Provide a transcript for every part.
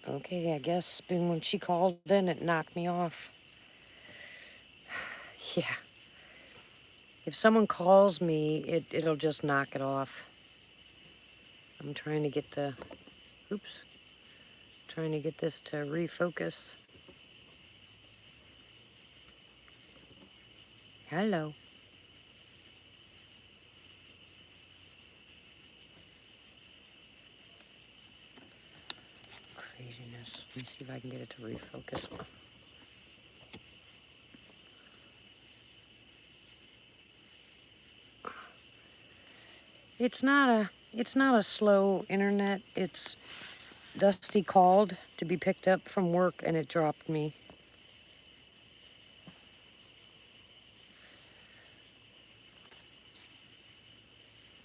Okay, I guess when she called in, it knocked me off. Yeah. If someone calls me, it'll just knock it off. I'm trying to get oops, trying to get this to refocus. Hello. Craziness. Let me see if I can get it to refocus. It's not a slow internet. It's Dusty called to be picked up from work and it dropped me.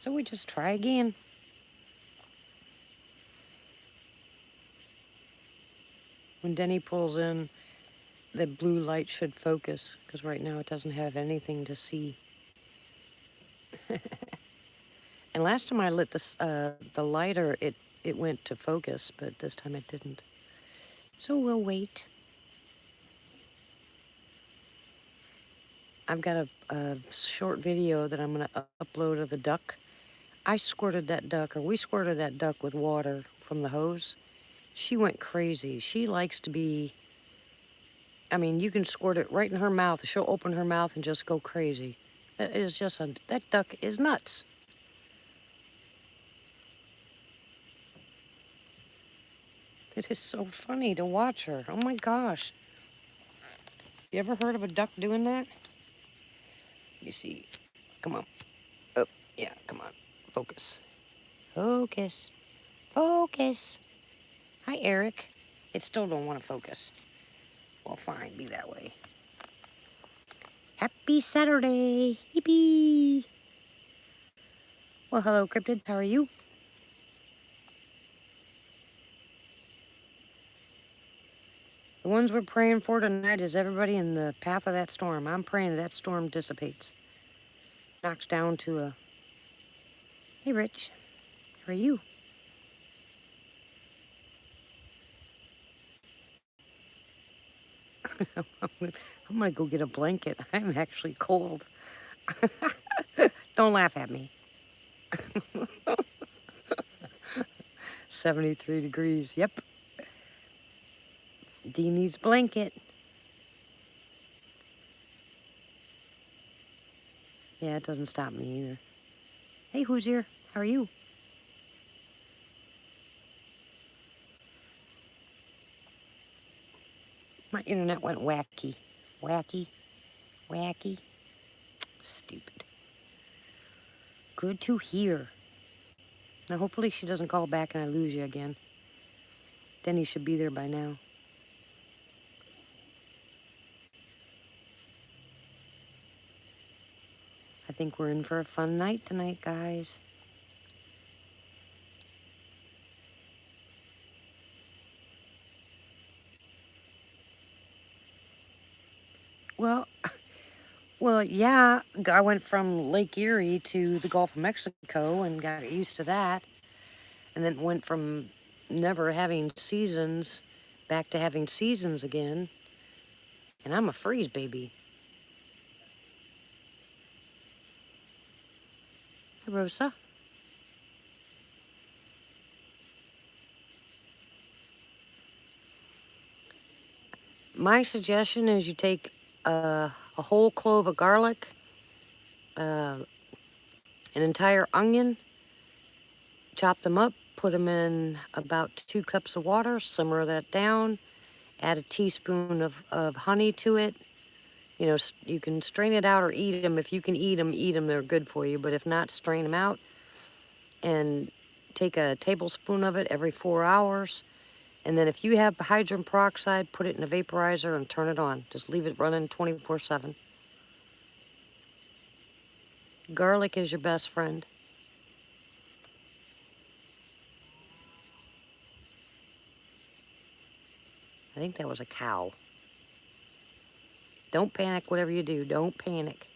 So we just try again. When Denny pulls in, the blue light should focus because right now it doesn't have anything to see. And last time I lit the lighter, it went to focus, but this time it didn't. So we'll wait. I've got a short video that I'm going to upload of the duck. I squirted that duck, or we squirted that duck with water from the hose. She went crazy. She likes to be, I mean, you can squirt it right in her mouth. She'll open her mouth and just go crazy. That duck is nuts. It is so funny to watch her. Oh my gosh. You ever heard of a duck doing that? Let me see. Come on. Oh, yeah, come on. Focus. Focus. Focus. Hi, Eric. It still don't want to focus. Well, fine, be that way. Happy Saturday. Yippee. Well, hello, Cryptid. How are you? The ones we're praying for tonight is everybody in the path of that storm. I'm praying that storm dissipates. Knocks down to a... Hey, Rich. How are you? I'm gonna go get a blanket. I'm actually cold. Don't laugh at me. 73 degrees. Yep. Dee needs blanket. Yeah, it doesn't stop me either. Hey, who's here? How are you? My internet went wacky. Wacky. Wacky. Stupid. Good to hear. Now, hopefully she doesn't call back and I lose you again. Denny should be there by now. I think we're in for a fun night tonight, guys. Well, yeah, I went from Lake Erie to the Gulf of Mexico and got used to that. And then went from never having seasons back to having seasons again. And I'm a freeze baby. Hi, Rosa. My suggestion is you take a whole clove of garlic, an entire onion, chop them up, put them in about 2 cups of water, simmer that down, add a teaspoon of honey to it. You know, you can strain it out or eat them. If you can eat them, they're good for you. But if not, strain them out and take a tablespoon of it every 4 hours. And then if you have hydrogen peroxide, put it in a vaporizer and turn it on. Just leave it running 24/7. Garlic is your best friend. I think that was a cow. Don't panic, whatever you do. Don't panic.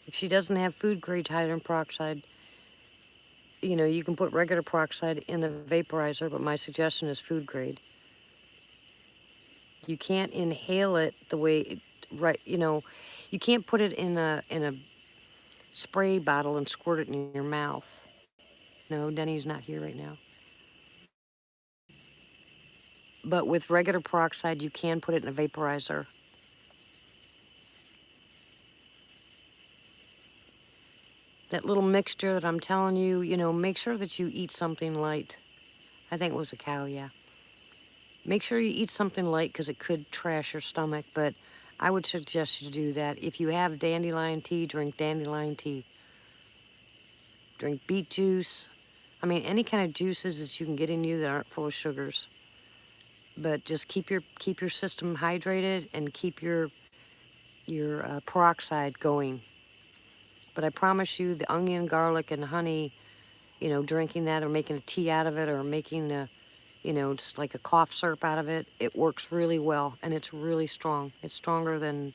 If she doesn't have food grade hydrogen peroxide, you know, you can put regular peroxide in the vaporizer, but my suggestion is food grade. You can't inhale it the way right, you know, you can't put it in a spray bottle and squirt it in your mouth. No, Denny's not here right now. But with regular peroxide, you can put it in a vaporizer. That little mixture that I'm telling you, you know, make sure that you eat something light. I think it was a cow, yeah. Make sure you eat something light because it could trash your stomach, but I would suggest you do that. If you have dandelion tea, drink dandelion tea. Drink beet juice. I mean, any kind of juices that you can get in you that aren't full of sugars. But just keep your system hydrated and keep your peroxide going. But I promise you, the onion, garlic, and honey, you know, drinking that or making a tea out of it or making a, you know, just like a cough syrup out of it, it works really well and it's really strong. It's stronger than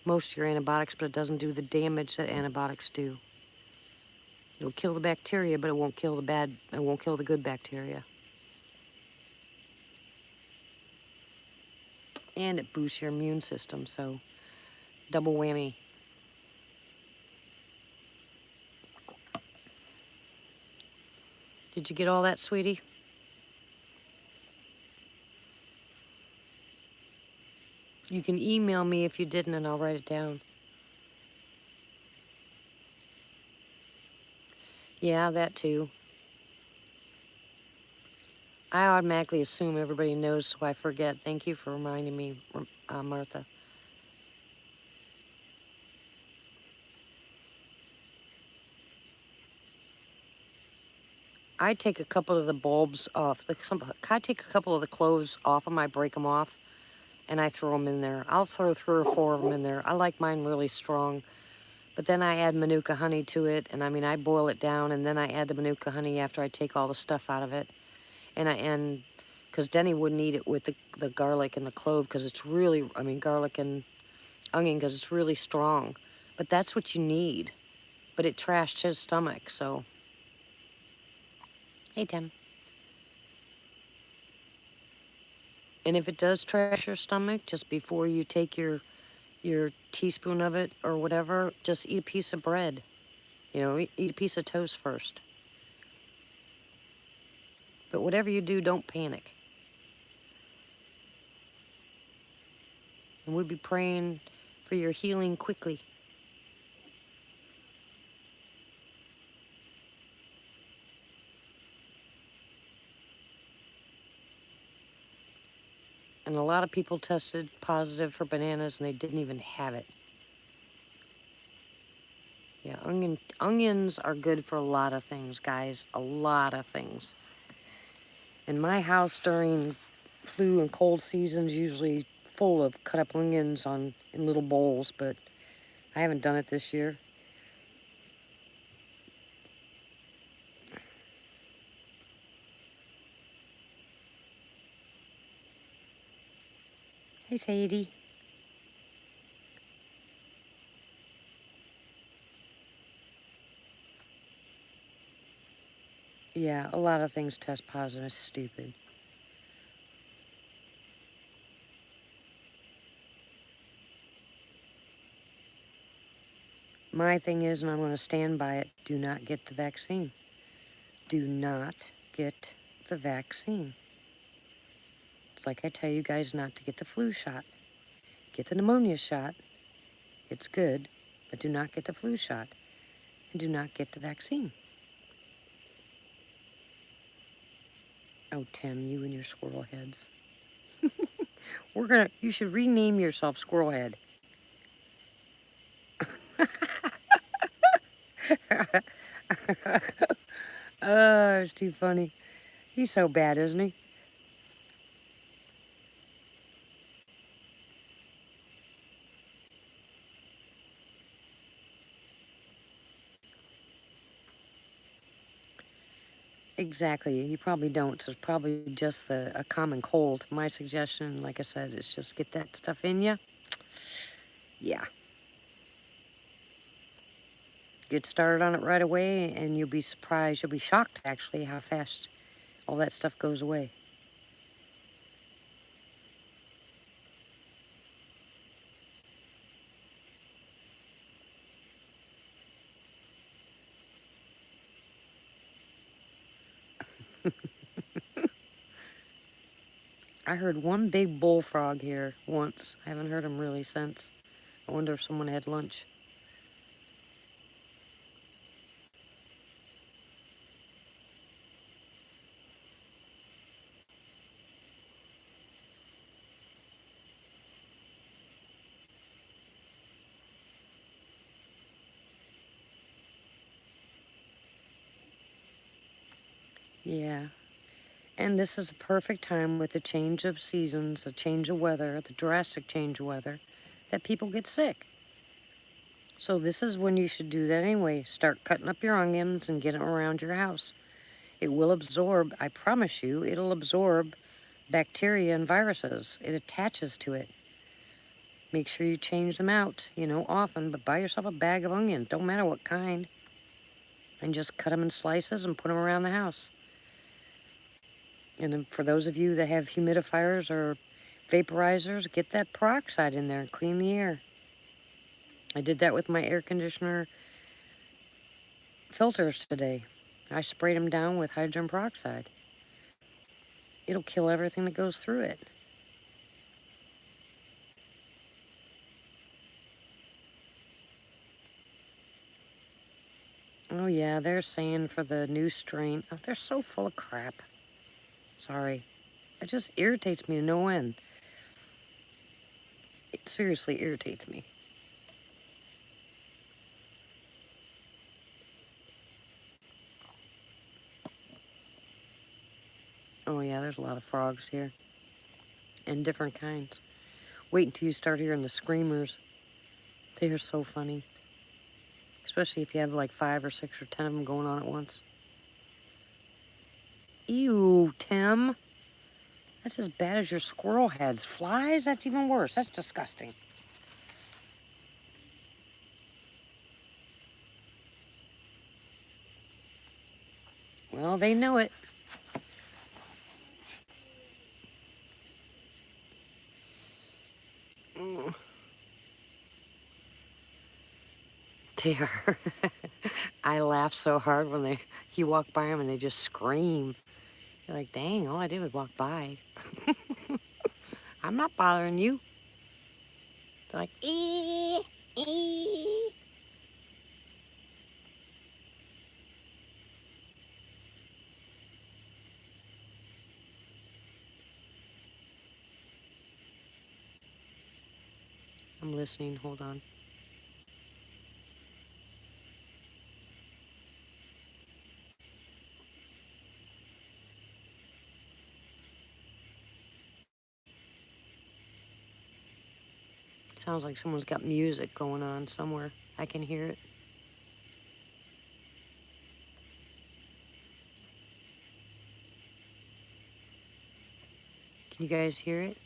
most of your antibiotics, but it doesn't do the damage that antibiotics do. It'll kill the bacteria, but it won't kill the good bacteria. And it boosts your immune system, so double whammy. Did you get all that, sweetie? You can email me if you didn't, and I'll write it down. Yeah, that too. I automatically assume everybody knows, so I forget. Thank you for reminding me, Martha. I take a couple of the bulbs off. I take a couple of the cloves off them. I break them off, and I throw them in there. I'll throw 3 or 4 of them in there. I like mine really strong. But then I add Manuka honey to it, and I mean, I boil it down, and then I add the Manuka honey after I take all the stuff out of it. And because Denny wouldn't eat it with the garlic and the clove, because it's really, I mean, garlic and onion, because it's really strong. But that's what you need. But it trashed his stomach, so. Hey, Tim. And if it does trash your stomach, just before you take your teaspoon of it or whatever, just eat a piece of bread. You know, eat a piece of toast first. But whatever you do, don't panic. And we'll be praying for your healing quickly. And a lot of people tested positive for bananas and they didn't even have it. Yeah, onions are good for a lot of things, guys. A lot of things. In my house during flu and cold seasons, usually full of cut up onions in little bowls, but I haven't done it this year. Hey, Sadie. Yeah, a lot of things test positive. It's stupid. My thing is, and I'm going to stand by it, do not get the vaccine. Do not get the vaccine. It's like I tell you guys not to get the flu shot. Get the pneumonia shot. It's good, but do not get the flu shot. And do not get the vaccine. Oh, Tim, you and your squirrel heads. You should rename yourself Squirrel Head. Oh, it's too funny. He's so bad, isn't he? Exactly. You probably don't. So it's probably just a common cold. My suggestion, like I said, is just get that stuff in you. Yeah. Get started on it right away, and you'll be surprised. You'll be shocked, actually, how fast all that stuff goes away. I heard one big bullfrog here once. I haven't heard him really since. I wonder if someone had lunch. Yeah. And this is a perfect time with the change of seasons, the change of weather, the drastic change of weather, that people get sick. So this is when you should do that anyway. Start cutting up your onions and get them around your house. It will absorb, I promise you, it'll absorb bacteria and viruses. It attaches to it. Make sure you change them out, often, but buy yourself a bag of onions. Don't matter what kind. And just cut them in slices and put them around the house. And then for those of you that have humidifiers or vaporizers, get that peroxide in there and clean the air. I did that with my air conditioner filters today. I sprayed them down with hydrogen peroxide. It'll kill everything that goes through it. Oh yeah, they're saying for the new strain, oh, they're so full of crap. Sorry. It just irritates me to no end. It seriously irritates me. Oh yeah, there's a lot of frogs here. And different kinds. Wait until you start hearing the screamers. They are so funny. Especially if you have like 5 or 6 or 10 of them going on at once. Ew, Tim. That's as bad as your squirrel heads. Flies? That's even worse. That's disgusting. Well, they know it. They are. I laugh so hard when you walk by them and they just scream. You're like, dang, all I did was walk by. I'm not bothering you. They're like, ee, ee. I'm listening. Hold on. Sounds like someone's got music going on somewhere. I can hear it. Can you guys hear it?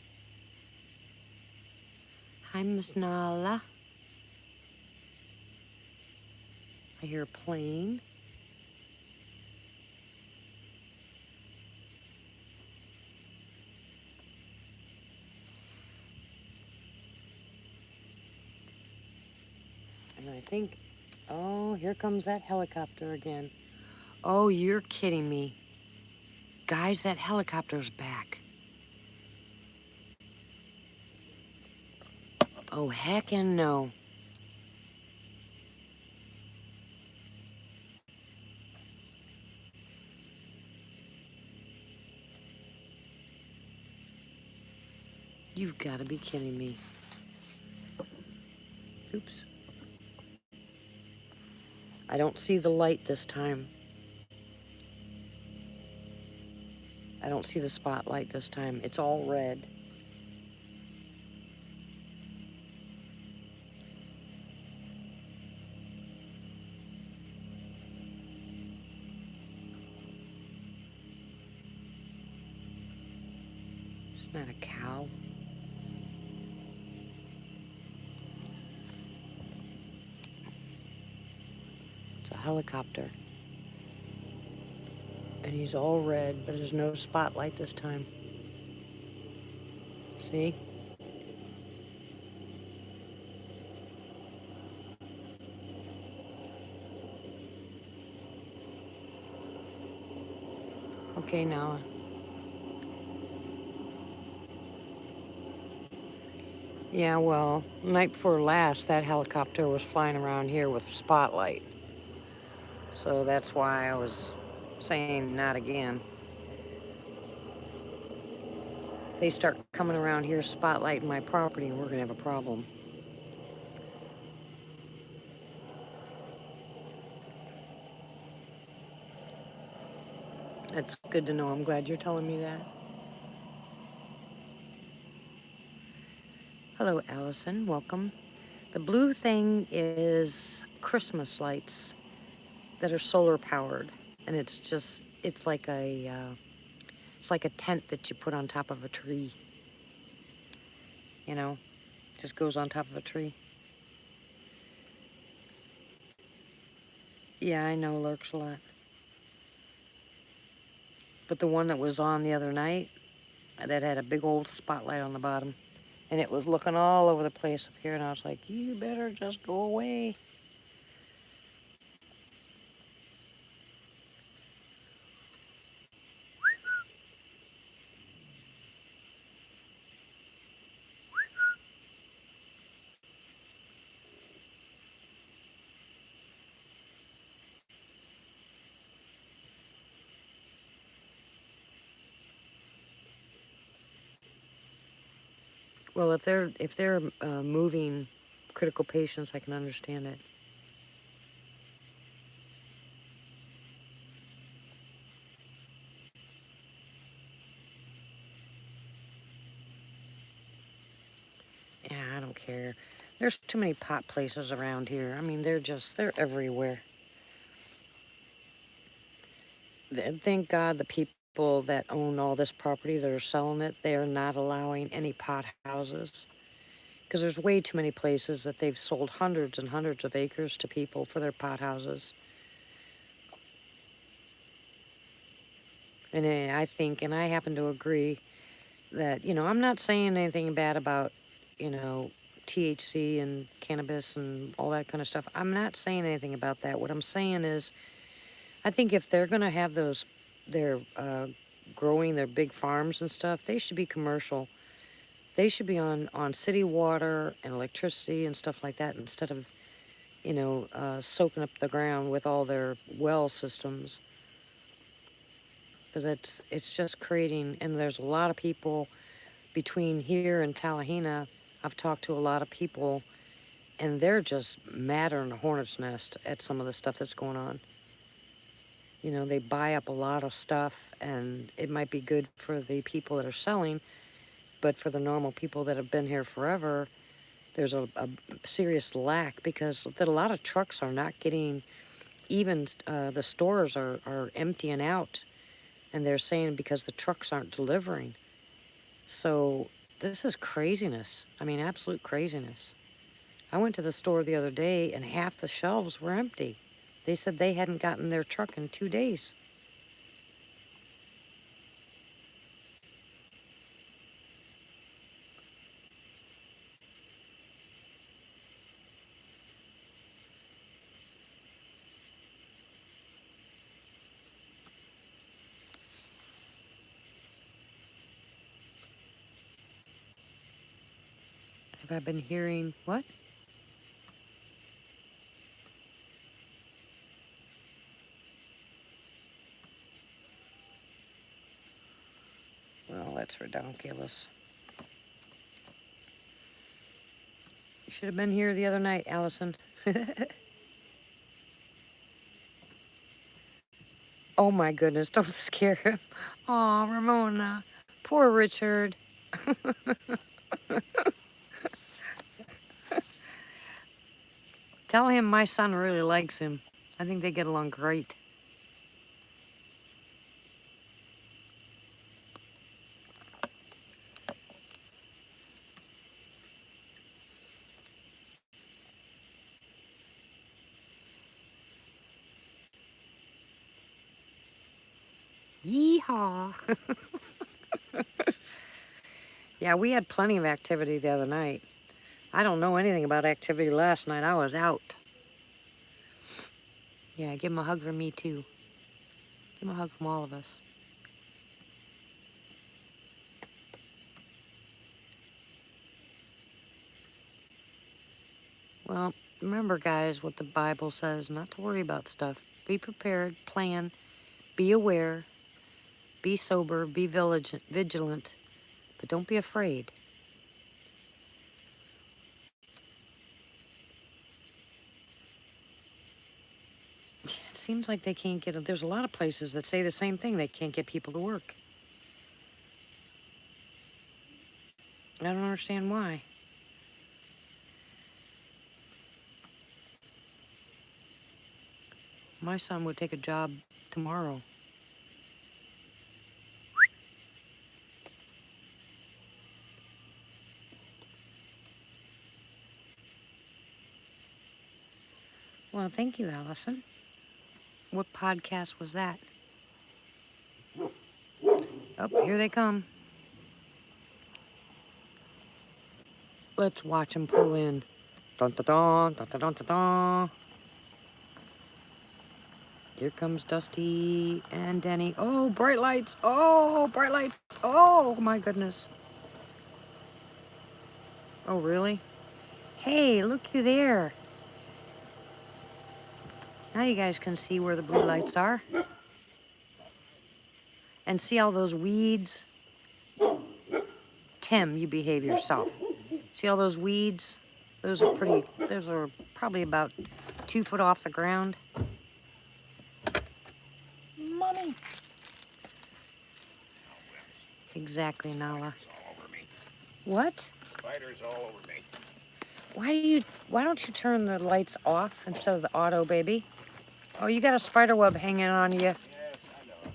Hi, Miss Nala. I hear a plane. And I think, oh, here comes that helicopter again. Oh, you're kidding me. Guys, that helicopter's back. Oh, heckin' no. You've got to be kidding me. Oops. I don't see the light this time. I don't see the spotlight this time. It's all red. It's not a cow. It's a helicopter. And he's all red, but there's no spotlight this time. See? Okay, now. Yeah, well, night before last, that helicopter was flying around here with spotlight. So that's why I was saying not again. They start coming around here spotlighting my property, and we're going to have a problem. That's good to know. I'm glad you're telling me that. Hello, Allison. Welcome. The blue thing is Christmas lights that are solar powered, and it's like a tent that you put on top of a tree. You know, just goes on top of a tree. Yeah, I know, lurks a lot. But the one that was on the other night, that had a big old spotlight on the bottom, and it was looking all over the place up here, and I was like, you better just go away. Well, if they're moving critical patients, I can understand it. Yeah, I don't care. There's too many pot places around here. I mean, they're everywhere. Thank God the people that own all this property that are selling it, they're not allowing any pot houses. Because there's way too many places that they've sold hundreds and hundreds of acres to people for their pot houses. And I think, and I happen to agree, that, I'm not saying anything bad about, you know, THC and cannabis and all that kind of stuff. I'm not saying anything about that. What I'm saying is, I think if they're going to have they're growing their big farms and stuff, they should be commercial. They should be on city water and electricity and stuff like that instead of, soaking up the ground with all their well systems. Because it's just creating, and there's a lot of people between here and Tallahena. I've talked to a lot of people, and they're just madder than a hornet's nest at some of the stuff that's going on. They buy up a lot of stuff, and it might be good for the people that are selling, but for the normal people that have been here forever, there's a serious lack because that a lot of trucks are not getting, even the stores are emptying out, and they're saying because the trucks aren't delivering. So this is craziness. I mean, absolute craziness. I went to the store the other day, and half the shelves were empty. They said they hadn't gotten their truck in 2 days. Have I been hearing what? Well, that's ridiculous. You should have been here the other night, Allison. Oh my goodness, don't scare him. Aw, Ramona. Poor Richard. Tell him my son really likes him. I think they get along great. Yeehaw. Yeah, we had plenty of activity the other night. I don't know anything about activity last night. I was out. Yeah, give him a hug from me, too. Give him a hug from all of us. Well, remember, guys, what the Bible says, not to worry about stuff. Be prepared, plan, be aware, be sober, be vigilant, but don't be afraid. It seems like they can't get, there's a lot of places that say the same thing. They can't get people to work. I don't understand why. My son would take a job tomorrow. Well, thank you, Allison. What podcast was that? Oh, here they come. Let's watch them pull in. Dun dun dun dun dun dun dun dun. Here comes Dusty and Denny. Oh, bright lights. Oh, bright lights. Oh, my goodness. Oh, really? Hey, looky there. Now you guys can see where the blue lights are. And see all those weeds? Tim, you behave yourself. See all those weeds? Those are probably about 2 foot off the ground. Mommy. Exactly, Nala. What? Spiders all over me. Why don't you turn the lights off instead of the auto, baby? Oh, you got a spider web hanging on you. Yes, I know.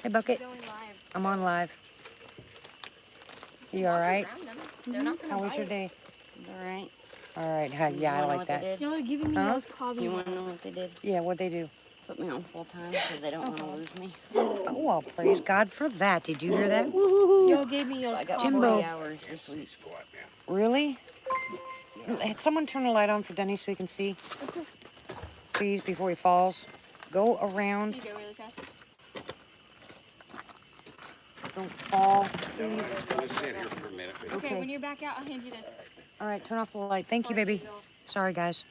Hey, Bucket. Going live. I'm on live. You all right? They're not gonna How was bite. your day? All right. All right. Yeah, I like that. Y'all are giving me Huh? those cobbing. You want to know what they did? Yeah, what'd they do? Put me on full time because they don't want to lose me. Oh, well, praise God for that. Did you hear that? Woo-hoo-hoo. Y'all gave me those I got Jimbo. 40 hours this week. Squat now. Really? Hey, someone turn the light on for Denny so we can see. Please, before he falls. Go around. You go really fast. Don't fall, No, please. let's sit here for a minute. Okay, Okay. when you're back out, I'll hand you this. All right, turn off the light. Thank you, baby. Sorry, guys.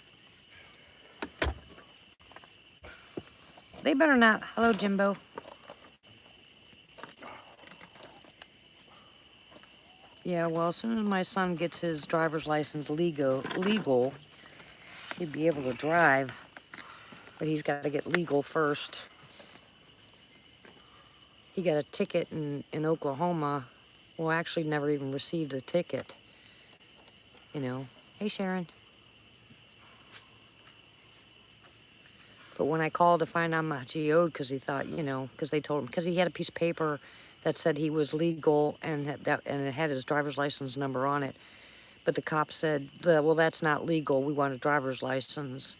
They better not. Hello, Jimbo. Yeah, well, as soon as my son gets his driver's license legal, he'd be able to drive. But he's got to get legal first. He got a ticket in Oklahoma. Well, actually never even received a ticket. You know. Hey, Sharon. But when I called to find out how much he owed, because he thought, you know, because they told him, because he had a piece of paper that said he was legal and it had his driver's license number on it. But the cop said, well, that's not legal. We want a driver's license.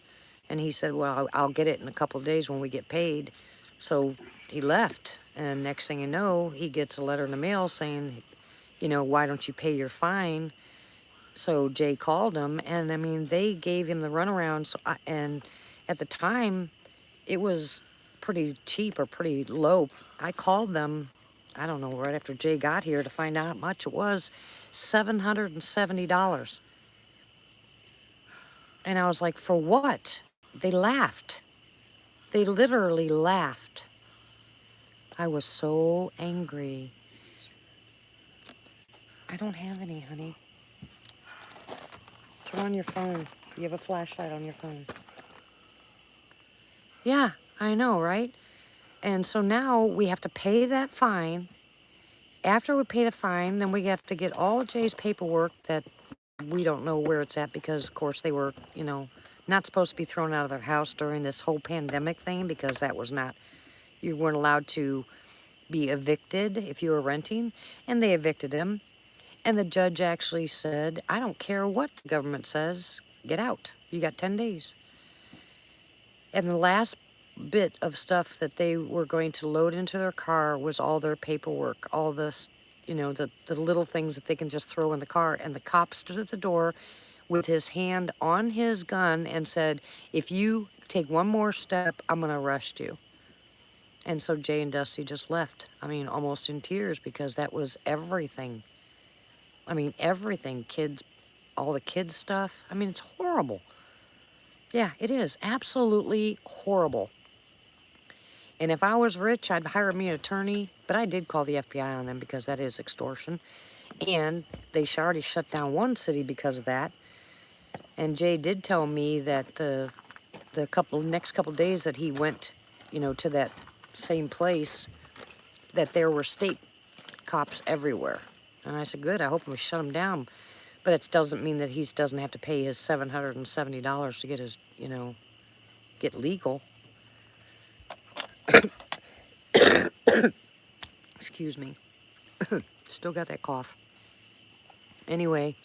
And he said, well, I'll get it in a couple of days when we get paid. So he left. And next thing you know, he gets a letter in the mail saying, you know, why don't you pay your fine? So Jay called him, and I mean, they gave him the runaround. So and at the time, it was pretty cheap or pretty low. I called them, I don't know, right after Jay got here to find out how much it was, $770. And I was like, for what? They laughed. They literally laughed. I was so angry. I don't have any, honey. Turn on your phone. You have a flashlight on your phone. Yeah, I know, right? And so now we have to pay that fine. After we pay the fine, then we have to get all Jay's paperwork that we don't know where it's at because, of course, they were, you know, not supposed to be thrown out of their house during this whole pandemic thing because that was not, you weren't allowed to be evicted if you were renting. And they evicted him. And the judge actually said, I don't care what the government says, get out. You got 10 days. And the last bit of stuff that they were going to load into their car was all their paperwork, all this, the little things that they can just throw in the car. And the cop stood at the door with his hand on his gun and said, if you take one more step, I'm going to arrest you. And so Jay and Dusty just left. I mean, almost in tears, because that was everything. I mean, everything. Kids, all the kids' stuff. I mean, it's horrible. Yeah, it is. Absolutely horrible. And if I was rich, I'd hire me an attorney. But I did call the FBI on them because that is extortion. And they already shut down one city because of that. And Jay did tell me that the next couple days that he went, to that same place, that there were state cops everywhere. And I said, good, I hope we shut them down. But it doesn't mean that he doesn't have to pay his $770 to get his, get legal. Excuse me. Still got that cough. Anyway,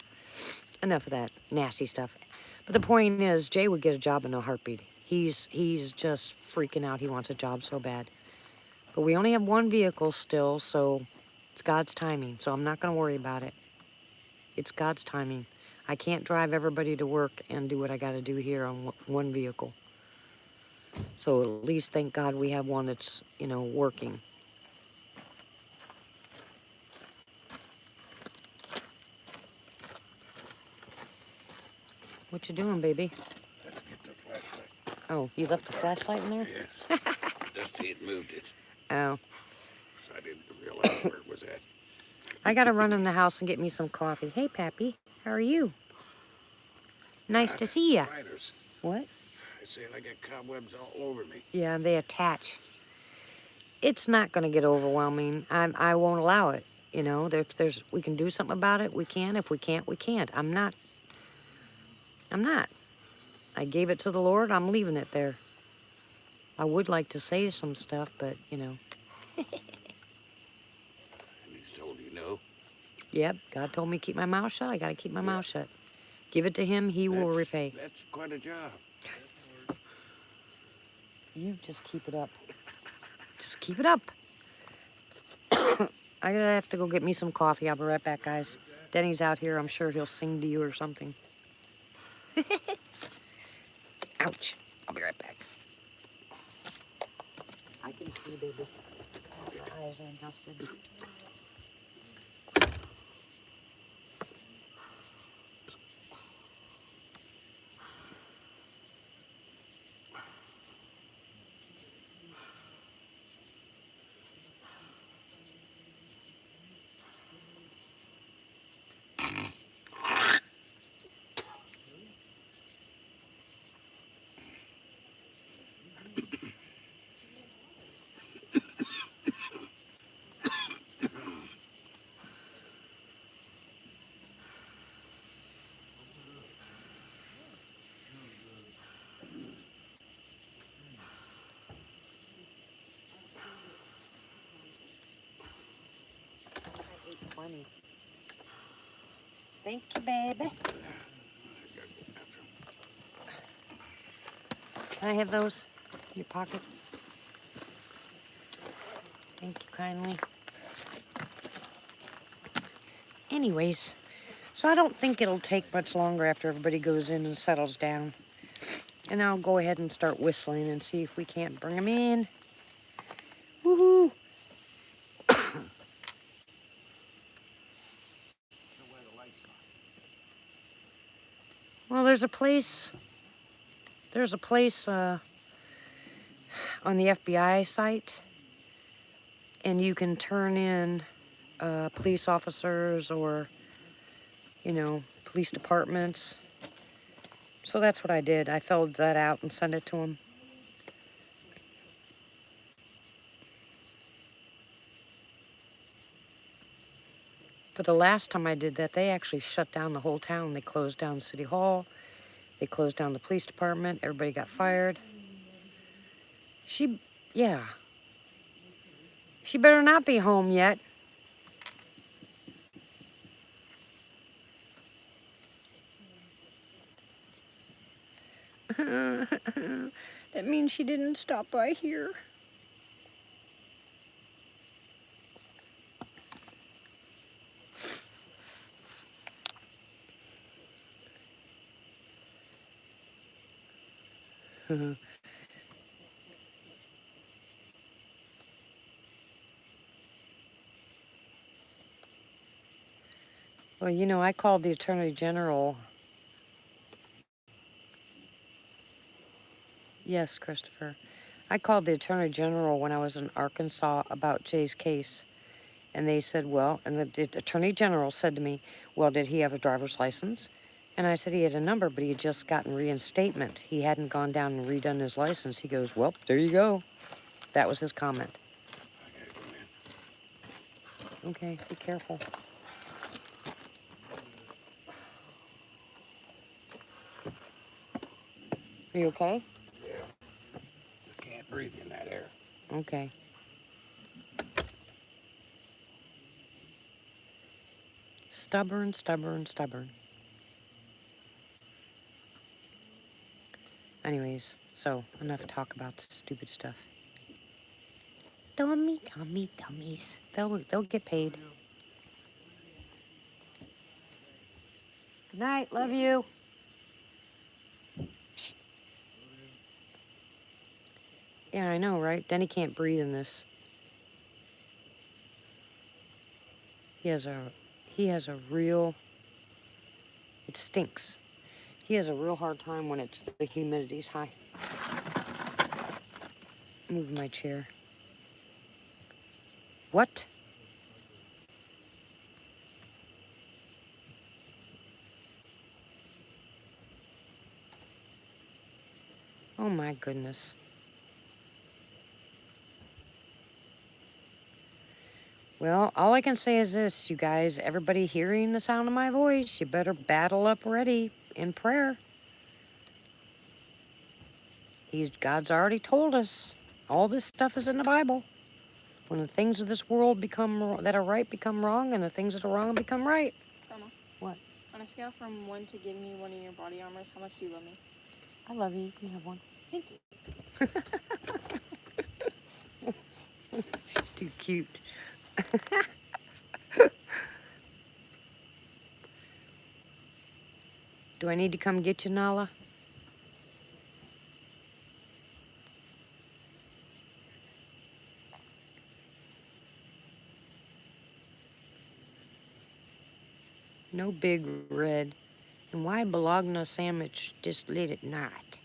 enough of that nasty stuff. But the point is, Jay would get a job in a heartbeat. He's just freaking out. He wants a job so bad. But we only have one vehicle still, so it's God's timing. So I'm not going to worry about it. It's God's timing. I can't drive everybody to work and do what I got to do here on one vehicle. So at least thank God we have one that's, working. What you doing, baby? Let's get the flashlight. Oh, you left the flashlight in there? Yes. Dusty had moved it. Oh. So I didn't realize where it was at. I got to run in the house and get me some coffee. Hey, Pappy. How are you? Nice to see ya. Spiders. What? I said I got cobwebs all over me. Yeah, they attach. It's not going to get overwhelming. I won't allow it. If we can do something about it, we can. If we can't, we can't. I'm not. I gave it to the Lord. I'm leaving it there. I would like to say some stuff, but, And he's told you no. Yep, God told me to keep my mouth shut. I got to keep my mouth shut. Give it to him. He will repay. That's quite a job. You just keep it up. Just keep it up. I gotta have to go get me some coffee. I'll be right back, guys. Denny's out here. I'm sure he'll sing to you or something. Ouch. I'll be right back. I can see, baby. Your eyes are adjusted. Plenty. Thank you, baby. Can I have those in your pocket? Thank you kindly. Anyways, so I don't think it'll take much longer after everybody goes in and settles down. And I'll go ahead and start whistling and see if we can't bring them in. Woohoo! Well, there's a place on the FBI site, and you can turn in police officers or, police departments. So that's what I did. I filled that out and sent it to them. But the last time I did that, they actually shut down the whole town. They closed down City Hall. They closed down the police department. Everybody got fired. She better not be home yet. That means she didn't stop by here. Well, you know, I called the Attorney General. Yes, Christopher. I called the Attorney General when I was in Arkansas about Jay's case. And they said, well, and the Attorney General said to me, well, did he have a driver's license? And I said he had a number, but he had just gotten reinstatement. He hadn't gone down and redone his license. He goes, well, there you go. That was his comment. I gotta go in. Okay, be careful. Are you okay? Yeah. I can't breathe in that air. Okay. Stubborn, stubborn, stubborn. Anyways, so enough talk about stupid stuff. Dummy, dummy, dummies. They'll get paid. Good night. Love you. Psst. Yeah, I know, right? Denny can't breathe in this. He has a real, it stinks. He has a real hard time when the humidity's high. Move my chair. What? Oh my goodness. Well, all I can say is this, you guys, everybody hearing the sound of my voice, you better battle up ready in prayer. God's already told us. All this stuff is in the Bible. When the things of this world that are right become wrong, and the things that are wrong become right. Grandma, What? on a scale from 1 to give me one of your body armors, how much do you love me? I love you. You can have one. Thank you. She's too cute. Do I need to come get you, Nala? No big red. And why Bologna sandwich just late at night?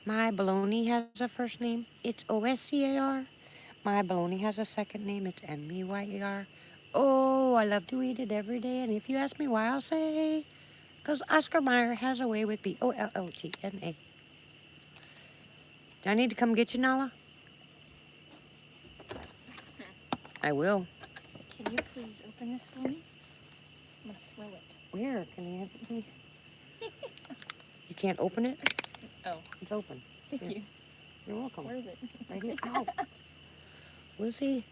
My bologna has a first name. It's O-S-C-A-R. My bologna has a second name. It's M-E-Y-E-R. Oh, I love to eat it every day. And if you ask me why, I'll say, because Oscar Mayer has a way with B-O-L-O-G-N-A. Do I need to come get you, Nala? I will. Can you please open this for me? I'm gonna throw it. Where? Can you have it to me? You can't open it? Oh, It's open. thank Yeah. you. You're welcome. Where is it? Right here. Ow. Lucy.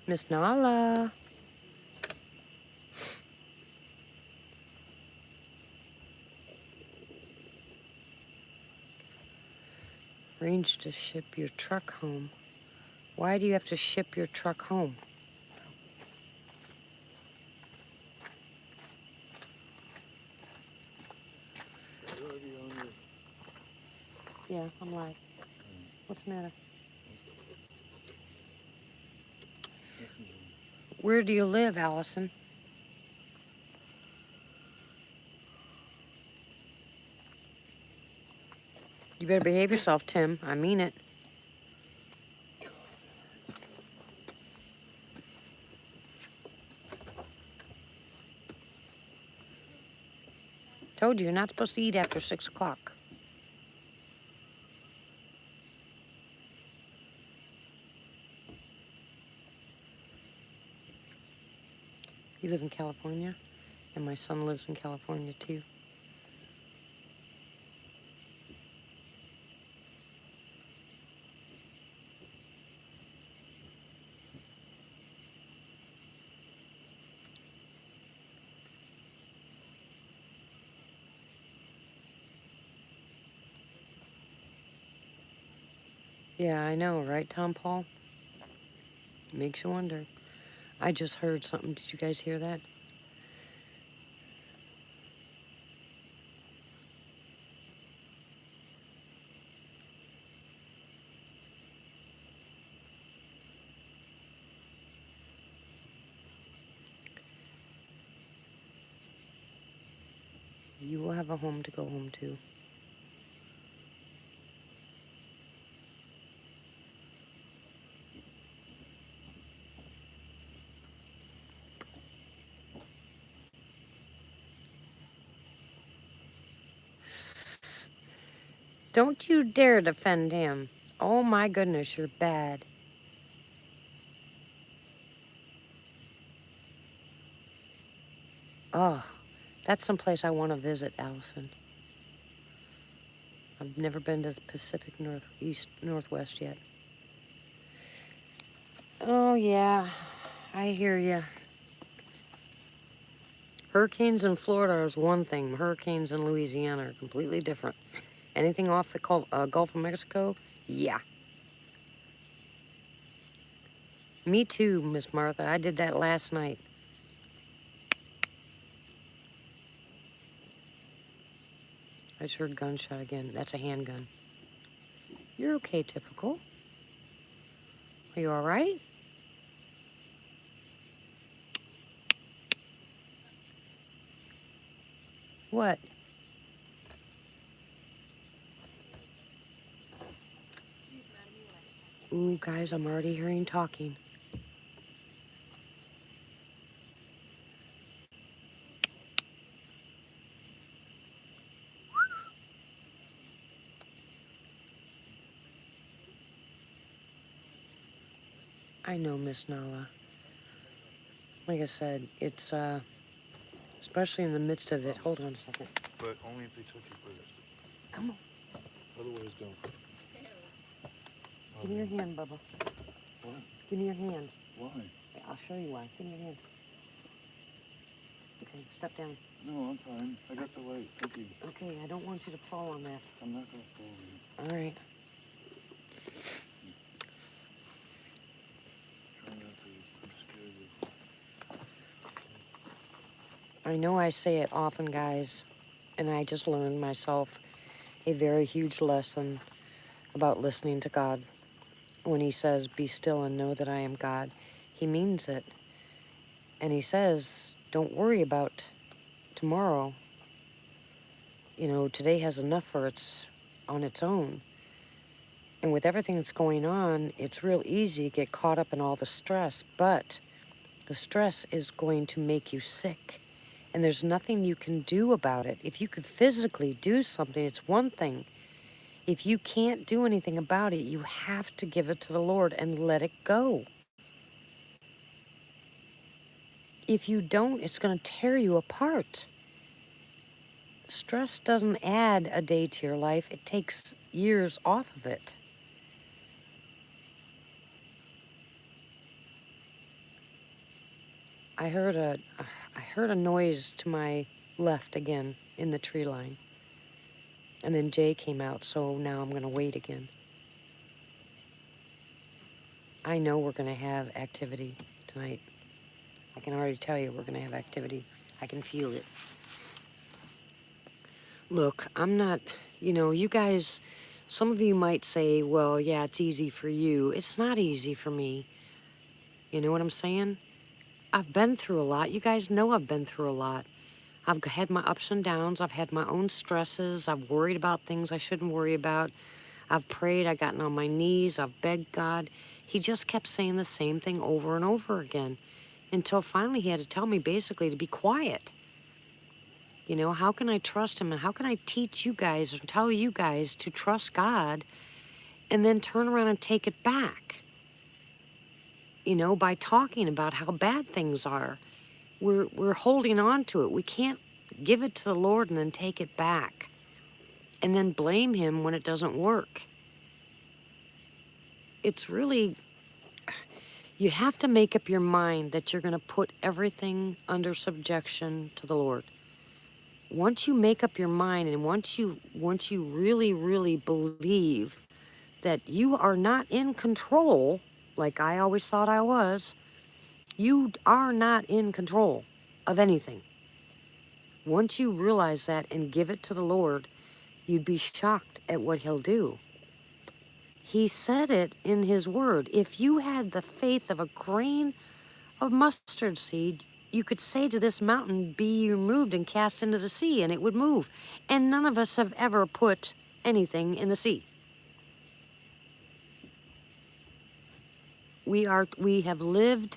Miss Nala. Arrange to ship your truck home. Why do you have to ship your truck home? Yeah, I'm live. What's the matter? Where do you live, Allison? You better behave yourself, Tim. I mean it. Told you, you're not supposed to eat after 6 o'clock. You live in California? And my son lives in California, too. Yeah, I know, right, Tom Paul? Makes you wonder. I just heard something. Did you guys hear that? You will have a home to go home to. Don't you dare defend him. Oh my goodness, you're bad. Oh, that's someplace I want to visit, Allison. I've never been to the Pacific Northwest yet. Oh yeah, I hear you. Hurricanes in Florida is one thing. Hurricanes in Louisiana are completely different. Anything off the Gulf of Mexico? Yeah. Me too, Miss Martha. I did that last night. I just heard gunshot again. That's a handgun. You're okay, typical. Are you all right? What? Ooh, guys, I'm already hearing talking. I know, Miss Nala. Like I said, it's, especially in the midst of it. Hold on a second. But only if they touch you first. Come on. Otherwise, don't. Give me your hand, Bubba. What? Give me your hand. Why? I'll show you why. Give me your hand. Okay, step down. No, I'm fine. I got the light. Thank you. Okay, I don't want you to fall on that. I'm not gonna fall you. All right. Try not to. I'm scared of. I know I say it often, guys, and I just learned myself a very huge lesson about listening to God. When he says, "Be still and know that I am God," he means it. And he says, don't worry about tomorrow. You know, today has enough on its own. And with everything that's going on, it's real easy to get caught up in all the stress, but the stress is going to make you sick. And there's nothing you can do about it. If you could physically do something, it's one thing. If you can't do anything about it, you have to give it to the Lord and let it go. If you don't, it's going to tear you apart. Stress doesn't add a day to your life. It takes years off of it. I heard a noise to my left again in the tree line. And then Jay came out, so now I'm going to wait again. I know we're going to have activity tonight. I can already tell you we're going to have activity. I can feel it. Look, I'm not, you guys, some of you might say, well, yeah, it's easy for you. It's not easy for me. You know what I'm saying? I've been through a lot. You guys know I've been through a lot. I've had my ups and downs. I've had my own stresses. I've worried about things I shouldn't worry about. I've prayed. I've gotten on my knees. I've begged God. He just kept saying the same thing over and over again until finally he had to tell me basically to be quiet. You know, how can I trust him? And how can I teach you guys and tell you guys to trust God and then turn around and take it back? You know, by talking about how bad things are. We're holding on to it. We can't give it to the Lord and then take it back and then blame him when it doesn't work. It's really, you have to make up your mind that you're going to put everything under subjection to the Lord. Once you make up your mind and once you really, really believe that you are not in control, like I always thought I was. You are not in control of anything. Once you realize that and give it to the Lord, you'd be shocked at what he'll do. He said it in his word. If you had the faith of a grain of mustard seed, you could say to this mountain, be removed and cast into the sea, and it would move. And none of us have ever put anything in the sea. We have lived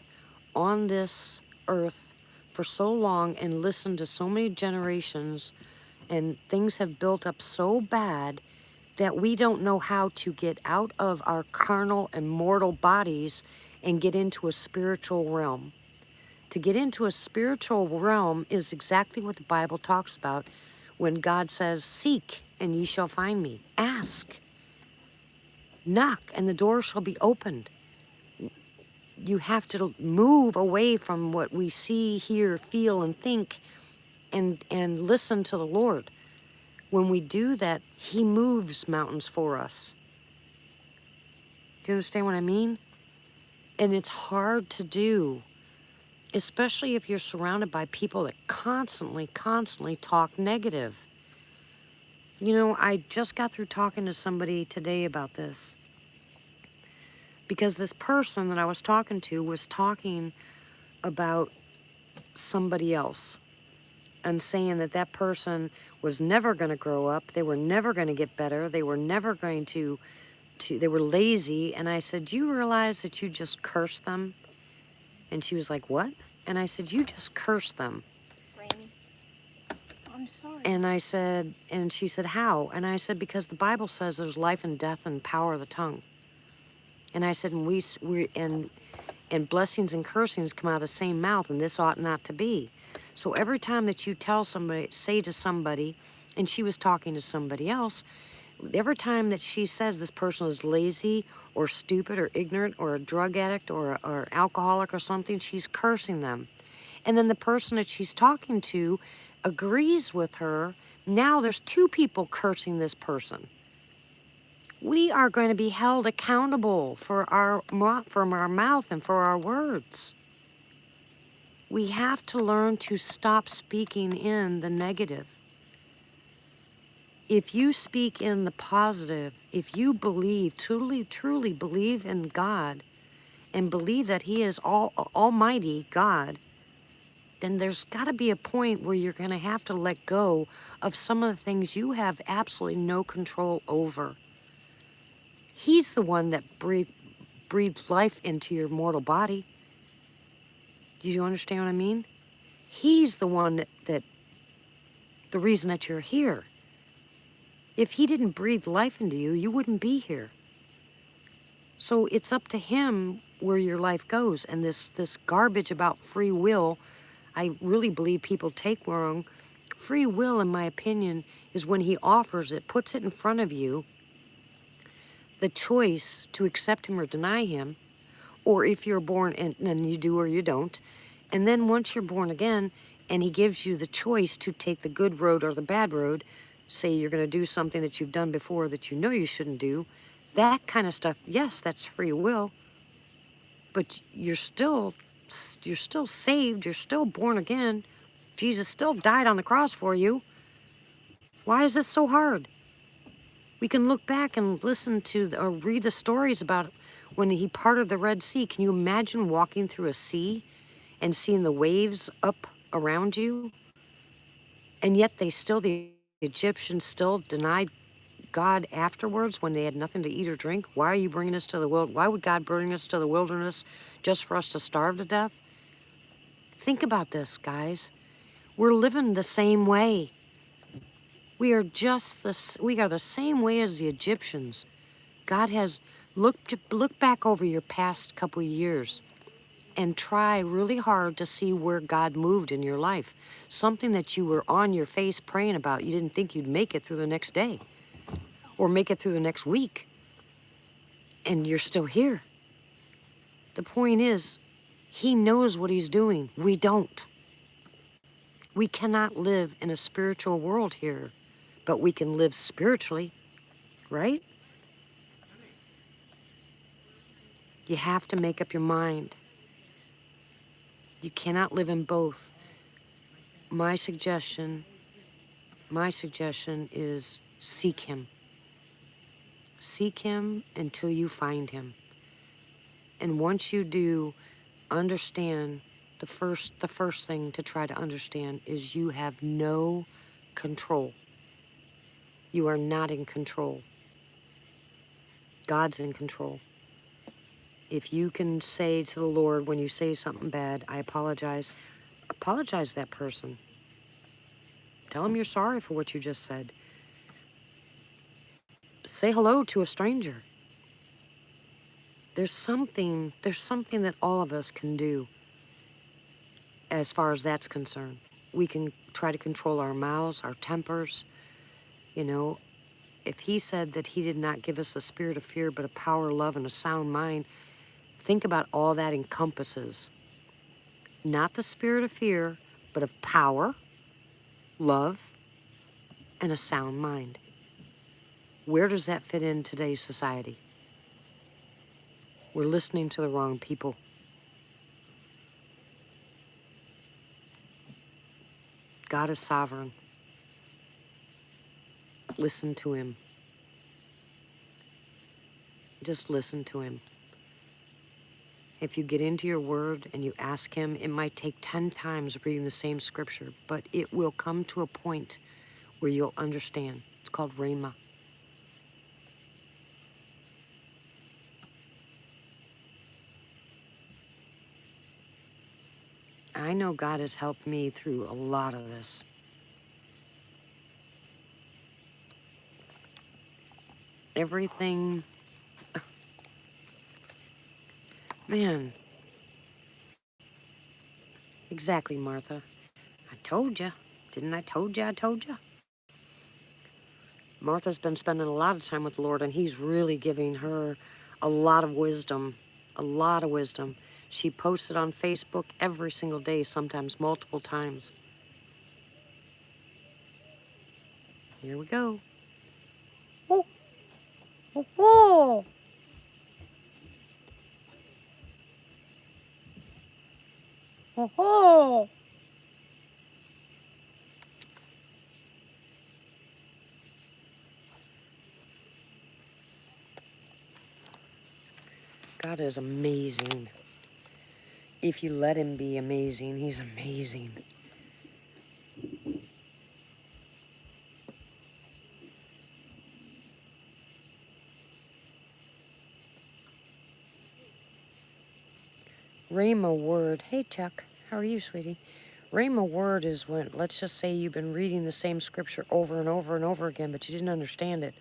on this earth for so long and listened to so many generations, and things have built up so bad that we don't know how to get out of our carnal and mortal bodies and get into a spiritual realm. To get into a spiritual realm is exactly what the Bible talks about when God says, seek and ye shall find me. Ask. Knock and the door shall be opened. You have to move away from what we see, hear, feel, and think and listen to the Lord. When we do that, he moves mountains for us. Do you understand what I mean? And it's hard to do, especially if you're surrounded by people that constantly talk negative. You know, I just got through talking to somebody today about this, because this person that I was talking to was talking about somebody else and saying that that person was never going to grow up, they were never going to get better, they were never going to they were lazy. And I said, do you realize that you just cursed them? And she was like, what? And I said, you just cursed them. Granny. I'm sorry. And I said, and she said, how? And I said, because the Bible says there's life and death and power of the tongue. And I said, and blessings and cursings come out of the same mouth, and this ought not to be. So every time that you tell somebody, say to somebody, and she was talking to somebody else, every time that she says this person is lazy or stupid or ignorant or a drug addict or alcoholic or something, she's cursing them. And then the person that she's talking to agrees with her. Now there's two people cursing this person. We are going to be held accountable for from our mouth and for our words. We have to learn to stop speaking in the negative. If you speak in the positive, if you believe, truly believe in God and believe that he is almighty God, then there's got to be a point where you're going to have to let go of some of the things you have absolutely no control over. He's the one that breathed life into your mortal body. Do you understand what I mean? He's the one that the reason that you're here. If he didn't breathe life into you, you wouldn't be here. So it's up to him where your life goes. And this garbage about free will, I really believe people take wrong. Free will, in my opinion, is when he offers it, puts it in front of you, the choice to accept him or deny him, or if you're born and then you do or you don't. And then once you're born again and he gives you the choice to take the good road or the bad road, say you're going to do something that you've done before that you know you shouldn't do, that kind of stuff, yes, that's free will. But you're still saved, you're still born again. Jesus still died on the cross for you. Why is this so hard? We can look back and listen to or read the stories about when he parted the Red Sea. Can you imagine walking through a sea and seeing the waves up around you? And yet the Egyptians still denied God afterwards when they had nothing to eat or drink. Why are you bringing us to the wilderness? Why would God bring us to the wilderness just for us to starve to death? Think about this, guys. We're living the same way. We are the same way as the Egyptians. God has look back over your past couple of years and try really hard to see where God moved in your life. Something that you were on your face praying about. You didn't think you'd make it through the next day or make it through the next week. And you're still here. The point is, he knows what he's doing. We don't. We cannot live in a spiritual world here, but we can live spiritually, right? You have to make up your mind. You cannot live in both. My suggestion is seek him. Seek him until you find him. And once you do, understand the first thing to try to understand is you have no control. You are not in control. God's in control. If you can say to the Lord when you say something bad, I apologize to that person. Tell them you're sorry for what you just said. Say hello to a stranger. There's something that all of us can do as far as that's concerned. We can try to control our mouths, our tempers. You know, if he said that he did not give us a spirit of fear, but a power, love, and a sound mind, think about all that encompasses. Not the spirit of fear, but of power, love, and a sound mind. Where does that fit in today's society? We're listening to the wrong people. God is sovereign. Listen to him. Just listen to him. If you get into your word and you ask him, it might take 10 times reading the same scripture, but it will come to a point where you'll understand. It's called Rhema. I know God has helped me through a lot of this. Everything, man. Exactly, Martha. I told you. Didn't I told you I told you? Martha's been spending a lot of time with the Lord, and he's really giving her a lot of wisdom. A lot of wisdom. She posts it on Facebook every single day, sometimes multiple times. Here we go. Oh, oh, oh. Oh, oh. God is amazing. If you let him be amazing, he's amazing. Rhema word. Hey, Chuck. How are you, sweetie? Rhema word is when, let's just say you've been reading the same scripture over and over and over again, but you didn't understand it.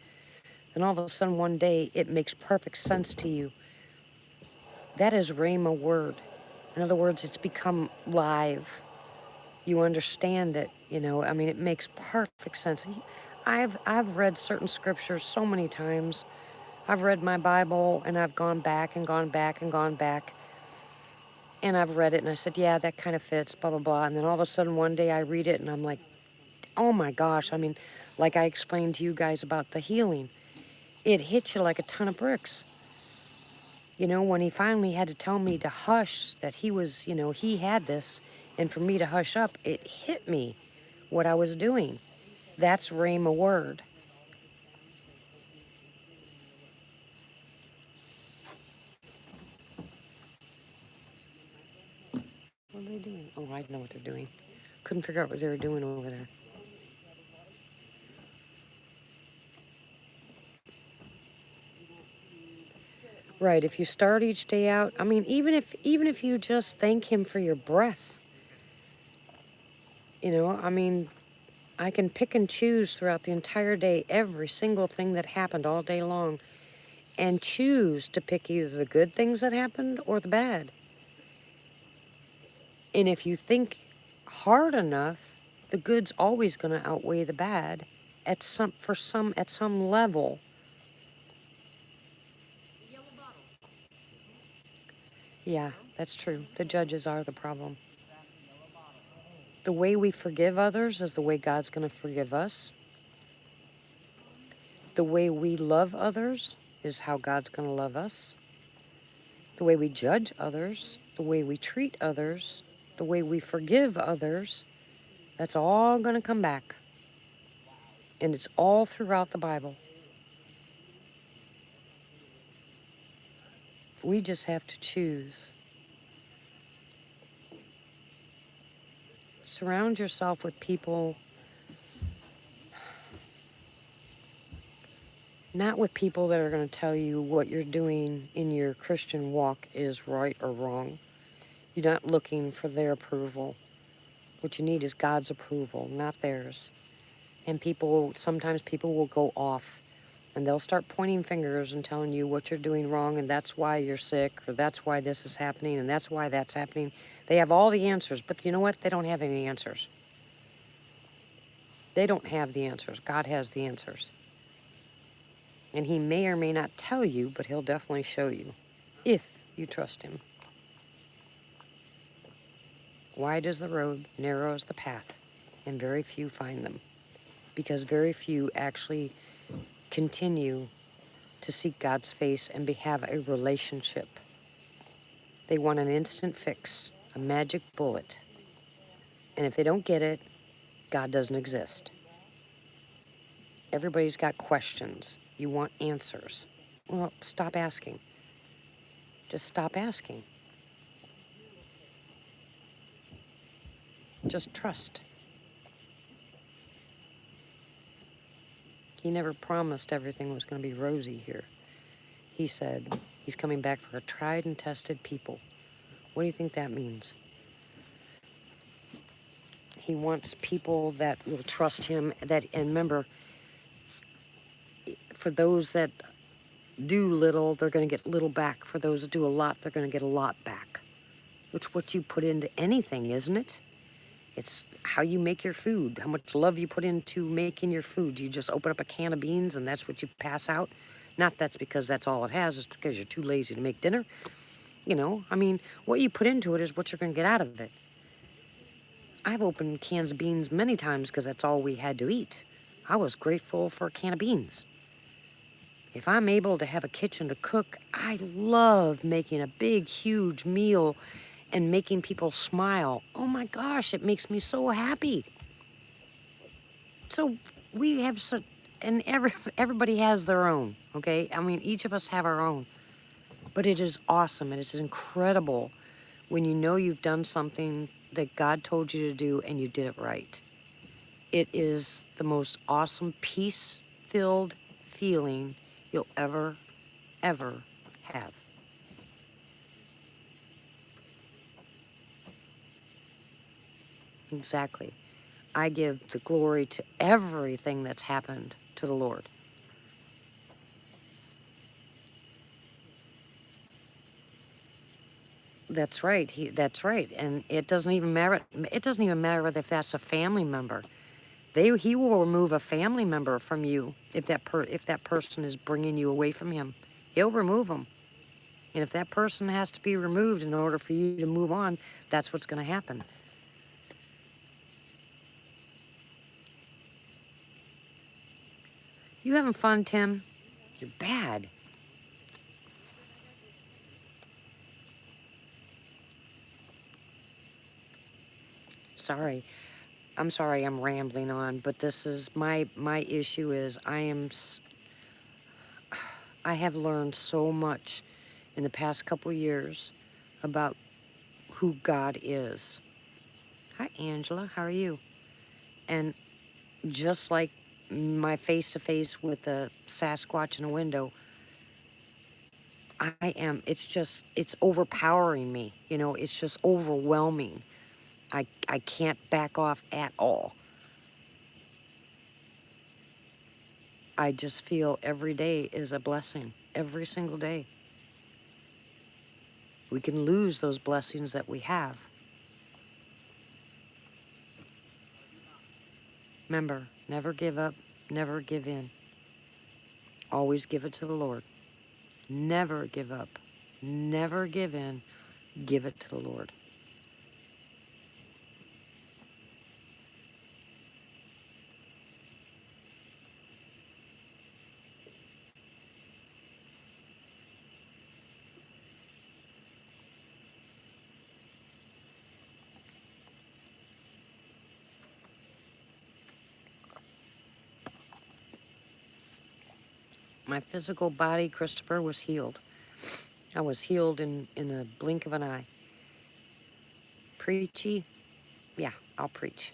And all of a sudden one day it makes perfect sense to you. That is Rhema word. In other words, it's become live. You understand it, you know. I mean, it makes perfect sense. I've read certain scriptures so many times. I've read my Bible and I've gone back and gone back and gone back. And I've read it and I said, yeah, that kind of fits, blah, blah, blah. And then all of a sudden one day I read it and I'm like, oh my gosh. I mean, like I explained to you guys about the healing. It hit you like a ton of bricks. You know, when he finally had to tell me to hush, that he was, you know, he had this, and for me to hush up, it hit me what I was doing. That's Rhema word. What are they doing? Oh, I know what they're doing. Couldn't figure out what they were doing over there. Right, if you start each day out, I mean, even if you just thank him for your breath, you know, I mean, I can pick and choose throughout the entire day every single thing that happened all day long and choose to pick either the good things that happened or the bad. And if you think hard enough, the good's always going to outweigh the bad at some level. Yeah, that's true. The judges are the problem. The way we forgive others is the way God's going to forgive us. The way we love others is how God's going to love us. the way we judge others, the way we treat others, the way we forgive others, that's all going to come back. And it's all throughout the Bible. We just have to choose. Surround yourself with people, not with people that are going to tell you what you're doing in your Christian walk is right or wrong. You're not looking for their approval. What you need is God's approval, not theirs. And sometimes people will go off and they'll start pointing fingers and telling you what you're doing wrong, and that's why you're sick, or that's why this is happening, and that's why that's happening. They have all the answers, but you know what? They don't have any answers. They don't have the answers. God has the answers. And he may or may not tell you, but he'll definitely show you, if you trust him. Wide is the road, narrow is the path, and very few find them. Because very few actually continue to seek God's face and have a relationship. They want an instant fix, a magic bullet. And if they don't get it, God doesn't exist. Everybody's got questions. You want answers. Well, stop asking. Just stop asking. Just trust. He never promised everything was going to be rosy here. He said he's coming back for a tried and tested people. What do you think that means? He wants people that will trust him. And remember, for those that do little, they're going to get little back. For those that do a lot, they're going to get a lot back. Which what you put into anything, isn't it? It's how you make your food, how much love you put into making your food. You just open up a can of beans and that's what you pass out. Not that's because that's all it has, it's because you're too lazy to make dinner. What you put into it is what you're going to get out of it. I've opened cans of beans many times because that's all we had to eat. I was grateful for a can of beans. If I'm able to have a kitchen to cook, I love making a big, huge meal and making people smile. Oh my gosh, it makes me so happy. So we have and everybody has their own, okay? Each of us have our own. But it is awesome and it's incredible when you know you've done something that God told you to do and you did it right. It is the most awesome, peace-filled feeling you'll ever have. Exactly. I give the glory to everything that's happened to the Lord. That's right. That's right. And it doesn't even matter. It doesn't even matter if that's a family member. He will remove a family member from you if that person is bringing you away from him. He'll remove them. And if that person has to be removed in order for you to move on, that's what's going to happen. You having fun, Tim? You're bad. Sorry. I'm sorry I'm rambling on, but this is my issue is I have learned so much in the past couple years about who God is. Hi, Angela. How are you? And just like my face-to-face with the Sasquatch in a window, it's overpowering me. It's just overwhelming. I can't back off at all. I just feel every day is a blessing, every single day. We can lose those blessings that we have. Remember, never give up, never give in. Always give it to the Lord. Never give up, never give in, give it to the Lord. My physical body, Christopher, was healed. I was healed in a blink of an eye. Preachy? Yeah, I'll preach.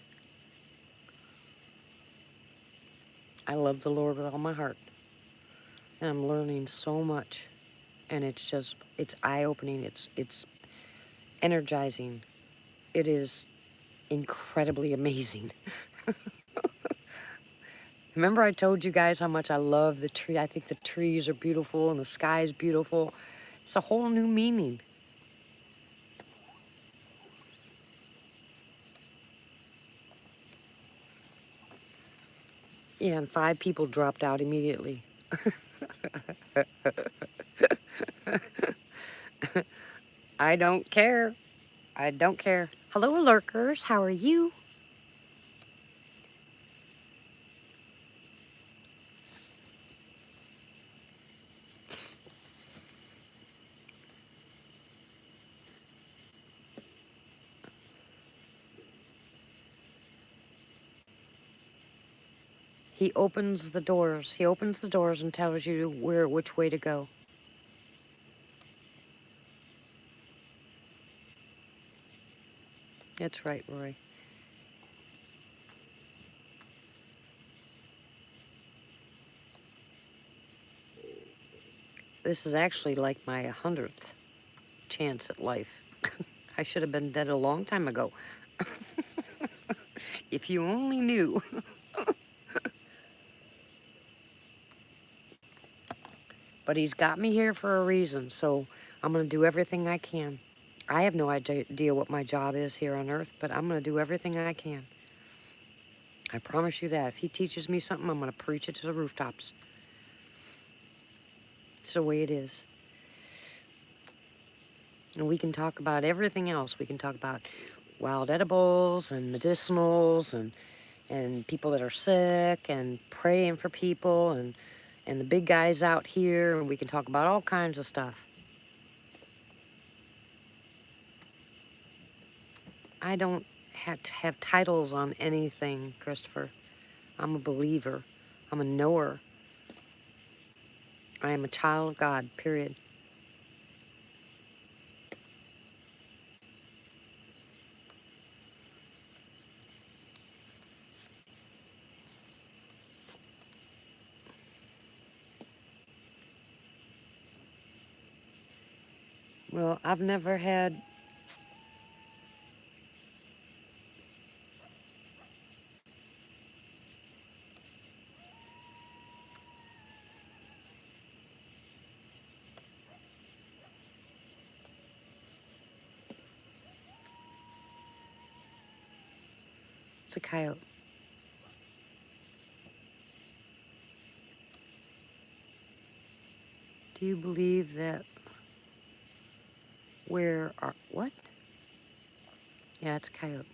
I love the Lord with all my heart. And I'm learning so much. And it's eye-opening. It's energizing. It is incredibly amazing. Remember I told you guys how much I love the tree? I think the trees are beautiful and the sky is beautiful. It's a whole new meaning. Yeah, and 5 people dropped out immediately. I don't care. I don't care. Hello, lurkers. How are you? He opens the doors. He opens the doors and tells you which way to go. That's right, Roy. This is actually like my 100th chance at life. I should have been dead a long time ago. If you only knew. But he's got me here for a reason, so I'm going to do everything I can. I have no idea what my job is here on Earth, but I'm going to do everything I can. I promise you that. If he teaches me something, I'm going to preach it to the rooftops. It's the way it is. And we can talk about everything else. We can talk about wild edibles and medicinals and people that are sick and praying for people and the big guys out here. And we can talk about all kinds of stuff. I don't have to have titles on anything, Christopher. I'm a believer. I'm a knower. I am a child of God, period. Well, I've never had... It's a coyote. Do you believe that what? Yeah, it's a coyote.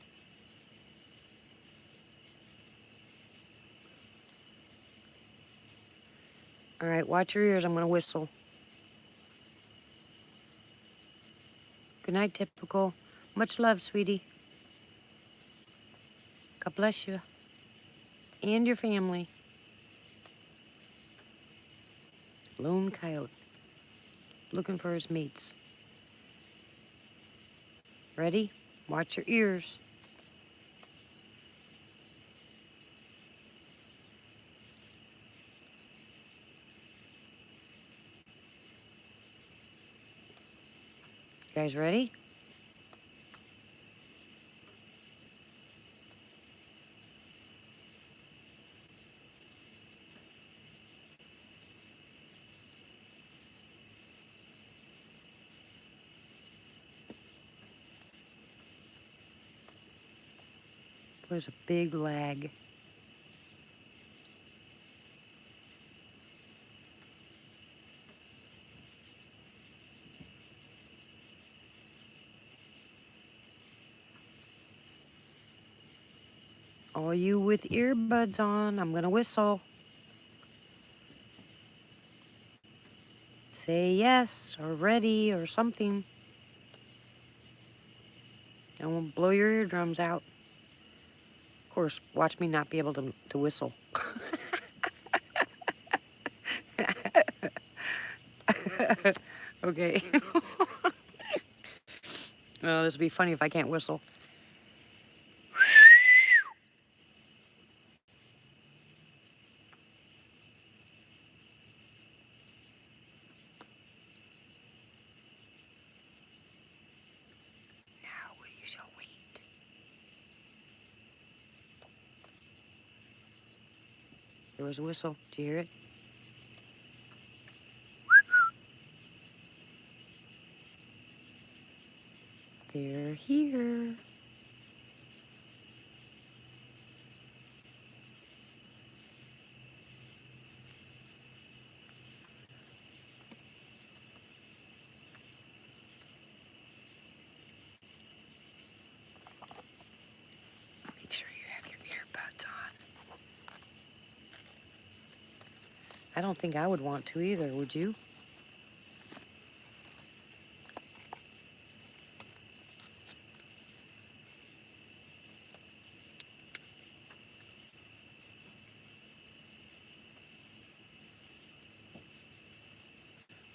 All right, watch your ears. I'm going to whistle. Good night, Typical. Much love, sweetie. God bless you. And your family. Lone coyote. Looking for his mates. Ready? Watch your ears. You guys ready? There's a big lag. All you with earbuds on, I'm gonna whistle. Say yes or ready or something. I won't blow your eardrums out. Of course, watch me not be able to whistle. Okay. Oh, this would be funny if I can't whistle. Now you shall wait. There was a whistle. Did you hear it? They're here. Make sure you have your earbuds on. I don't think I would want to either, would you?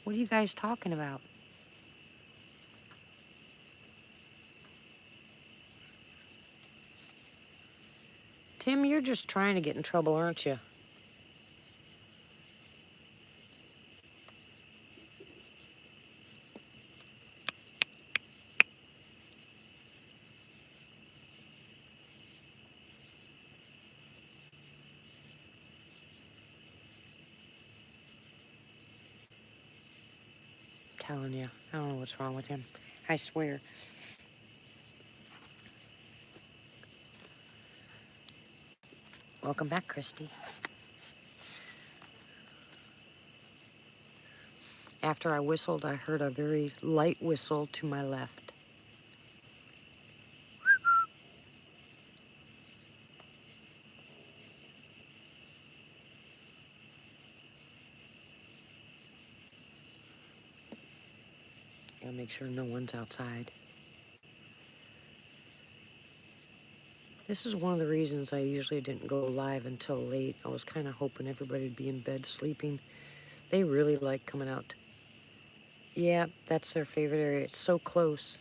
What are you guys talking about? Tim, you're just trying to get in trouble, aren't you? Telling you, I don't know what's wrong with him. I swear. Welcome back, Christy. After I whistled, I heard a very light whistle to my left. Gotta make sure no one's outside. This is one of the reasons I usually didn't go live until late. I was kind of hoping everybody'd be in bed sleeping. They really like coming out. Yeah, that's their favorite area. It's so close.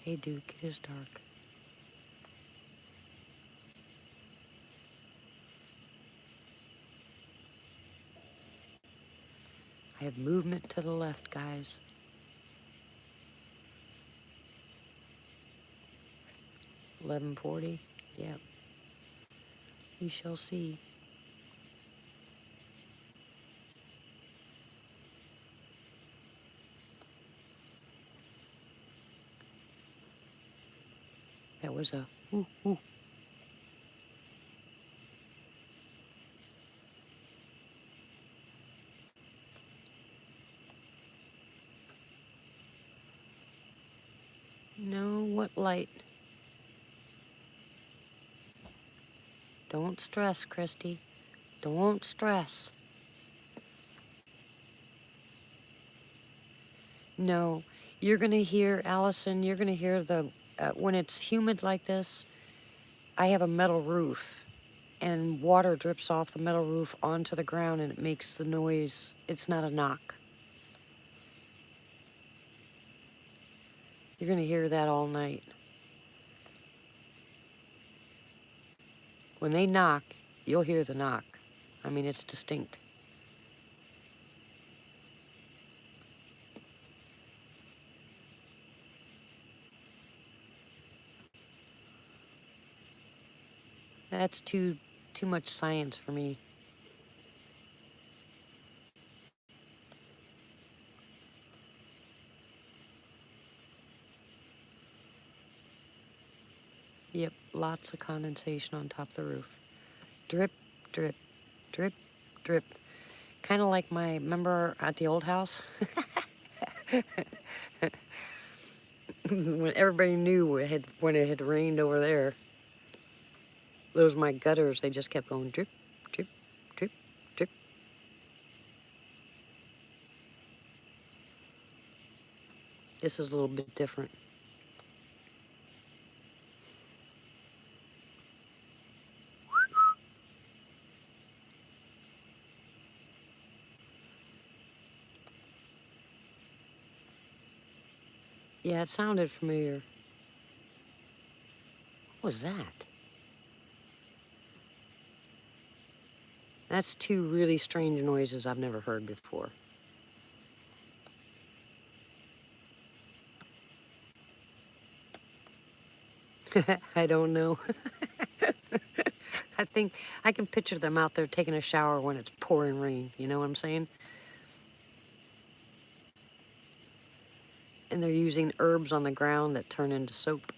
Hey, Duke, it is dark. I have movement to the left, guys. 11:40. Yep. We shall see. That was a woo woo. No, what light? Don't stress, Christy. Don't stress. No, you're gonna hear, Allison, you're gonna hear when it's humid like this, I have a metal roof and water drips off the metal roof onto the ground and it makes the noise. It's not a knock. You're gonna hear that all night. When they knock, you'll hear the knock. I mean, it's distinct. That's too much science for me. Yep, lots of condensation on top of the roof. Drip, drip, drip, drip. Kind of like remember at the old house? When everybody knew when it had rained over there. Those my gutters, they just kept going drip, drip, drip, drip. This is a little bit different. Yeah, it sounded familiar. What was that? That's two really strange noises I've never heard before. I don't know. I think I can picture them out there taking a shower when it's pouring rain. You know what I'm saying? And they're using herbs on the ground that turn into soap.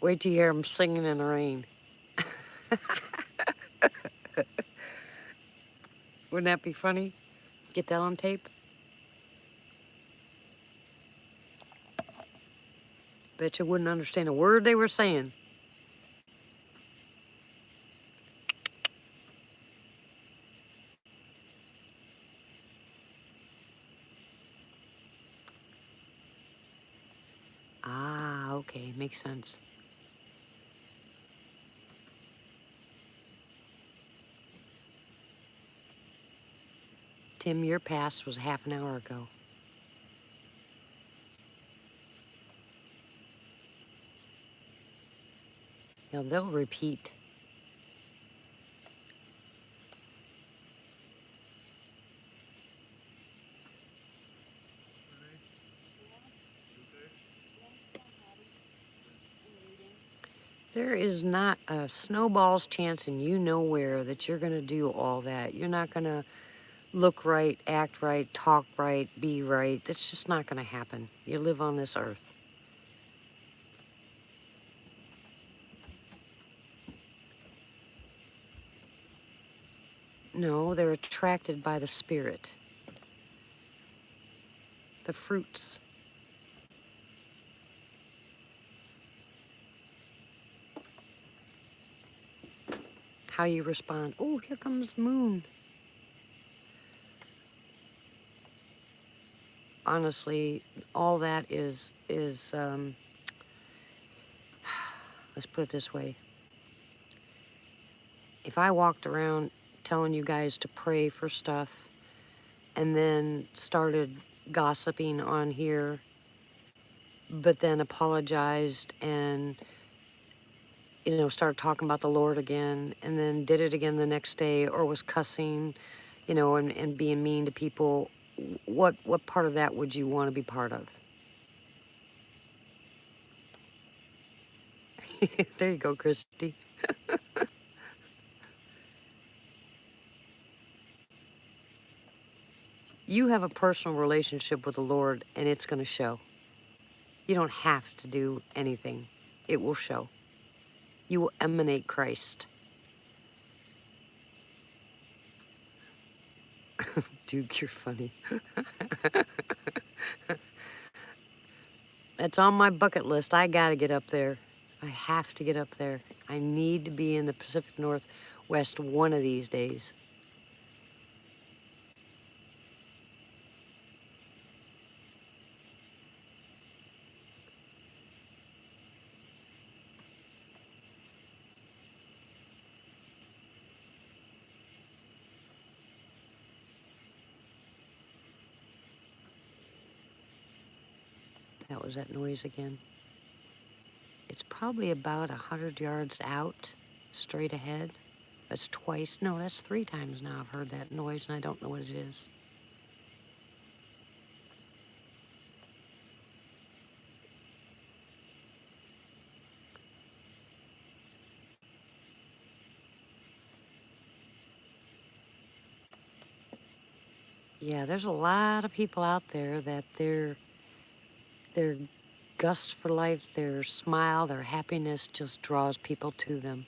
Wait till you hear them singing in the rain. Wouldn't that be funny? Get that on tape? Bet you wouldn't understand a word they were saying. Ah, okay, makes sense. Tim, your pass was half an hour ago. Now they'll repeat. There is not a snowball's chance in you know where that you're going to do all that. You're not going to look right, act right, talk right, be right. That's just not going to happen. You live on this earth. No, they're attracted by the spirit. The fruits. How you respond. Oh, here comes Moon. Honestly, all that is let's put it this way. If I walked around telling you guys to pray for stuff and then started gossiping on here, but then apologized and, you know, started talking about the Lord again and then did it again the next day or was cussing, you know, and being mean to people, what part of that would you want to be part of? There you go, Christy. You have a personal relationship with the Lord, and it's going to show. You don't have to do anything. It will show. You will emanate Christ. Duke, you're funny. That's on my bucket list. I got to get up there. I have to get up there. I need to be in the Pacific Northwest one of these days. That was that noise again. It's probably about 100 yards out, straight ahead. That's twice. No, that's 3 times now I've heard that noise, and I don't know what it is. Yeah, there's a lot of people out there that their gust for life, their smile, their happiness just draws people to them.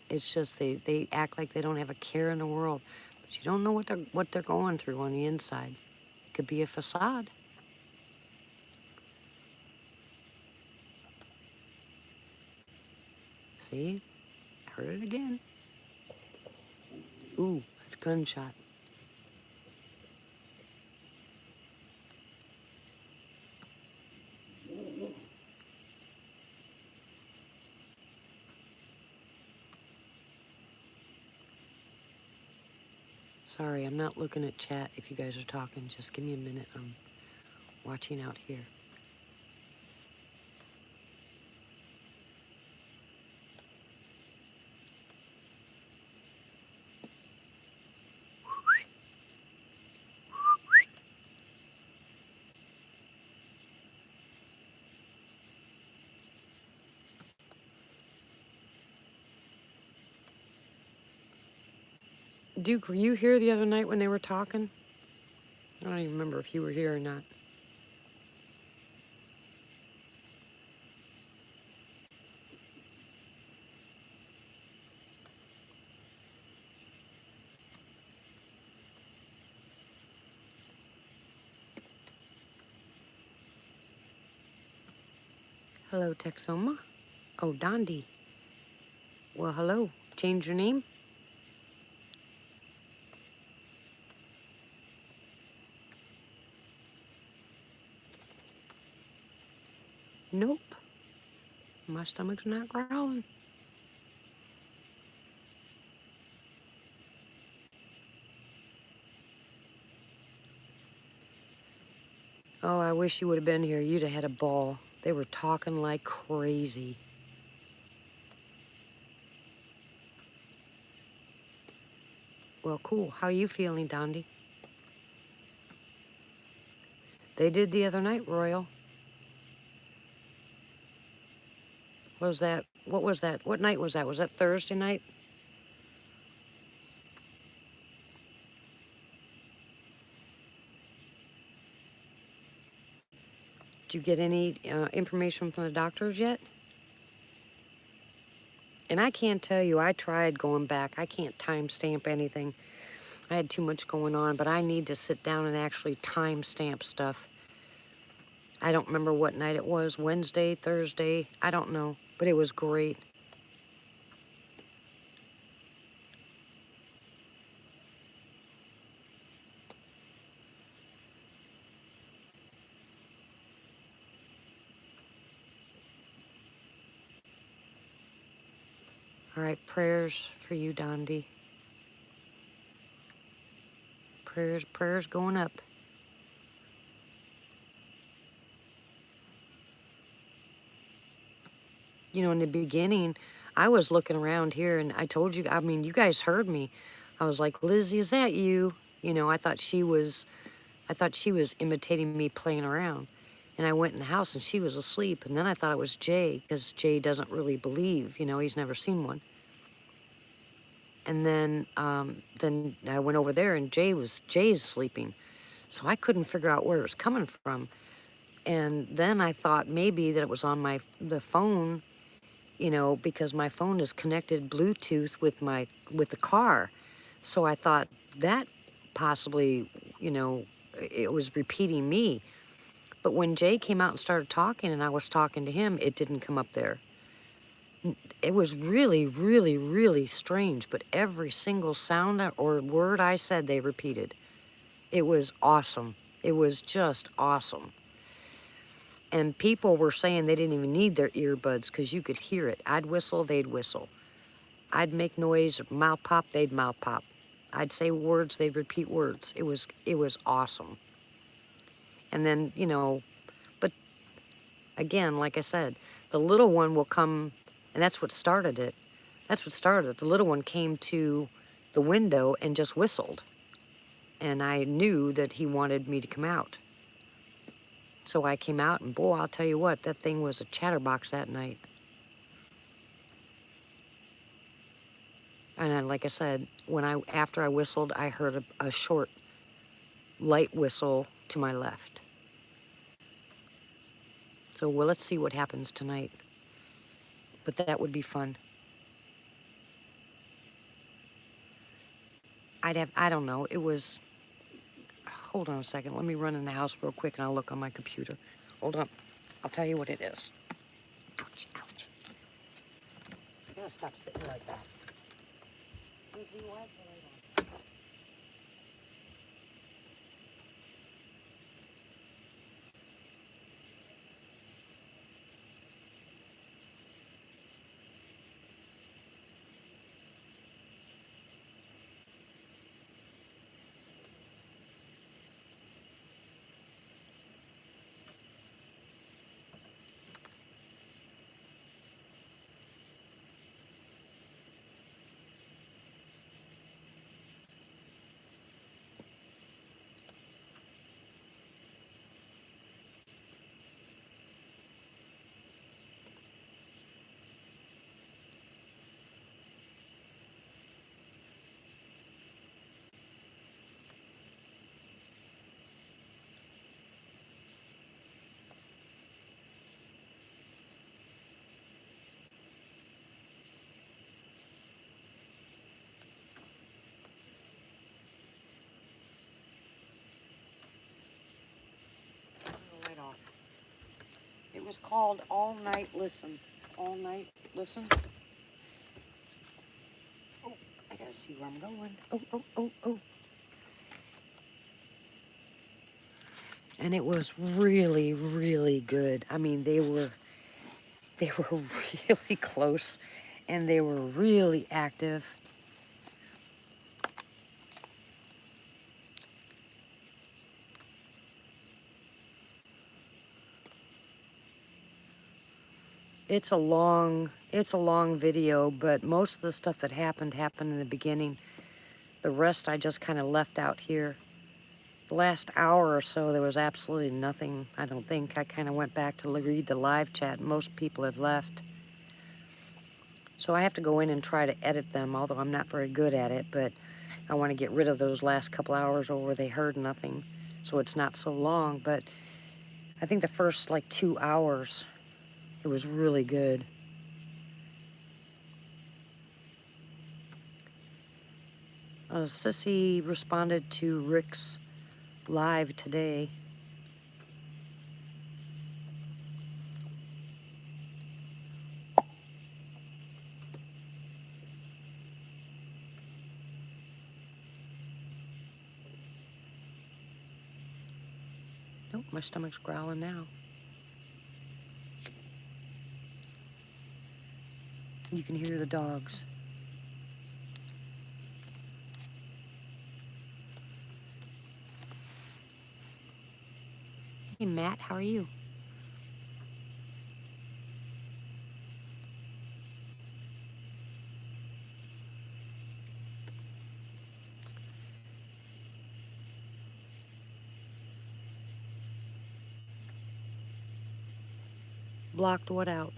It's just they act like they don't have a care in the world, but you don't know what they're going through on the inside. could be a facade. See? Heard it again. Ooh, it's a gunshot. Sorry, I'm not looking at chat if you guys are talking. Just give me a minute. I'm watching out here. Duke, were you here the other night when they were talking? I don't even remember if you were here or not. Hello, Texoma. Oh, Dondi. Well, hello. Change your name? Nope. My stomach's not growling. Oh, I wish you would have been here. You'd have had a ball. They were talking like crazy. Well, cool. How are you feeling, Dondi? They did the other night, Royal. Was that, what was that? What night was that? Was that Thursday night? Did you get any information from the doctors yet? And I can't tell you, I tried going back. I can't timestamp anything. I had too much going on, but I need to sit down and actually timestamp stuff. I don't remember what night it was, Wednesday, Thursday, I don't know, but it was great. All right, prayers for you, Dondi. Prayers going up. You know, in the beginning, I was looking around here and I told you, I mean, you guys heard me. I was like, Lizzie, is that you? You know, I thought she was imitating me playing around. And I went in the house and she was asleep. And then I thought it was Jay, because Jay doesn't really believe, you know, he's never seen one. And then I went over there and Jay's sleeping. So I couldn't figure out where it was coming from. And then I thought maybe that it was on the phone, you know, because my phone is connected Bluetooth with the car. So I thought that possibly, you know, it was repeating me. But when Jay came out and started talking and I was talking to him, it didn't come up there. It was really, really, really strange, but every single sound or word I said, they repeated. It was awesome. It was just awesome. And people were saying they didn't even need their earbuds because you could hear it. I'd whistle, they'd whistle. I'd make noise, mouth pop, they'd mouth pop. I'd say words, they'd repeat words. It was awesome. And then, you know, but again, like I said, the little one will come, and that's what started it. That's what started it. The little one came to the window and just whistled. And I knew that he wanted me to come out. So I came out, and boy, I'll tell you what, that thing was a chatterbox that night. And like I said, after I whistled, I heard a short, light whistle to my left. So well, let's see what happens tonight. But that would be fun. I don't know, it was, oh hold on a second. Let me run in the house real quick and I'll look on my computer. Hold on. I'll tell you what it is. Ouch, ouch. You gotta stop sitting like that. Lizzie, why is the light on? Turn the light off. It was called All Night Listen. All Night Listen. Oh, I gotta see where I'm going. Oh, oh, oh, oh. And it was really, really good. I mean, they were really close and they were really active. It's a long video, but most of the stuff that happened in the beginning. The rest I just kind of left out here. The last hour or so, there was absolutely nothing, I don't think. I kind of went back to read the live chat. Most people had left. So I have to go in and try to edit them, although I'm not very good at it, but I want to get rid of those last couple hours where they heard nothing, so it's not so long. But I think the first, like, 2 hours, it was really good. Sissy responded to Rick's live today. Nope, my stomach's growling now. You can hear the dogs. Hey, Matt, how are you? Blocked what out?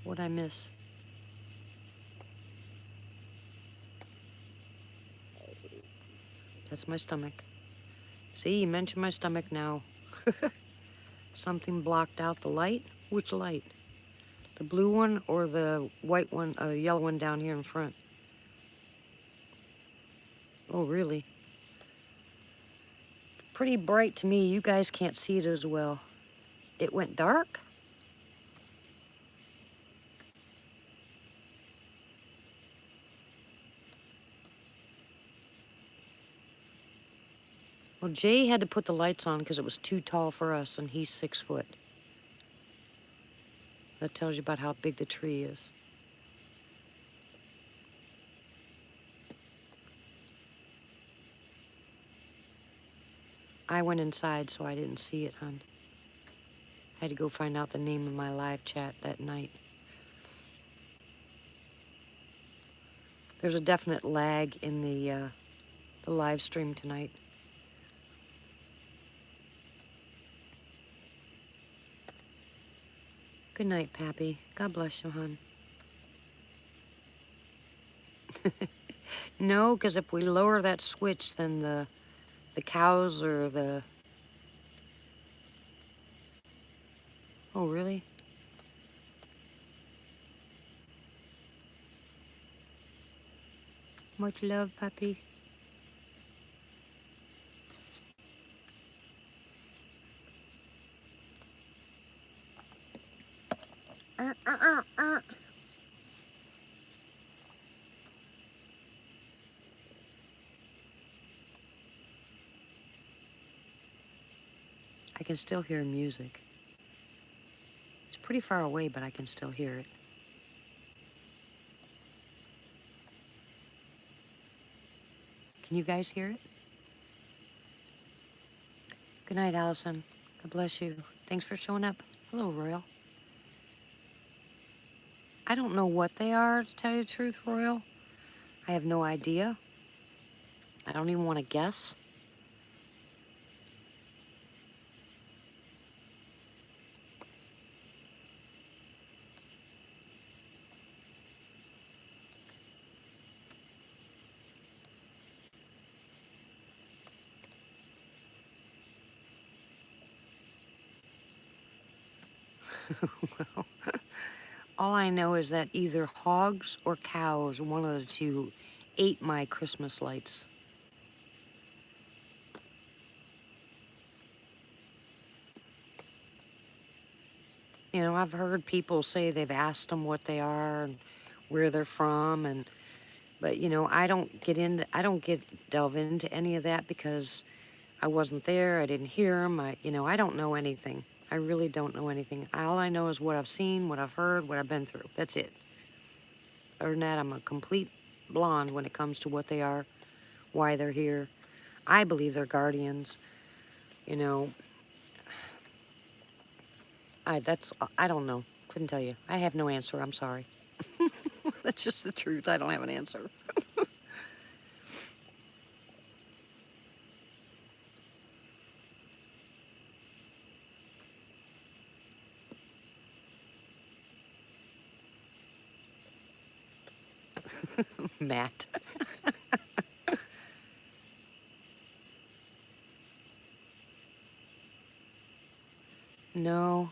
What'd I miss? That's my stomach. See, you mentioned my stomach now. Something blocked out the light? Which light? The blue one or the white one, yellow one down here in front? Oh, really? Pretty bright to me. You guys can't see it as well. It went dark? Well, Jay had to put the lights on because it was too tall for us, and he's 6 foot. That tells you about how big the tree is. I went inside, so I didn't see it, hon. I had to go find out the name of my live chat that night. There's a definite lag in the live stream tonight. Good night, Pappy. God bless you, hon. No, because if we lower that switch, then the cows or the... Oh, really? Much love, puppy. Uh, uh, uh, uh. I can still hear music. It's pretty far away, but I can still hear it. Can you guys hear it? Good night, Allison. God bless you. Thanks for showing up. Hello, Royal. I don't know what they are, to tell you the truth, Royal. I have no idea. I don't even want to guess. Well, all I know is that either hogs or cows, one of the two, ate my Christmas lights. You know, I've heard people say they've asked them what they are and where they're from, but you know, I don't delve into any of that because I wasn't there. I didn't hear them. I don't know anything. I really don't know anything. All I know is what I've seen, what I've heard, what I've been through. That's it. Other than that, I'm a complete blonde when it comes to what they are, why they're here. I believe they're guardians. You know, I don't know. Couldn't tell you. I have no answer. I'm sorry. That's just the truth. I don't have an answer. Matt. No.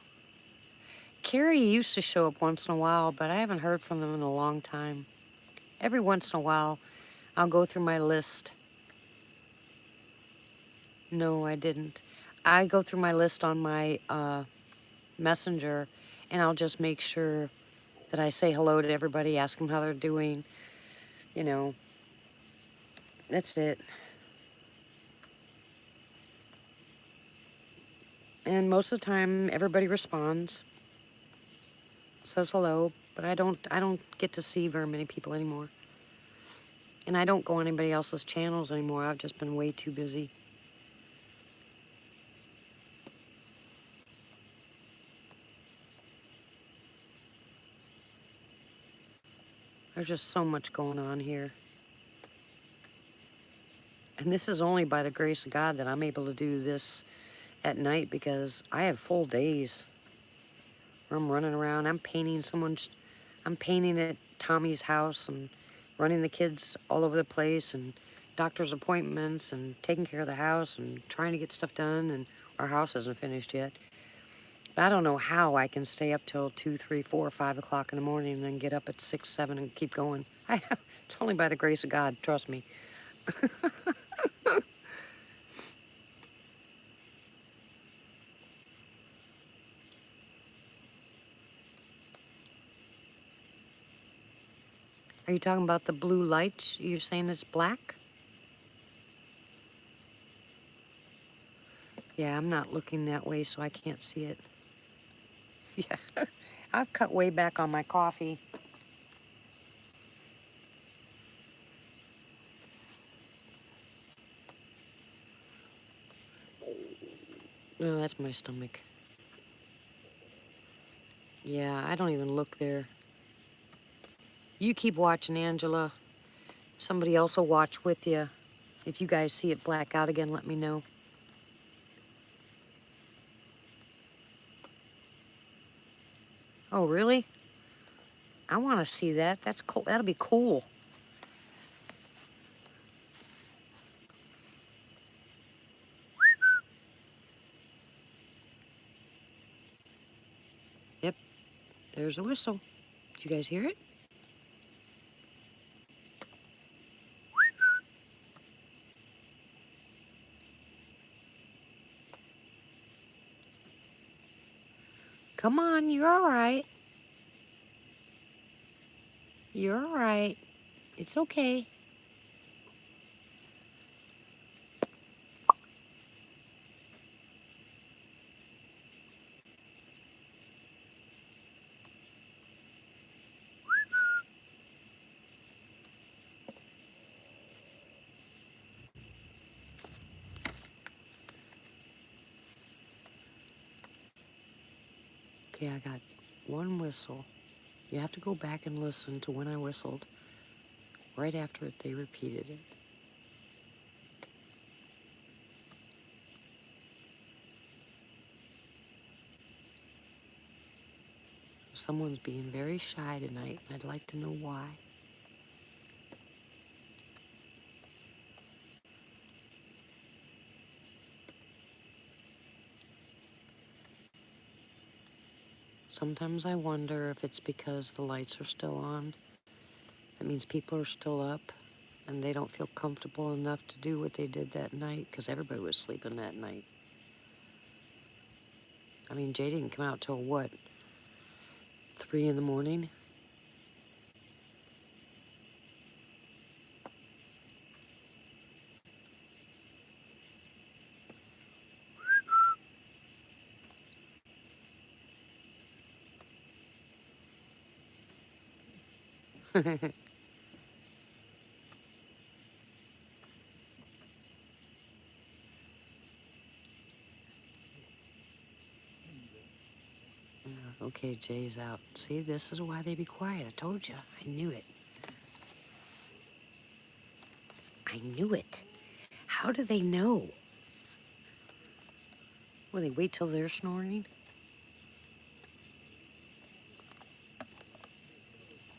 Carrie used to show up once in a while, but I haven't heard from them in a long time. Every once in a while, I'll go through my list. No, I didn't. I go through my list on my messenger, and I'll just make sure that I say hello to everybody, ask them how they're doing. You know, that's it. And most of the time, everybody responds, says hello, but I don't get to see very many people anymore. And I don't go on anybody else's channels anymore. I've just been way too busy. There's just so much going on here. And this is only by the grace of God that I'm able to do this at night because I have full days where I'm running around. I'm painting at Tommy's house and running the kids all over the place and doctor's appointments and taking care of the house and trying to get stuff done. And our house isn't finished yet. But I don't know how I can stay up till 2, 3, 4, 5 o'clock in the morning and then get up at 6, 7 and keep going. It's only by the grace of God, trust me. Are you talking about the blue lights? You're saying it's black? Yeah, I'm not looking that way, so I can't see it. Yeah, I've cut way back on my coffee. Oh, that's my stomach. Yeah, I don't even look there. You keep watching, Angela. Somebody else will watch with you. If you guys see it black out again, let me know. Oh, really? I want to see that. That's cool. That'll be cool. Yep, there's a whistle. Did you guys hear it? Come on, you're all right. You're all right. It's okay. Okay, I got one whistle. You have to go back and listen to when I whistled. Right after it, they repeated it. Someone's being very shy tonight, and I'd like to know why. Sometimes I wonder if it's because the lights are still on. That means people are still up, and they don't feel comfortable enough to do what they did that night, because everybody was sleeping that night. I mean, Jay didn't come out till what, 3 in the morning? Okay, Jay's out. See, this is why they be quiet. I told you. I knew it. I knew it. How do they know? Will they wait till they're snoring?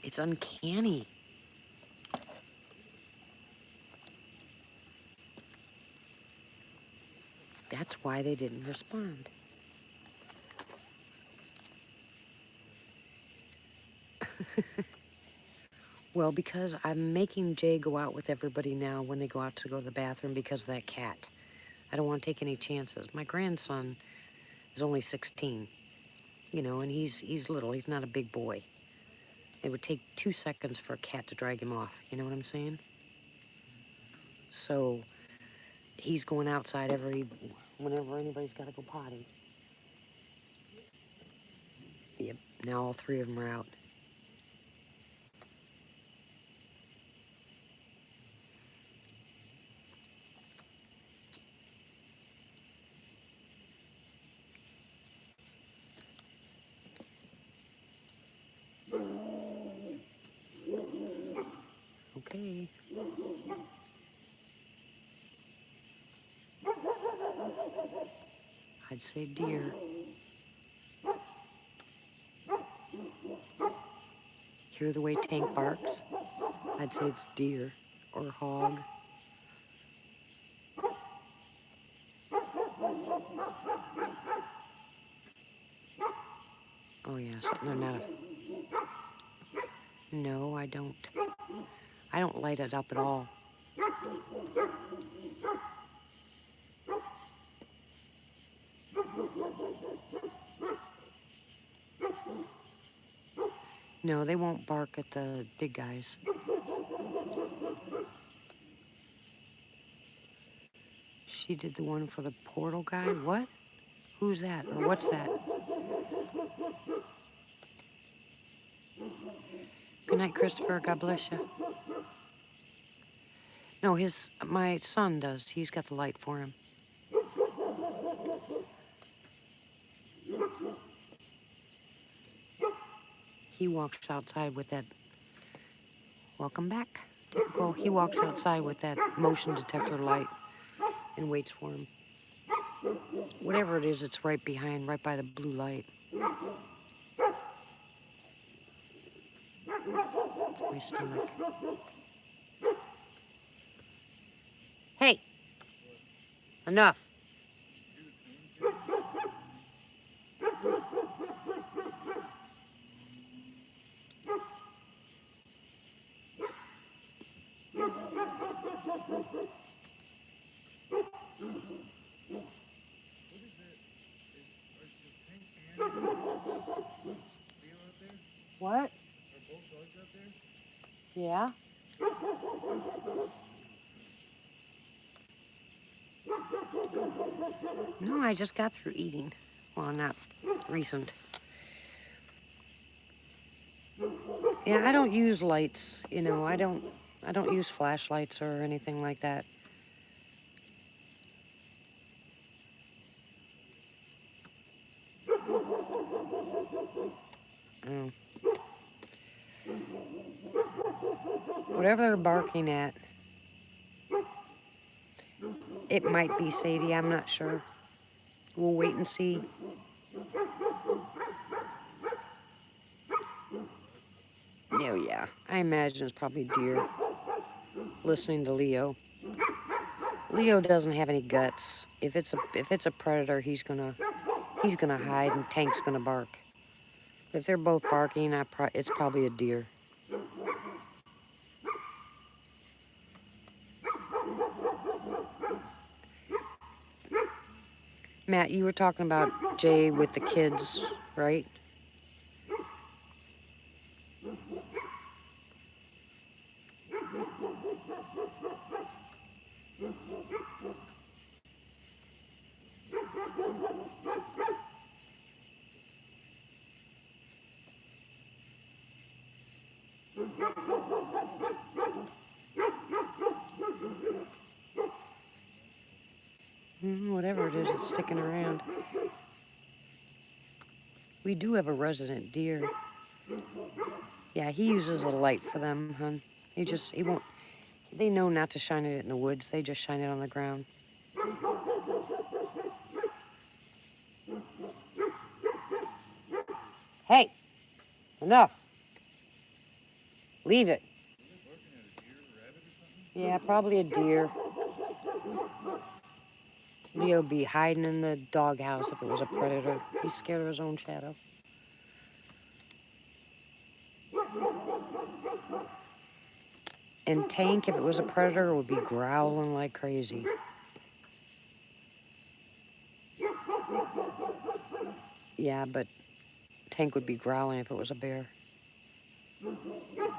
It's uncanny. That's why they didn't respond. Well, because I'm making Jay go out with everybody now when they go out to go to the bathroom because of that cat. I don't want to take any chances. My grandson is only 16, you know, and he's little. He's not a big boy. It would take 2 seconds for a cat to drag him off. You know what I'm saying? So he's going outside whenever anybody's got to go potty. Yep, now all 3 of them are out. Okay. I'd say deer. Hear the way Tank barks? I'd say it's deer or hog. Oh yeah, something they're not. No, I don't. I don't light it up at all. No, they won't bark at the big guys. She did the one for the portal guy? What? Who's that? Or what's that? Good night, Christopher. God bless you. No, my son does. He's got the light for him. He walks outside with that. Welcome back. Typical. He walks outside with that motion detector light and waits for him. Whatever it is, it's right behind, right by the blue light. It's my stomach. Hey! Enough. What? Yeah? No, I just got through eating. Well, not recent. Yeah, I don't use lights, you know, I don't use flashlights or anything like that. Oh. Whatever they're barking at, it might be Sadie, I'm not sure. We'll wait and see. Oh yeah, I imagine it's probably deer listening to Leo. Leo doesn't have any guts. If it's a predator, he's gonna hide and Tank's gonna bark. If they're both barking, it's probably a deer. Matt, you were talking about Jay with the kids, right? Whatever it is, it's sticking around. We do have a resident deer. Yeah, he uses a light for them, hun. He won't, they know not to shine it in the woods. They just shine it on the ground. Hey, enough. Leave it. Yeah, probably a deer. Leo'd be hiding in the doghouse if it was a predator. He's scared of his own shadow. And Tank, if it was a predator, would be growling like crazy. Yeah, but Tank would be growling if it was a bear.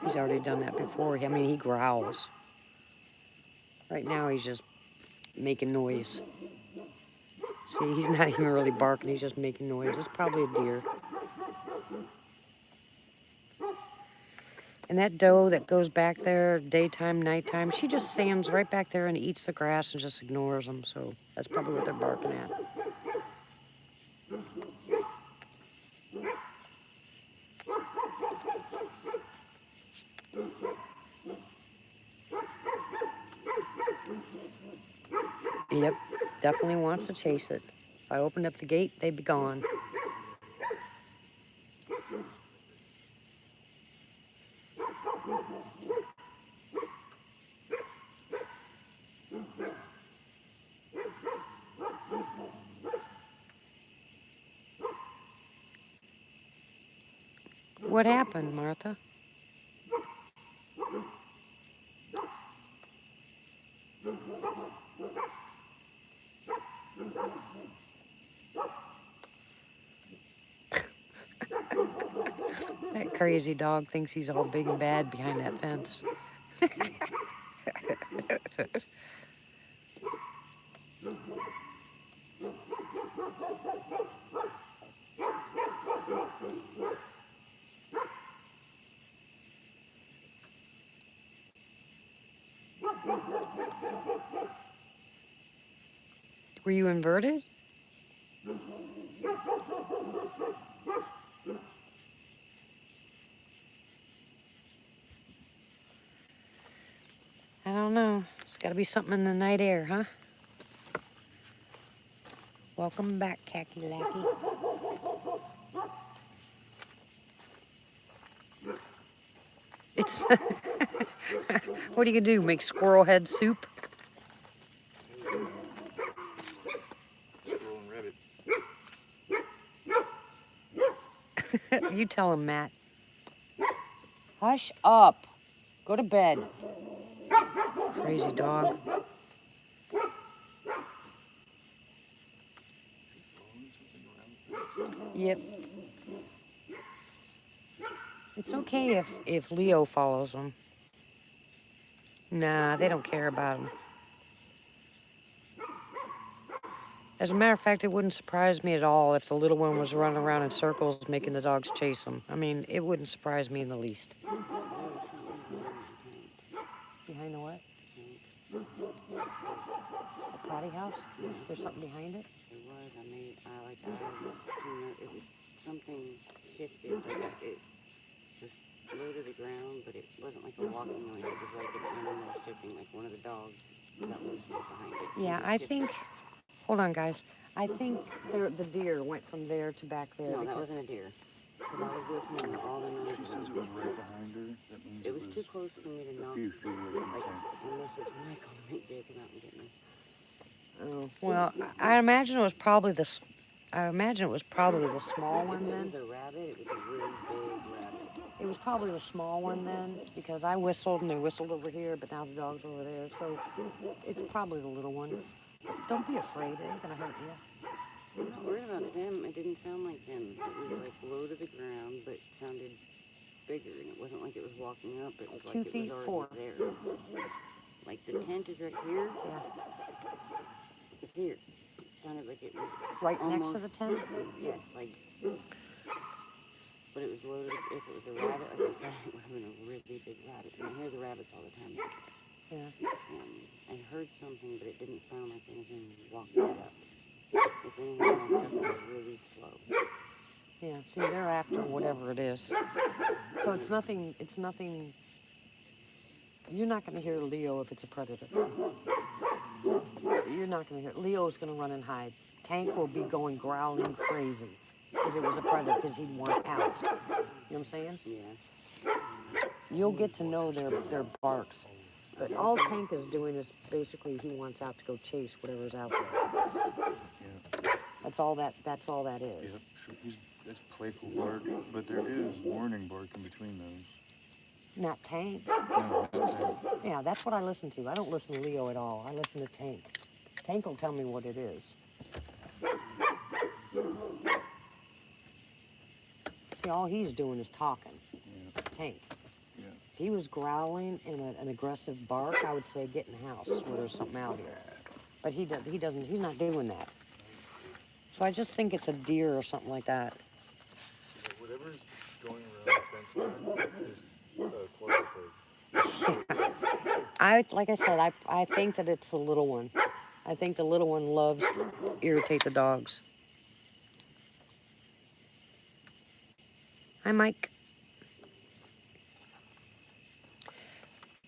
He's already done that before. I mean, he growls. Right now, he's just making noise. See, he's not even really barking. He's just making noise. It's probably a deer. And that doe that goes back there daytime, nighttime, she just stands right back there and eats the grass and just ignores them. So that's probably what they're barking at. Yep, definitely wants to chase it. If I opened up the gate, they'd be gone. What happened, Martha? That crazy dog thinks he's all big and bad behind that fence. Were you inverted? I don't know. There's got to be something in the night air, huh? Welcome back, Khaki Lackey. It's... What are you going to do, make squirrel head soup? Squirrel and rabbit. You tell him, Matt. Hush up. Go to bed. Crazy dog. Yep. It's okay if Leo follows them. Nah, they don't care about him. As a matter of fact, it wouldn't surprise me at all if the little one was running around in circles making the dogs chase him. I mean, it wouldn't surprise me in the least. Behind the what? A potty house? There's something behind it? It was. It was something shifted. It was low to the ground, but it wasn't like a walking noise. It was like an animal shifting, like one of the dogs got loose behind it. Yeah, I think. Hold on, guys. I think the deer went from there to back there. No, that because- wasn't a deer. Because I was listening to all the She noises. says it was right behind her. That means It was too close for me to a knock. few feet away from the Like, tank. unless it's Michael, Mike did come out and get me. Oh, well, I imagine it was probably the small one If it then. was a rabbit, it was a really big rabbit. It was probably the small one then, because I whistled and they whistled over here, but now the dog's over there, so it's probably the little one. Don't be afraid, it ain't gonna hurt you. I'm not worried about them. It didn't sound like them. It was like low to the ground, but sounded bigger. And it wasn't like it was walking up. It was 2 like feet, it was 4. already there. Like the tent is right here. Yeah, It's here. Sounded like it was right next to almost- the tent. Yes, like. But it was low to the, if it was a rabbit, like I said, it would have been a really big rabbit. And I hear the rabbits all the time. Yeah. I heard something, but it didn't sound like anything walking it up. If anything walked up, it was really slow. Yeah, see, they're after whatever it is. So it's nothing, you're not going to hear Leo if it's a predator. You're not going to hear, Leo's going to run and hide. Tank will be going growling crazy if it was a predator because he'd want out. You know what I'm saying? Yeah. You'll get to know their barks. But all Tank is doing is basically he wants out to go chase whatever's out there. Yeah. That's all that is. Yep. So that's playful bark, but there is warning bark in between those. Not Tank. No, not that. Yeah, that's what I listen to. I don't listen to Leo at all. I listen to Tank. Tank will tell me what it is. See, all he's doing is talking. Yeah. Tank. Yeah. If he was growling in an aggressive bark, I would say get in the house where there's something out here. But he doesn't, he's not doing that. So I just think it's a deer or something like that. Whatever's going around the fence line is quadruped. Like I said, I think that it's the little one. I think the little one loves to irritate the dogs. Hi, Mike.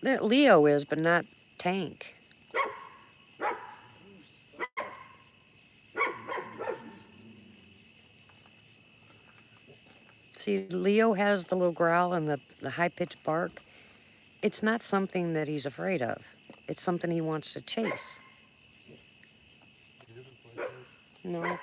There, Leo is, but not Tank. See, Leo has the little growl and the high-pitched bark. It's not something that he's afraid of. It's something he wants to chase. No.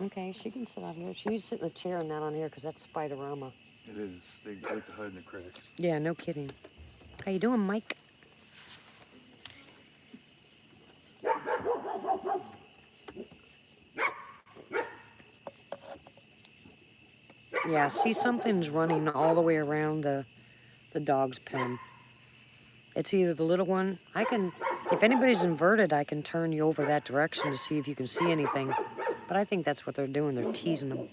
Okay, she can sit out here. She needs to sit in the chair and not on here because that's Spiderama. It is. They like to hide in the cracks. Yeah, no kidding. How you doing, Mike? Yeah, see, something's running all the way around the dog's pen. It's either the little one. If anybody's inverted, I can turn you over that direction to see if you can see anything. But I think that's what they're doing. They're teasing them.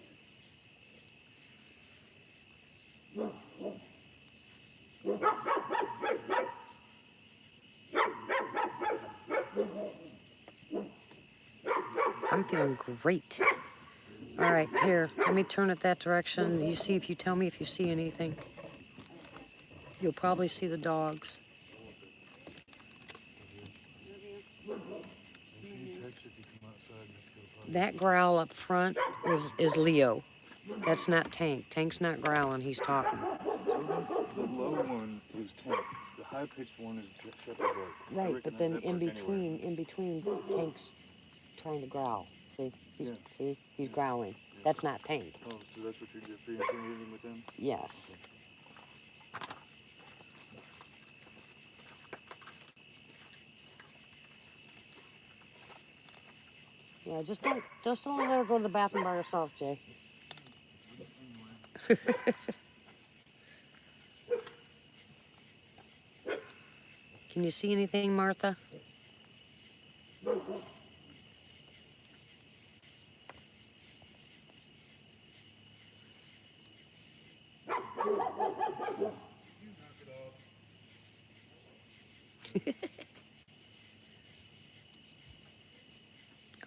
I'm feeling great. All right, here, let me turn it that direction. You see if you tell me if you see anything. You'll probably see the dogs. That growl up front is Leo. That's not Tank. Tank's not growling, he's talking. The low one is Tank. The high-pitched one is Shepherd bark. I Right, but recognize then that in bark anywhere. between, Tank's trying to growl. See? Yeah. He's growling. That's not Tank. Oh, so that's what you're differentiating with them? Yes. Yeah, just don't let her go to the bathroom by herself, Jay. Can you see anything, Martha?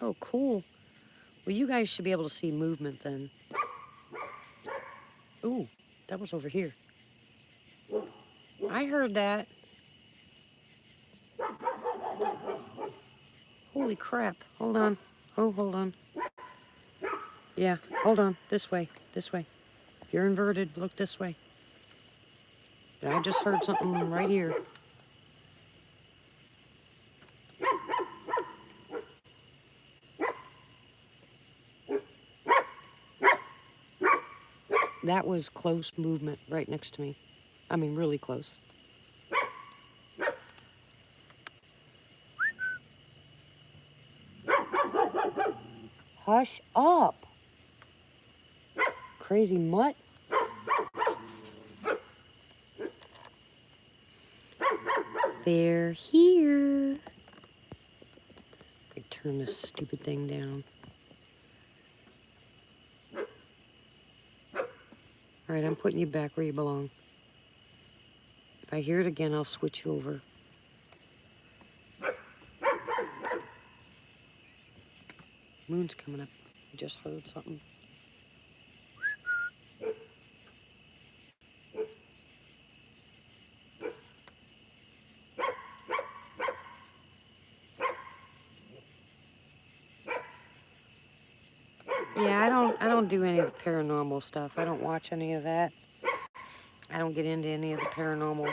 Oh, cool. Well, you guys should be able to see movement then. Ooh, that was over here. I heard that. Holy crap. Hold on. Oh, hold on. Yeah, hold on. This way. This way. You're inverted. Look this way. I just heard something right here. That was close movement right next to me. I mean, really close. Hush up. Crazy mutt. They're here. I turn this stupid thing down. All right, I'm putting you back where you belong. If I hear it again, I'll switch you over. Moon's coming up. I just heard something. Yeah, I don't do any of the paranormal stuff. I don't watch any of that. I don't get into any of the paranormal.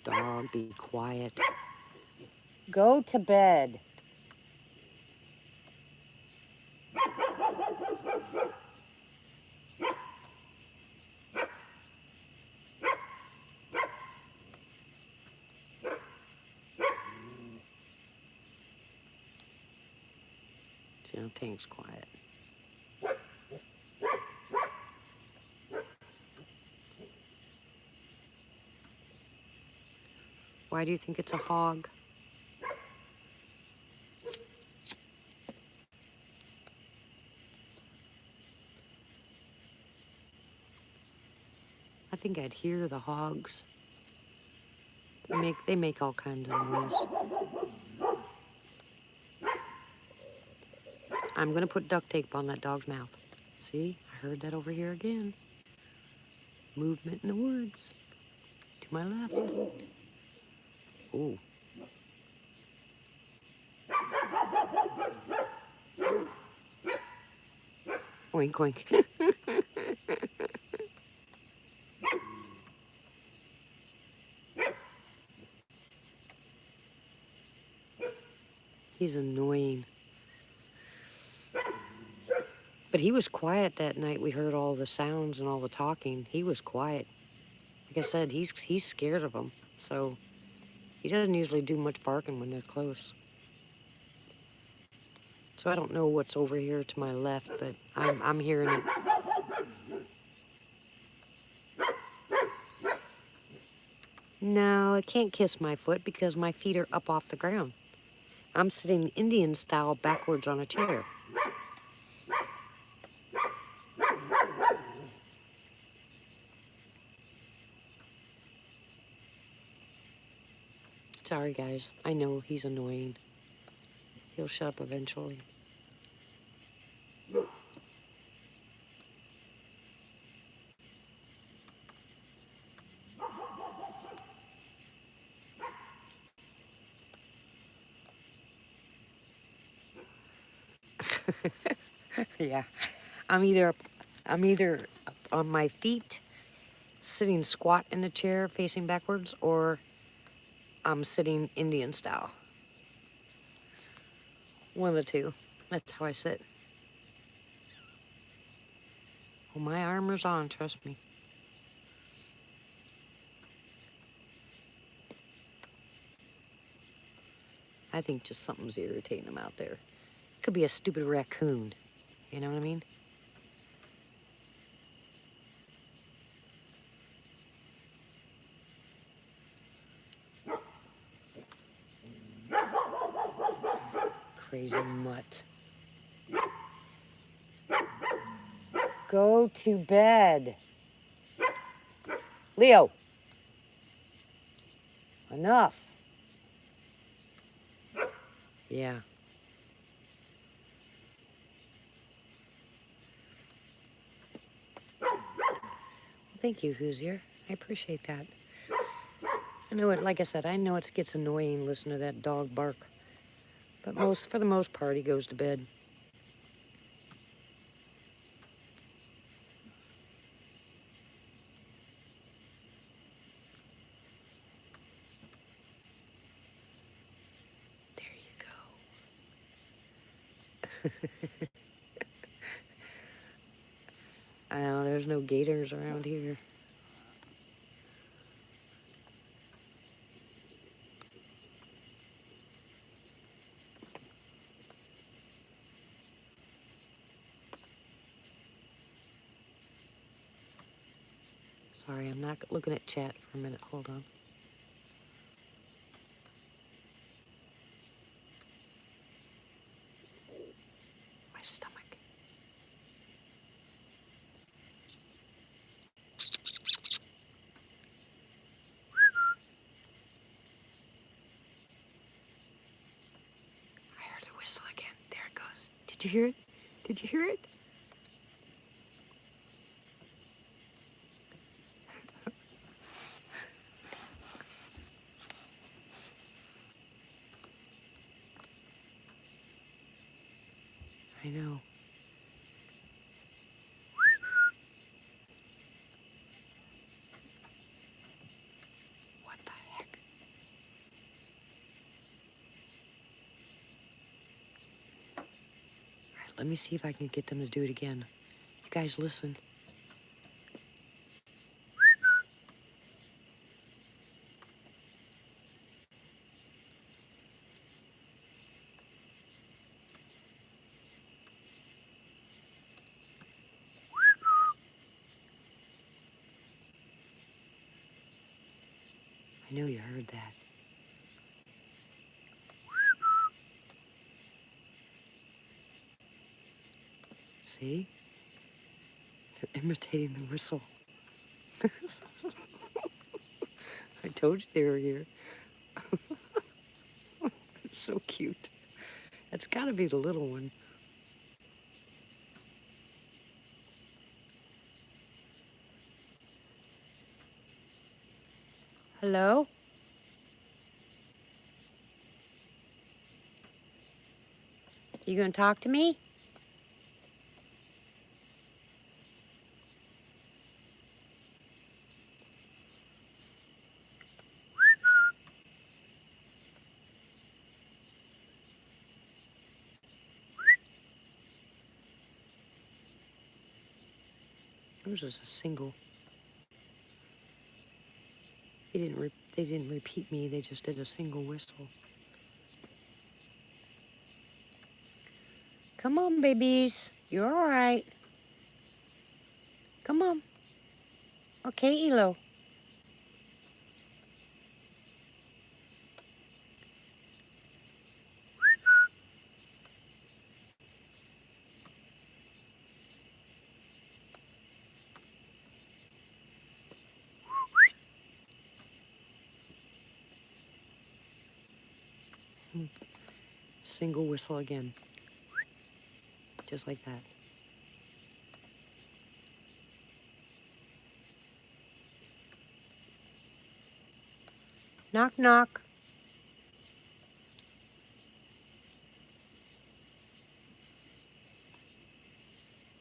Dog, be quiet. Go to bed. See, now Tank's quiet. Why do you think it's a hog? I think I'd hear the hogs. They make all kinds of noise. I'm gonna put duct tape on that dog's mouth. See, I heard that over here again. Movement in the woods. To my left. Ooh. Oink oink. He's annoying. But he was quiet that night. We heard all the sounds and all the talking. He was quiet. Like I said, he's scared of them. So he doesn't usually do much barking when they're close. So I don't know what's over here to my left, but I'm hearing it. No, it can't kiss my foot because my feet are up off the ground. I'm sitting Indian style backwards on a chair. Sorry, guys. I know he's annoying. He'll shut up eventually. Yeah. I'm either on my feet, sitting squat in a chair facing backwards, or I'm sitting Indian style. One of the two. That's how I sit. Oh, my armor's on, trust me. I think just something's irritating him out there. Could be a stupid raccoon. You know what I mean? Crazy mutt. Go to bed. Leo. Enough. Yeah. Thank you, Hoosier. I appreciate that. I know it, like I said, I know it gets annoying listening to that dog bark. But for the most part, he goes to bed. There you go. I know, there's no gators around here. Sorry, I'm not looking at chat for a minute. Hold on. My stomach. I heard a whistle again. There it goes. Did you hear it? Did you hear it? I know. What the heck? All right, let me see if I can get them to do it again. You guys listen. I know you heard that. See? They're imitating the whistle. I told you they were here. It's so cute. That's got to be the little one. Hello? You gonna talk to me? It was just a single. They didn't repeat me. They just did a single whistle. Come on, babies. You're all right. Come on. Okay, Elo. Single whistle again. Just like that. Knock, knock.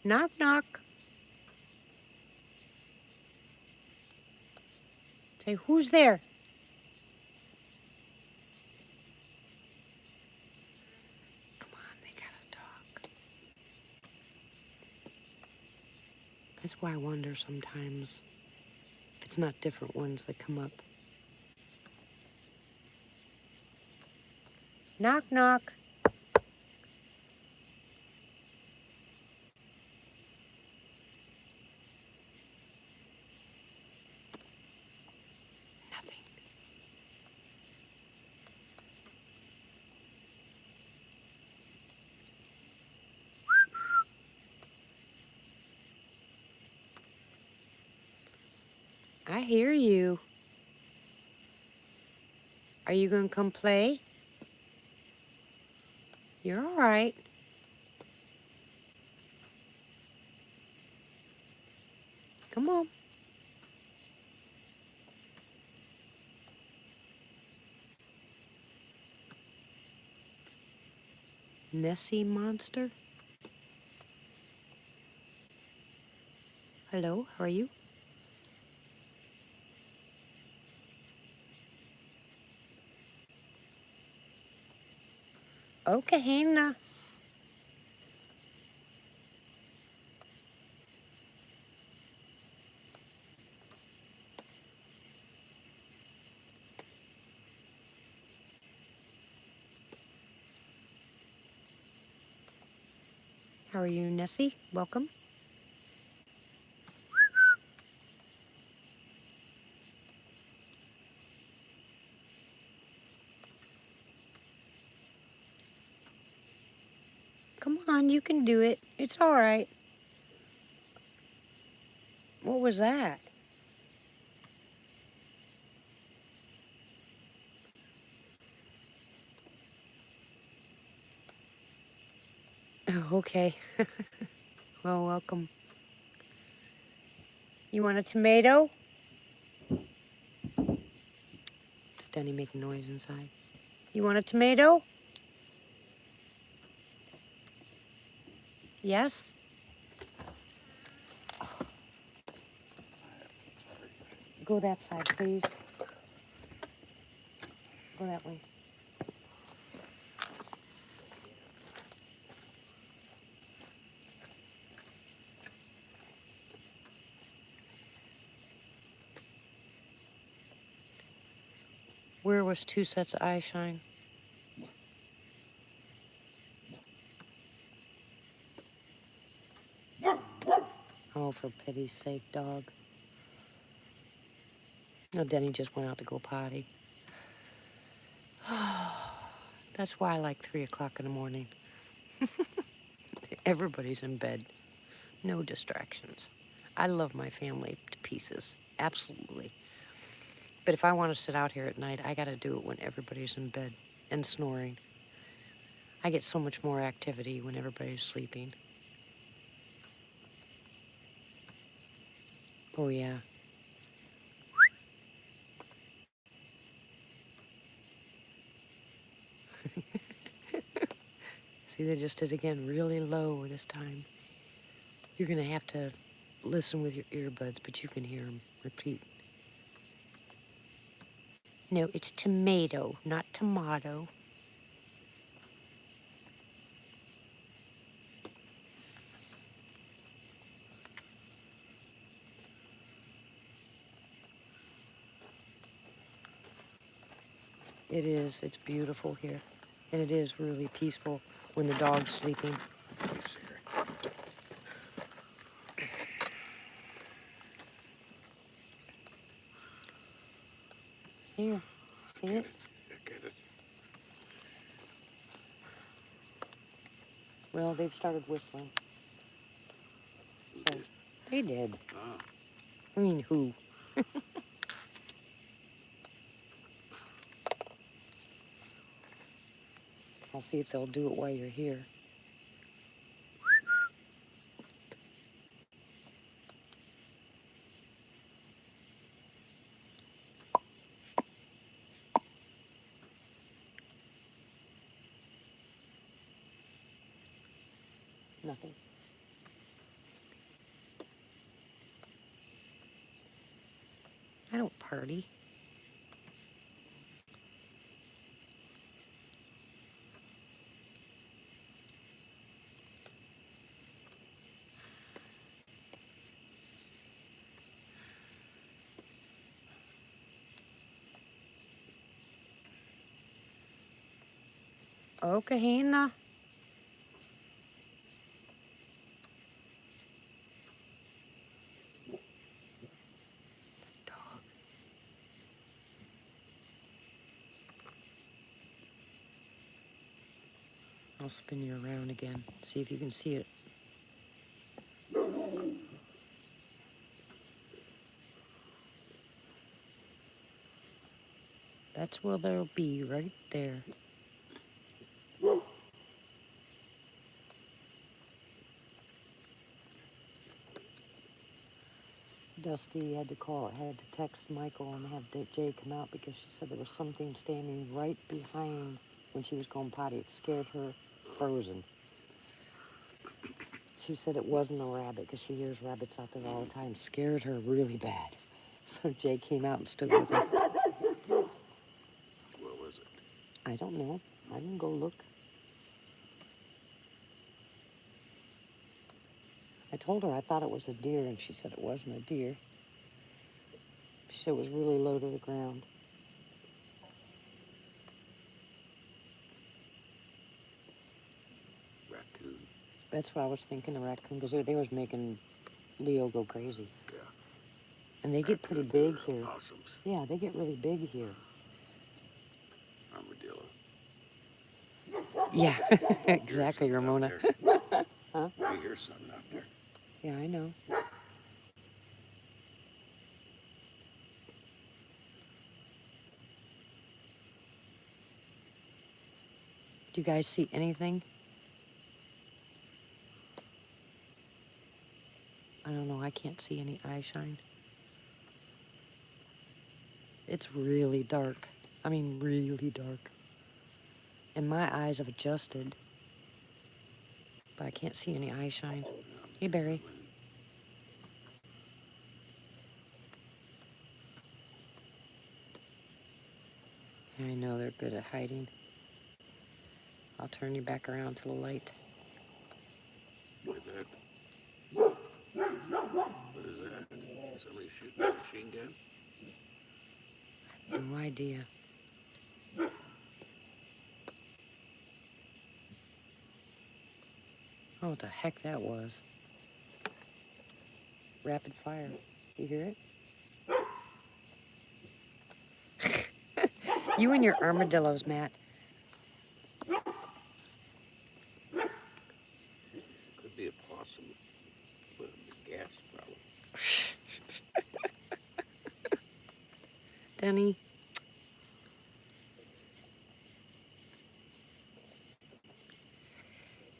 Knock, knock. Say, who's there? Come on, they gotta talk. That's why I wonder sometimes if it's not different ones that come up. Knock, knock. Nothing. I hear you. Are you gonna come play? You're all right. Come on. Nessie monster? Hello, how are you? Okay, Hannah. How are you, Nessie? Welcome. Come on, you can do it. It's all right. What was that? Oh, okay. Well, welcome. You want a tomato? It's Denny making noise inside. You want a tomato? Yes? Go that side, please. Go that way. Where was two sets of eye shine? Oh, for pity's sake, dog. No, Denny just went out to go potty. That's why I like 3 o'clock in the morning. Everybody's in bed. No distractions. I love my family to pieces. Absolutely. But if I want to sit out here at night, I got to do it when everybody's in bed and snoring. I get so much more activity when everybody's sleeping. Oh, yeah. See, they just did again really low this time. You're going to have to listen with your earbuds, but you can hear them. Repeat. No, it's tomato, not tomato. It is. It's beautiful here. And it is really peaceful when the dog's sleeping. Here, see it? Get it. Well, they've started whistling. So, they did. Oh. I mean, who? I'll see if they'll do it while you're here. Nothing. I don't party. Oh, Kahina. Dog. I'll spin you around again. See if you can see it. That's where they'll be, right there. Dusty had to text Michael and have Jay come out because she said there was something standing right behind when she was going potty. It scared her frozen. She said it wasn't a rabbit because she hears rabbits out there all the time. Scared her really bad. So Jay came out and stood with her. What was it? I don't know. I didn't go look. I told her I thought it was a deer, and she said it wasn't a deer. She said it was really low to the ground. Raccoon. That's what I was thinking, a raccoon, because they was making Leo go crazy. Yeah. And they get pretty big here. Possums. Yeah, they get really big here. Armadillo. Yeah, Here's exactly, something out Ramona. there. Huh? I hear something out there. Yeah, I know. Do you guys see anything? I don't know. I can't see any eye shine. It's really dark. I mean, really dark. And my eyes have adjusted. But I can't see any eye shine. Hey, Barry. I know they're good at hiding. I'll turn you back around to the light. What is that? What is that? Somebody shooting a machine gun? No idea. Oh, what the heck that was. Rapid fire. You hear it? You and your armadillos, Matt. Could be a possum with a gas problem. Denny.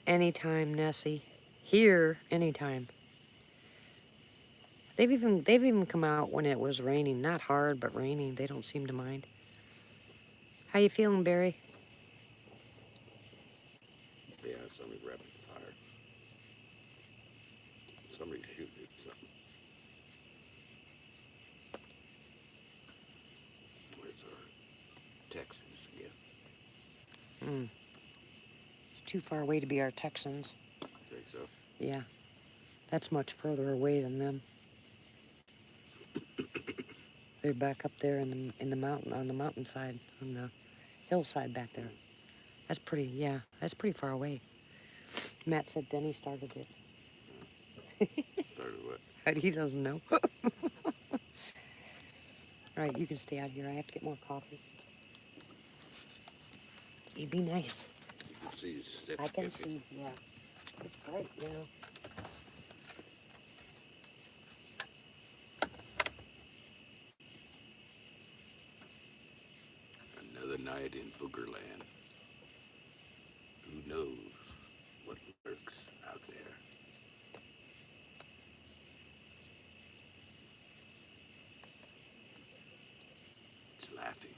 Anytime, Nessie. Here, anytime. They've even come out when it was raining. Not hard, but raining. They don't seem to mind. How you feeling, Barry? Yeah, somebody rapid fire. Somebody shooting at something. Where's our Texans again? It's too far away to be our Texans. Think so? Yeah. That's much further away than them. They're back up there in the mountain, on the mountainside, on the hillside back there. That's pretty far away. Matt said Denny started it. Started what? He doesn't know. All right, you can stay out here. I have to get more coffee. You be nice. You can see his steps. I can can't you? see, yeah. It's bright now. Another night in Boogerland. Who knows what lurks out there? It's laughing.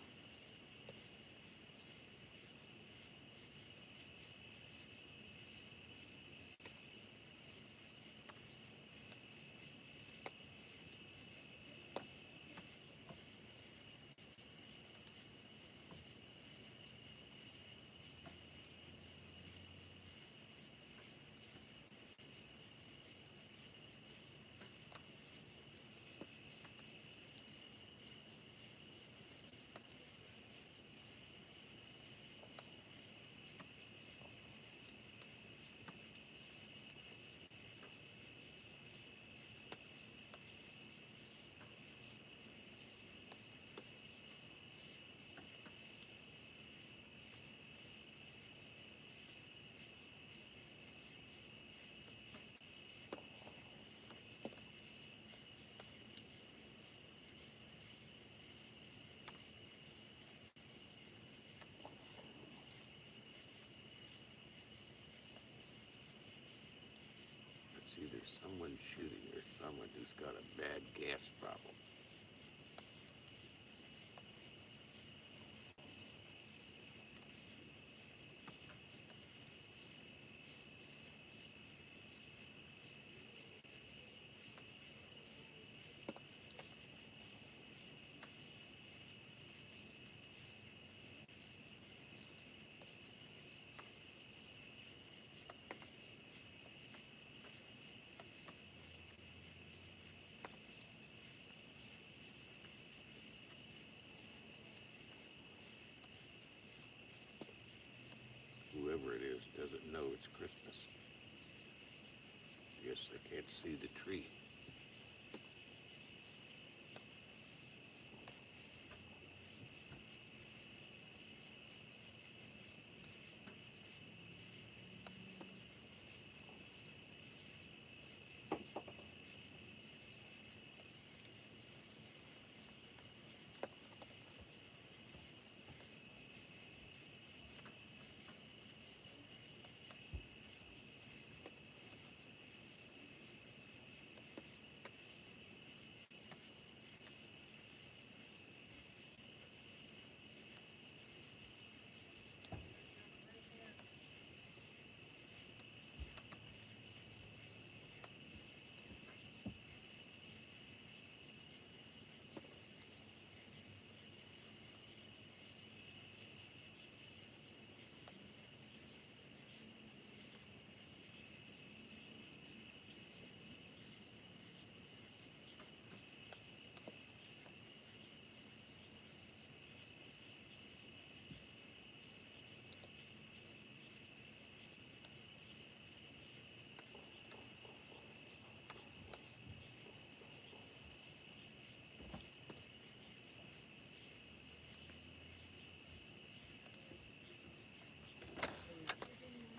It's either someone shooting or someone who's got a bad gas problem. Whoever it is doesn't know it's Christmas. I guess they can't see the tree.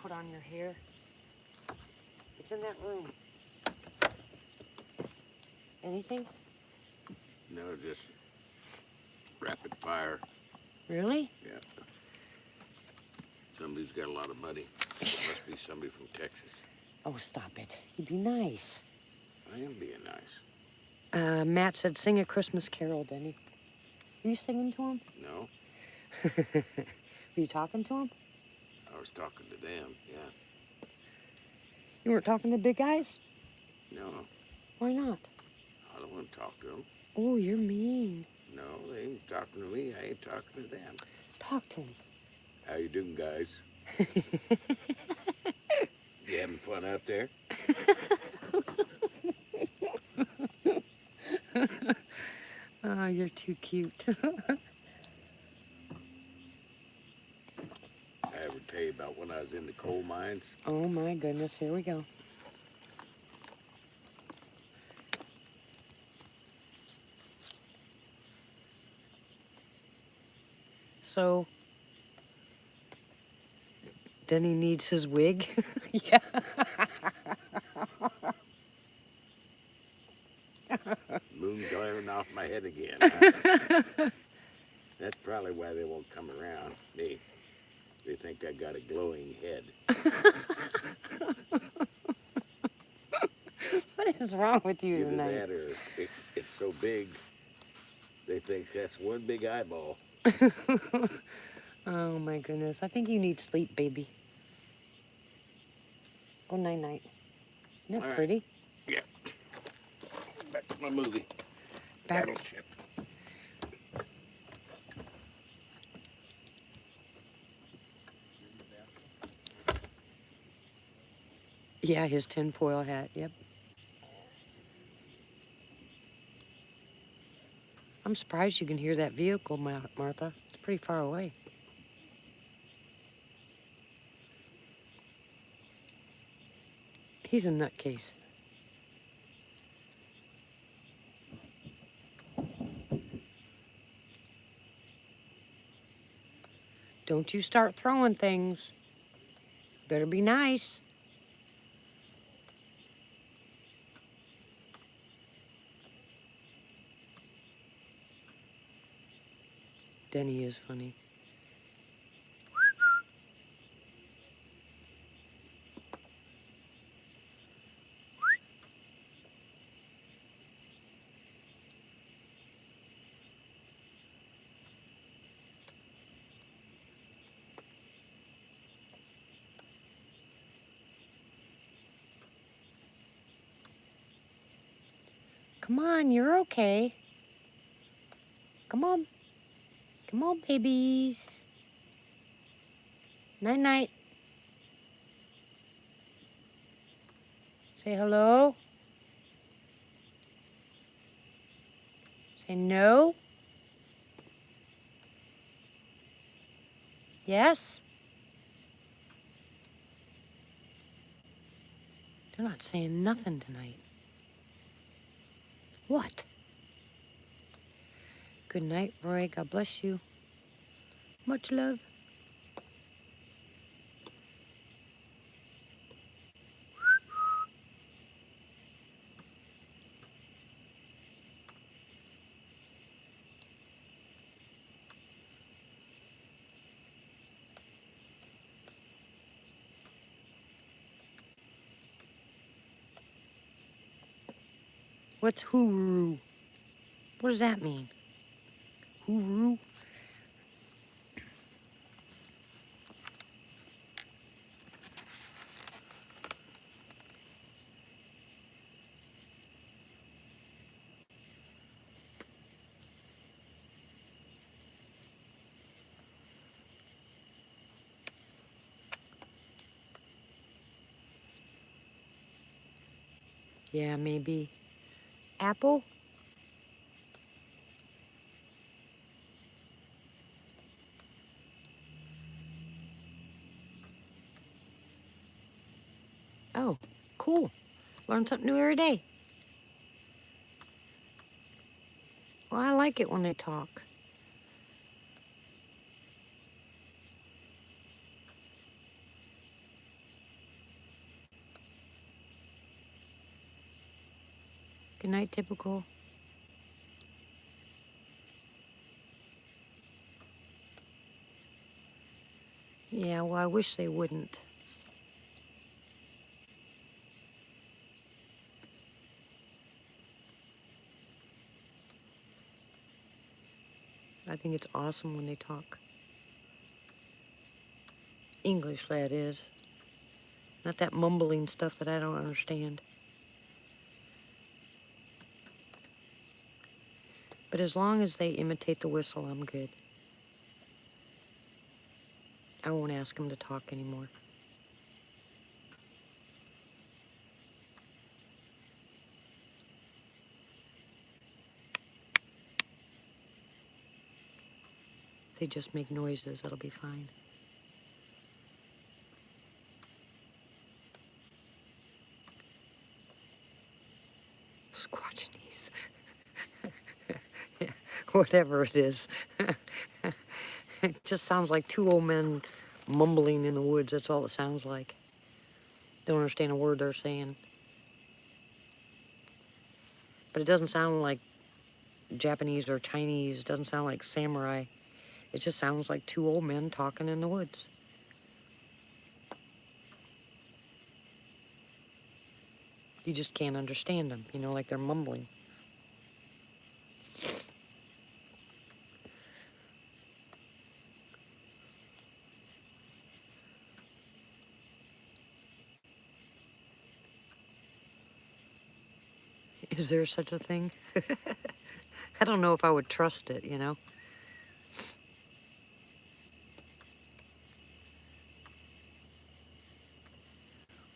Put on your hair. It's in that room. Anything? No, just rapid fire. Really? Yeah. Somebody's got a lot of money. Must be somebody from Texas. Oh, stop it. You'd be nice. I am being nice. Matt said sing a Christmas carol, Denny. Are you singing to him? No, Were you talking to him? I was talking to them, yeah. You weren't talking to big guys? No, Why not? I don't want to talk to them. Oh, you're mean. No, they ain't talking to me. I ain't talking to them. Talk to him. How you doing, guys? You having fun out there? Oh, you're too cute. I ever tell you about when I was in the coal mines? Oh my goodness, here we go. So, Denny needs his wig? Yeah. Moon glaring off my head again. Huh? That's probably why they won't come around me. They think I got a glowing head. What is wrong with you Either tonight? that or it's so big, they think that's one big eyeball. Oh my goodness. I think you need sleep, baby. Go night-night. Isn't that All right. pretty? Yeah. Back to my movie. Back. Battleship. Yeah, his tinfoil hat, yep. I'm surprised you can hear that vehicle, Martha. It's pretty far away. He's a nutcase. Don't you start throwing things. Better be nice. Denny is funny. Come on, you're okay. Come on. Come on, babies. Night-night. Say hello. Say no. Yes. They're not saying nothing tonight. What? Good night, Roy. God bless you. Much love. What's hooroo? What does that mean? Hooroo? Yeah, maybe. Apple? Oh, cool. Learn something new every day. Well, I like it when they talk. Good night, typical. Yeah, well, I wish they wouldn't. I think it's awesome when they talk. English, that is. Not that mumbling stuff that I don't understand. But as long as they imitate the whistle, I'm good. I won't ask them to talk anymore. If they just make noises, that'll be fine. Squatchinese. Yeah, whatever it is. It just sounds like two old men mumbling in the woods. That's all it sounds like. Don't understand a word they're saying. But it doesn't sound like Japanese or Chinese. It doesn't sound like samurai. It just sounds like two old men talking in the woods. You just can't understand them, you know, like they're mumbling. Is there such a thing? I don't know if I would trust it, you know?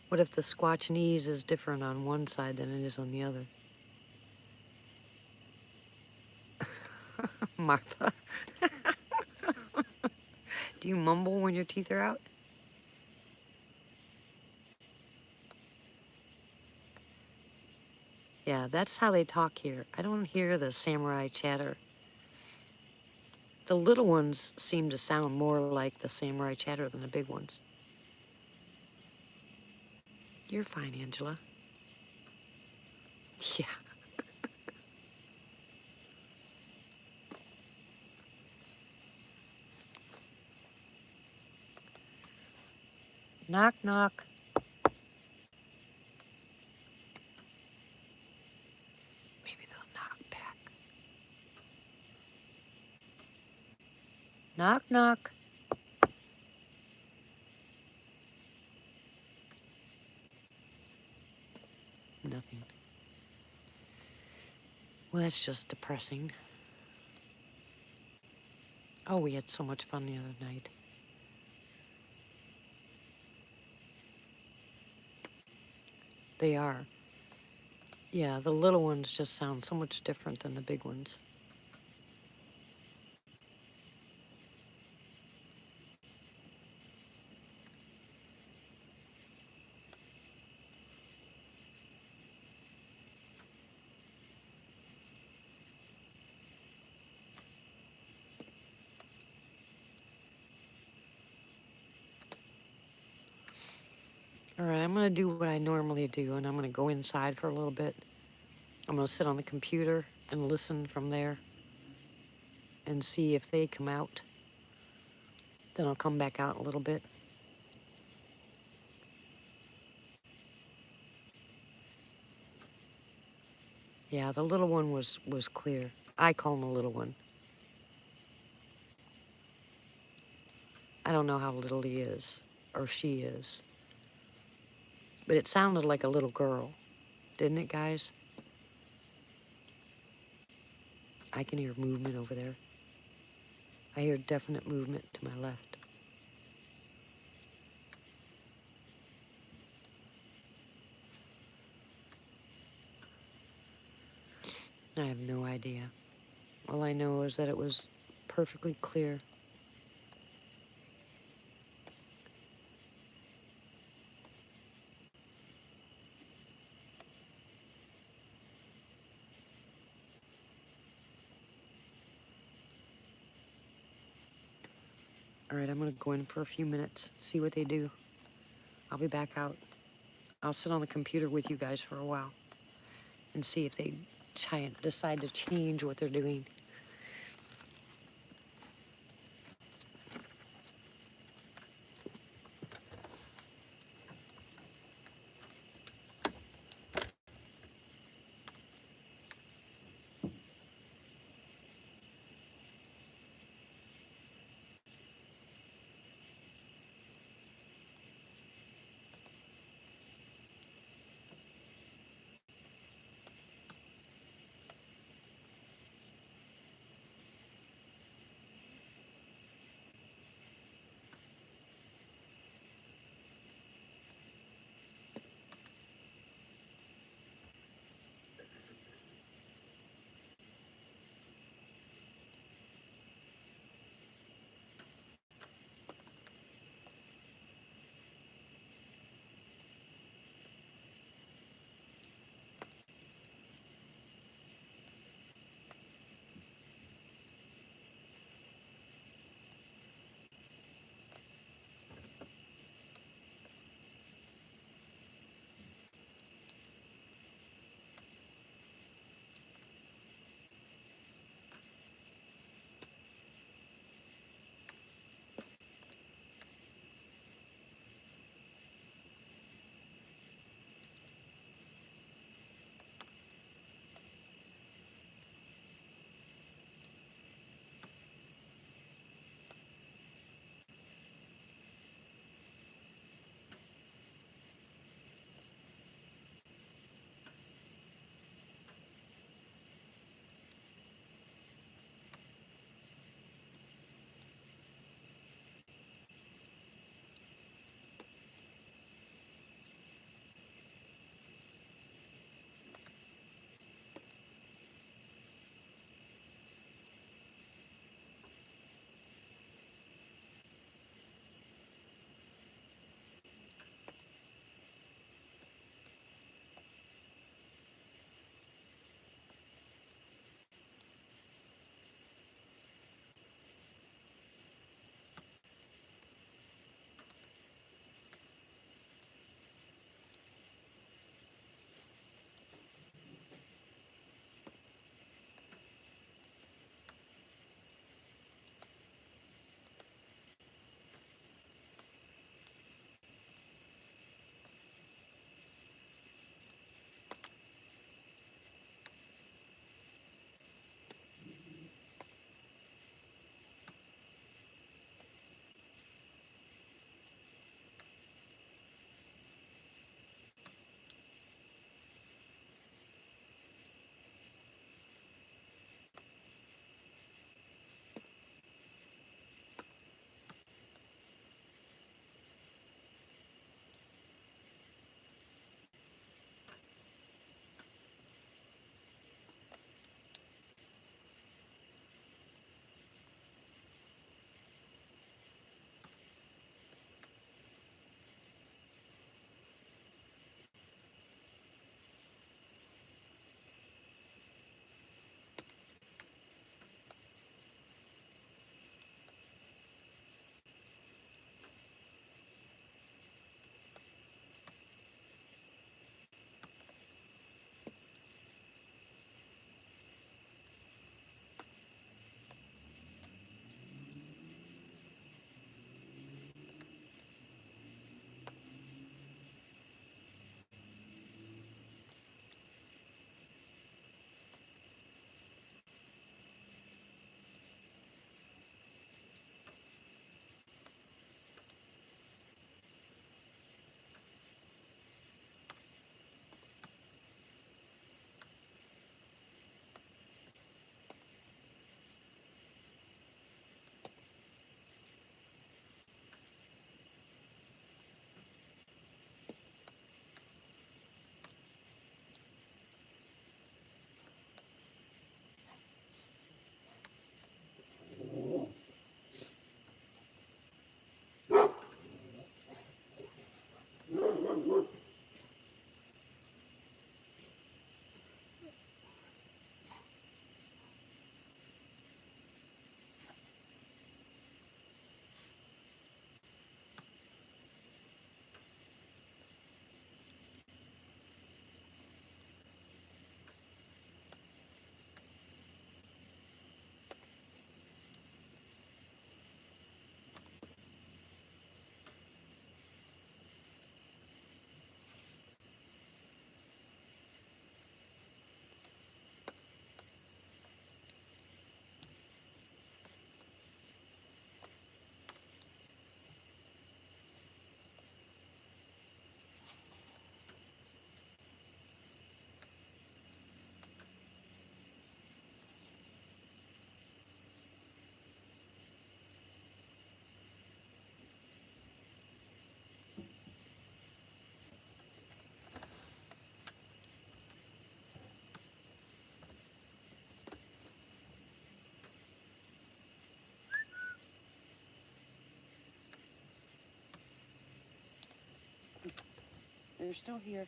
What if the Squatchinese is different on one side than it is on the other? Martha, do you mumble when your teeth are out? Yeah, that's how they talk here. I don't hear the samurai chatter. The little ones seem to sound more like the samurai chatter than the big ones. You're fine, Angela. Yeah. Knock, knock. Maybe they'll knock back. Knock, knock. Nothing. Well, that's just depressing. Oh, we had so much fun the other night. They are. Yeah, the little ones just sound so much different than the big ones. All right, I'm gonna do what I normally do, and I'm gonna go inside for a little bit. I'm gonna sit on the computer and listen from there and see if they come out. Then I'll come back out a little bit. Yeah, the little one was clear. I call him a little one. I don't know how little he is, or she is. But it sounded like a little girl, didn't it, guys? I can hear movement over there. I hear definite movement to my left. I have no idea. All I know is that it was perfectly clear. All right, I'm gonna go in for a few minutes, see what they do. I'll be back out. I'll sit on the computer with you guys for a while and see if they decide to change what they're doing. They're still here.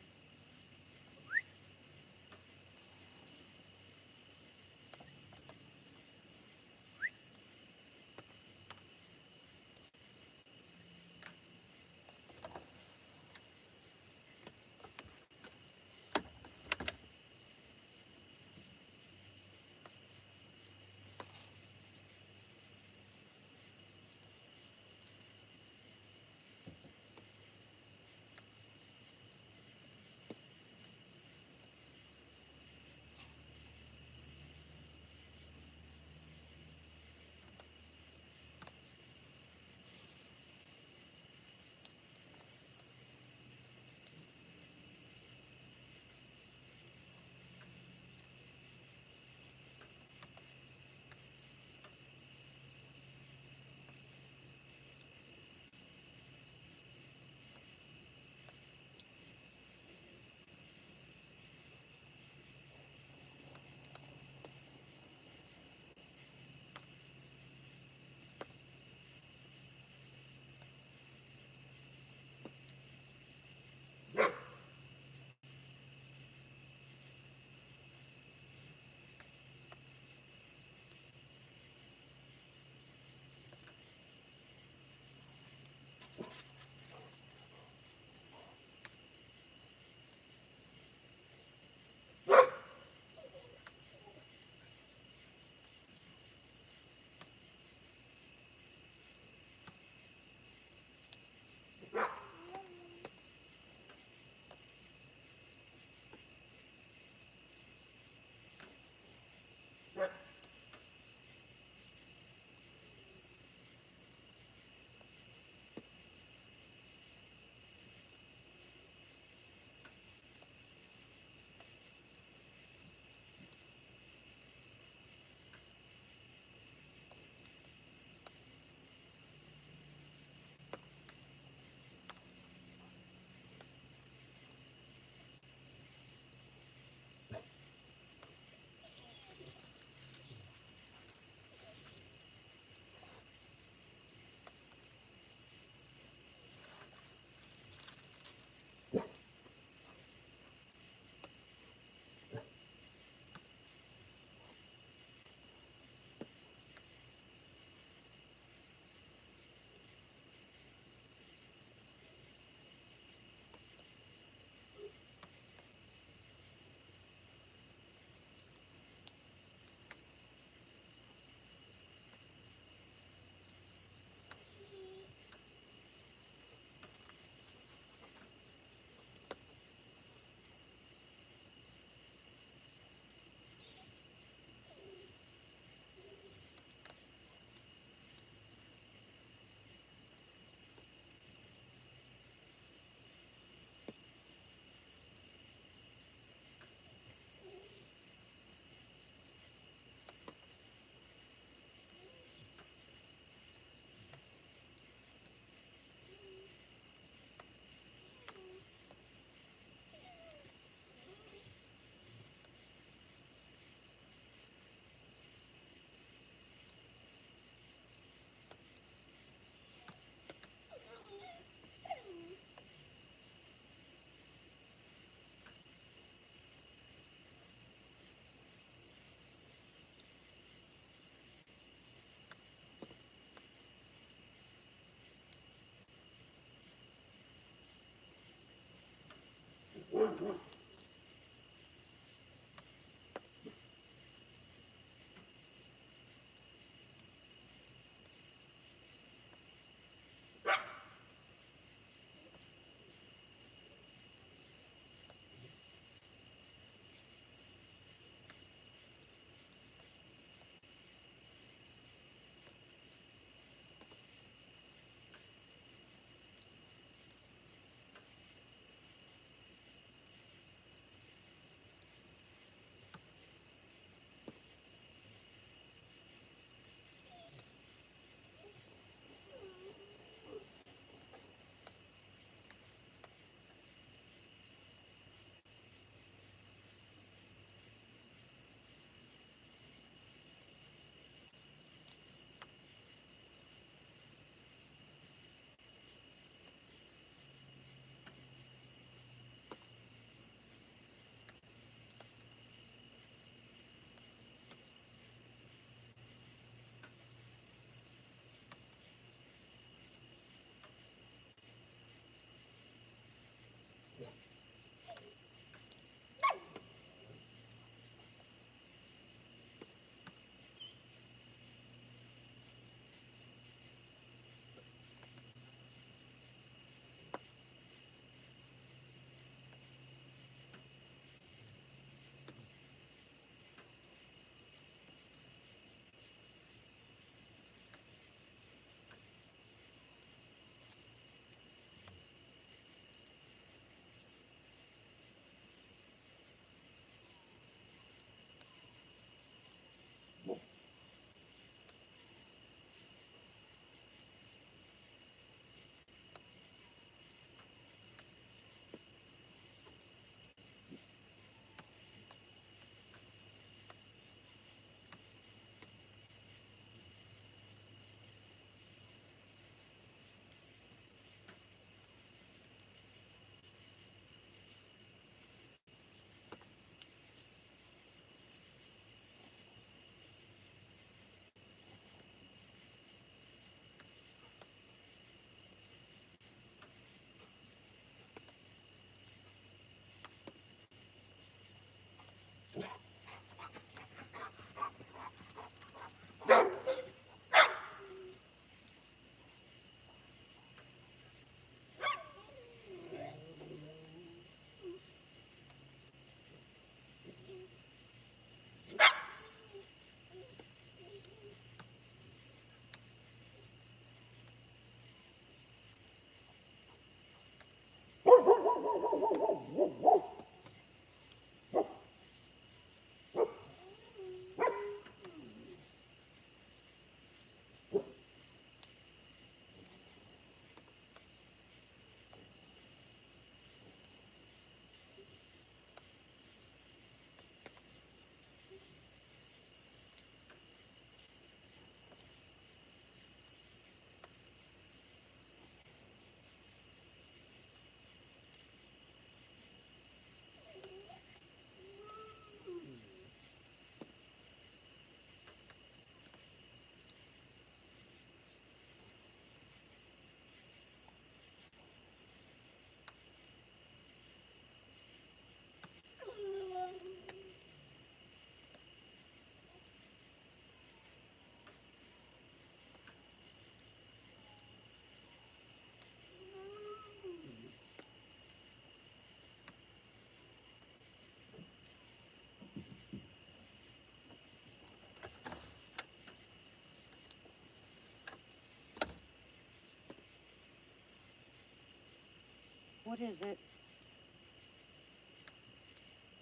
What is it?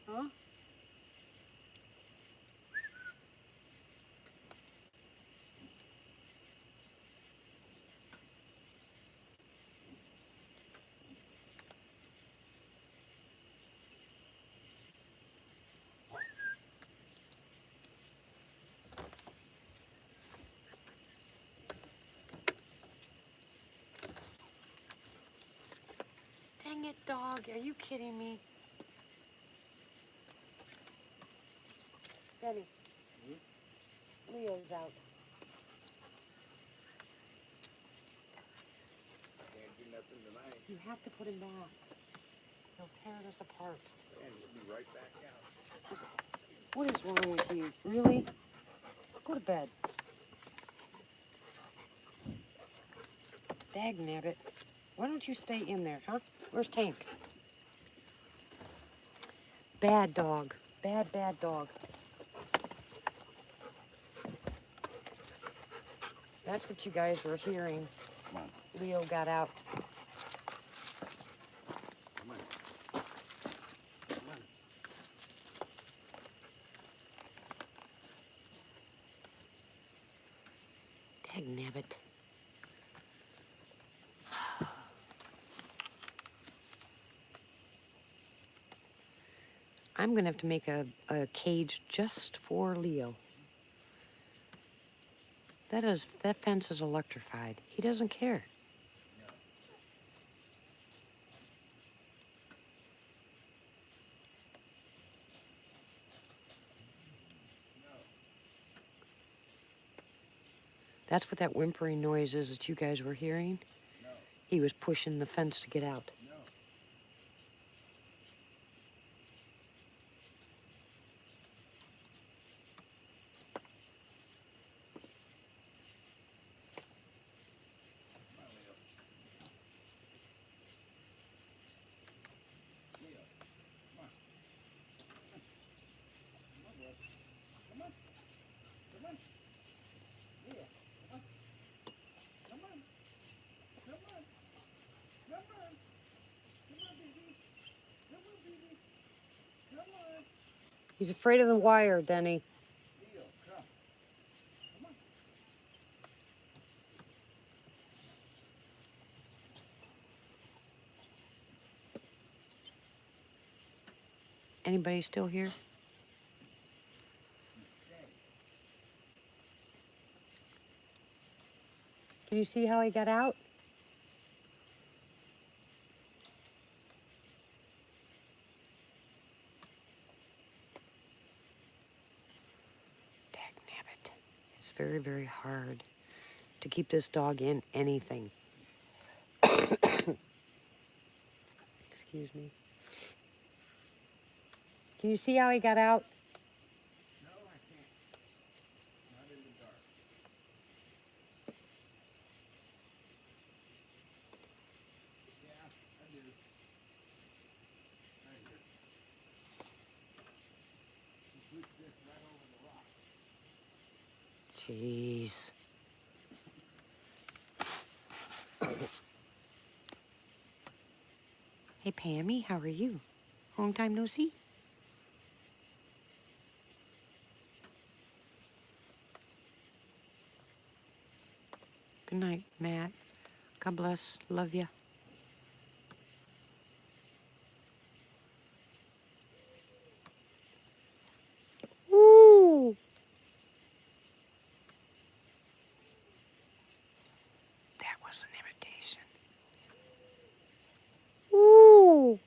Huh? Dang it, dog. Are you kidding me? Benny. Leo's out. Can't do nothing tonight. You have to put him back. He'll tear us apart. And we'll be right back out. What is wrong with you? Really? Go to bed. Dag nabbit. Why don't you stay in there, huh? Where's Tank? Bad dog. Bad, bad dog. That's what you guys were hearing. Come on. Leo got out. Come on. Come on. Dag nabbit. I'm gonna have to make a cage just for Leo. That fence is electrified. He doesn't care. That's what that whimpering noise is that you guys were hearing. No. He was pushing the fence to get out. No. Come on, Leo. Leo. Come on. Come on, bud. Come on. Come on. Leo. Come on. Come on. Come on. Come on. Come on, baby. Come on, baby. Come on. He's afraid of the wire, Denny. Leo, come. Come on. Anybody still here? Can you see how he got out? Dag nabbit. It's very, very hard to keep this dog in anything. Excuse me. Can you see how he got out? No, I can't. Not in the dark. Yeah, I do. Right here. You push this right over the rock. Jeez. Hey, Pammy, how are you? Long time no see. Good night, Matt. God bless. Love ya. Ooh! That was an imitation. Ooh!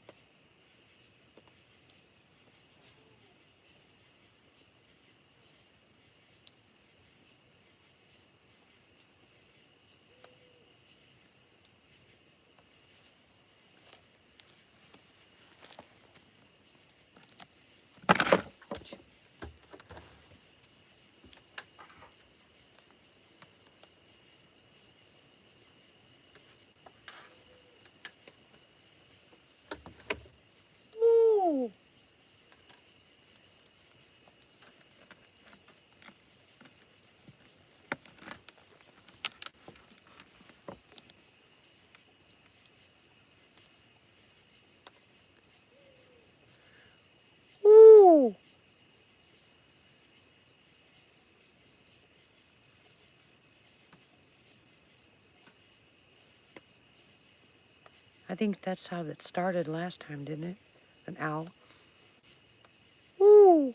I think that's how that started last time, didn't it? An owl. Woo!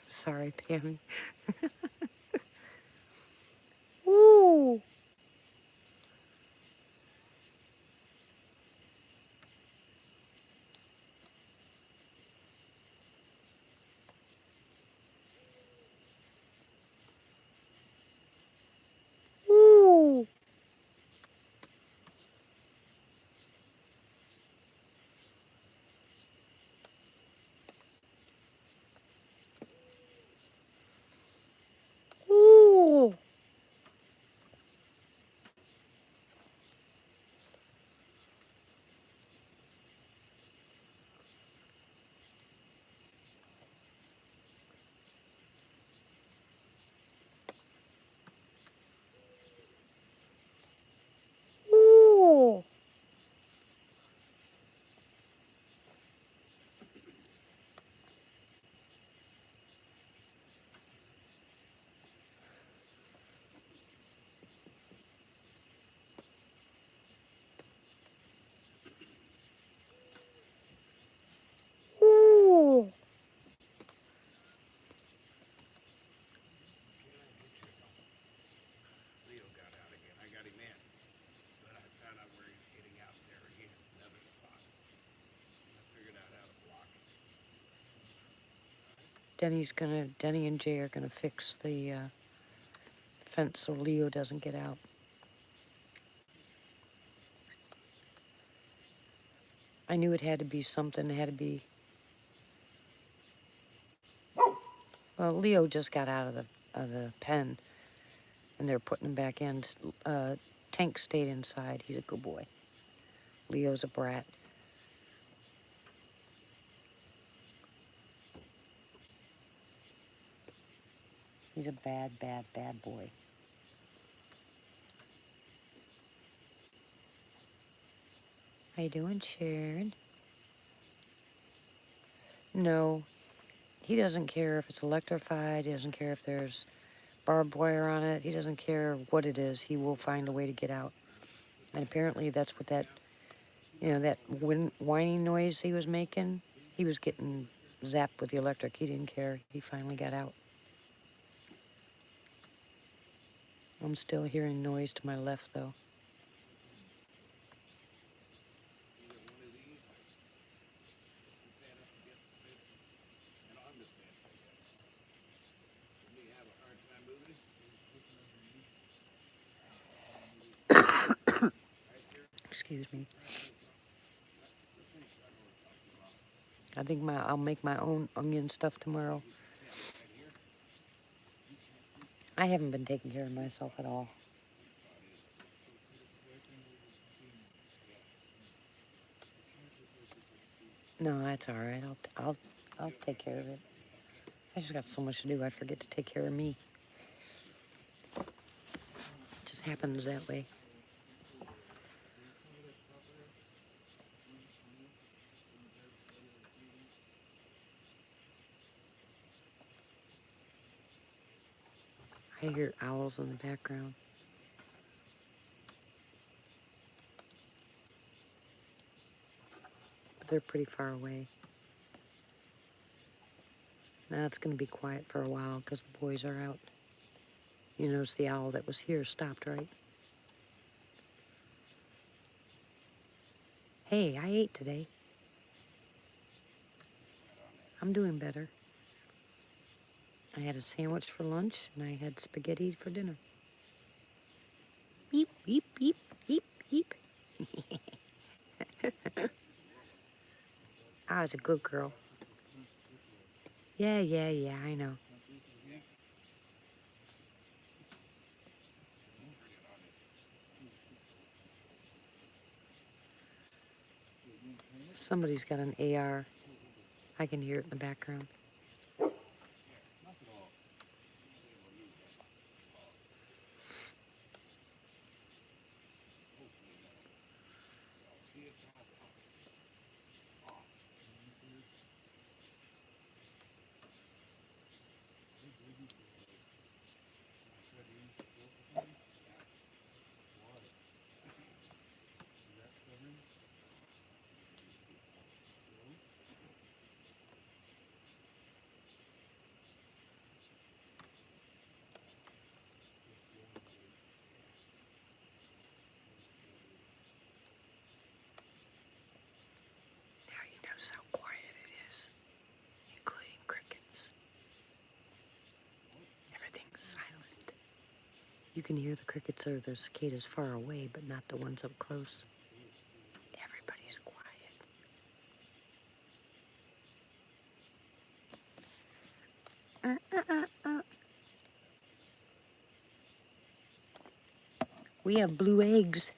Sorry, Pammy. Woo! Woo! Woo! Woo! Woo! Leo got out again. I got him in. But I found out where he's getting out there again. Another spot. I figured out how to block it. Denny and Jay are gonna fix the fence so Leo doesn't get out. I knew it had to be something. It had to be. Well, Leo just got out of the pen, and they're putting him back in. Tank stayed inside. He's a good boy. Leo's a brat. He's a bad, bad, bad boy. How you doing, Sharon? No, he doesn't care if it's electrified. He doesn't care if there's barbed wire on it. He doesn't care what it is. He will find a way to get out. And apparently that's what that, that whining noise he was making, he was getting zapped with the electric. He didn't care. He finally got out. I'm still hearing noise to my left, though. Either one of these, or put that up against the fence and on the fence, I guess. Didn't he have a hard time moving it? Right there. Excuse me. I think I'll make my own onion stuff tomorrow. I haven't been taking care of myself at all. No, that's all right. I'll take care of it. I just got so much to do. I forget to take care of me. It just happens that way. I hear owls in the background. But they're pretty far away. Now it's going to be quiet for a while because the boys are out. You notice the owl that was here stopped, right? Hey, I ate today. I'm doing better. I had a sandwich for lunch and I had spaghetti for dinner. Beep, beep, beep, beep, beep. I was a good girl. Yeah, I know. Somebody's got an AR. I can hear it in the background. You can hear the crickets or the cicadas far away, but not the ones up close. Everybody's quiet. We have blue eggs.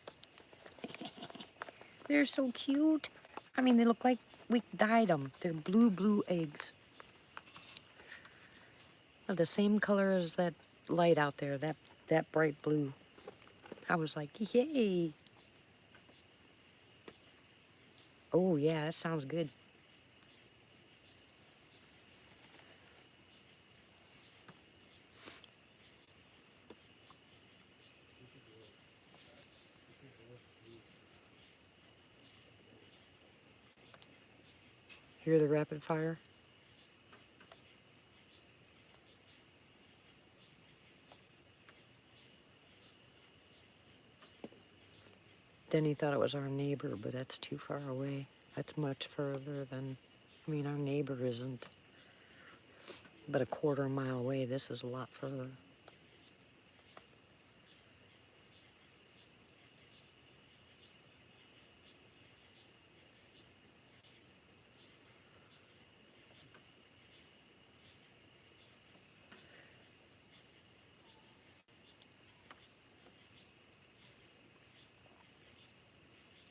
They're so cute. I mean, they look like we dyed them. They're blue eggs. Of the same color as that light out there, that bright blue. I was like, yay. Oh, yeah, that sounds good. Hear the rapid fire? Denny thought it was our neighbor, but that's too far away. That's much further than, I mean, our neighbor isn't but a quarter mile away. This is a lot further.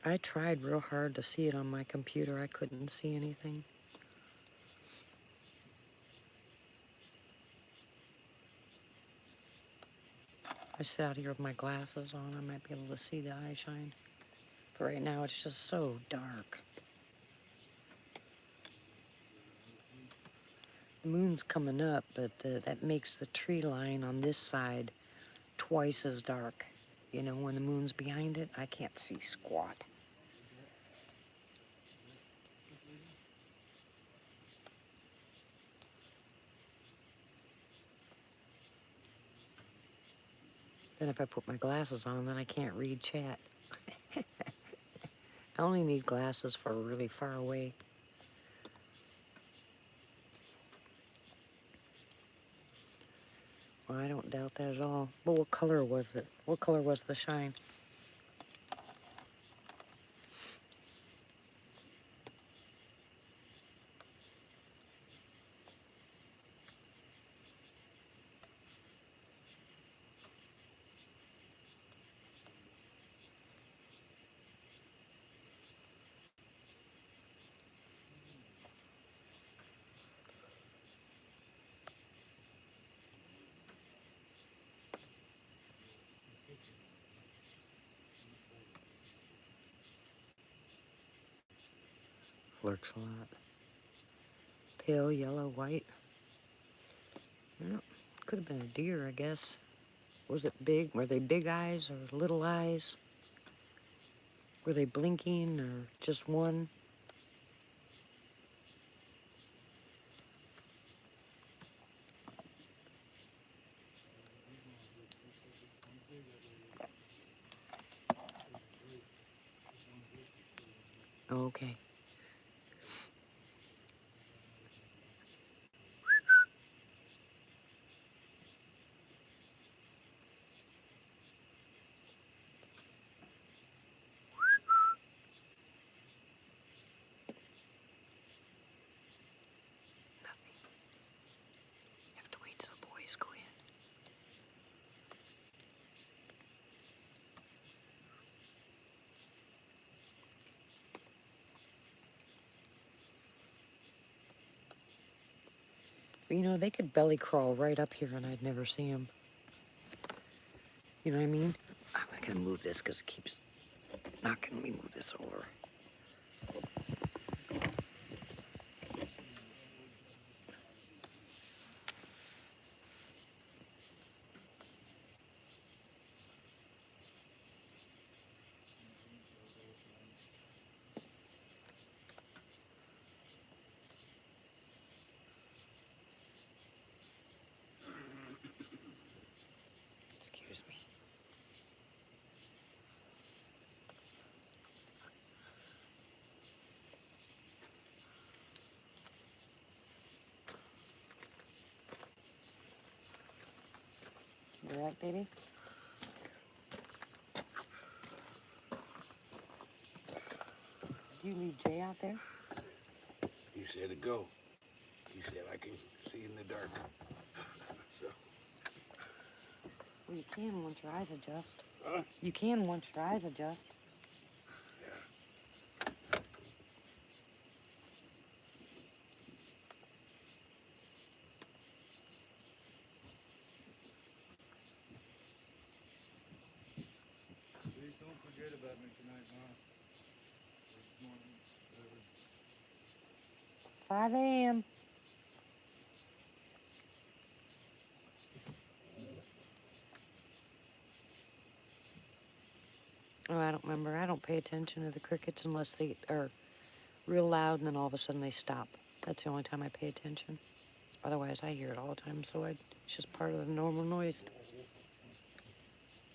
I tried real hard to see it on my computer. I couldn't see anything. I sit out here with my glasses on. I might be able to see the eye shine. But right now it's just so dark. The moon's coming up, but that makes the tree line on this side twice as dark. You know, when the moon's behind it, I can't see squat. Then if I put my glasses on, then I can't read chat. I only need glasses for really far away. Well, I don't doubt that at all. But what color was it? What color was the shine? Lurks a lot. Pale yellow, white. Well, could have been a deer, I guess. Was it big? Were they big eyes or little eyes? Were they blinking or just one? Oh, okay. Nothing. You have to wait till the boys go in. But, you know, they could belly crawl right up here and I'd never see them. You know what I mean? I'm gonna move this because it keeps knocking me. Move this over. Excuse me. You all right, baby? you leave Jay out there? He said to go. He said I can see in the dark. So, Well, you can once your eyes adjust. huh? You can once your eyes adjust. Yeah. Please don't forget about me tonight, Ma. Or this morning, whatever. 5 a.m. Oh, I don't remember. I don't pay attention to the crickets unless they are real loud and then all of a sudden they stop. That's the only time I pay attention. Otherwise, I hear it all the time, so it's just part of the normal noise.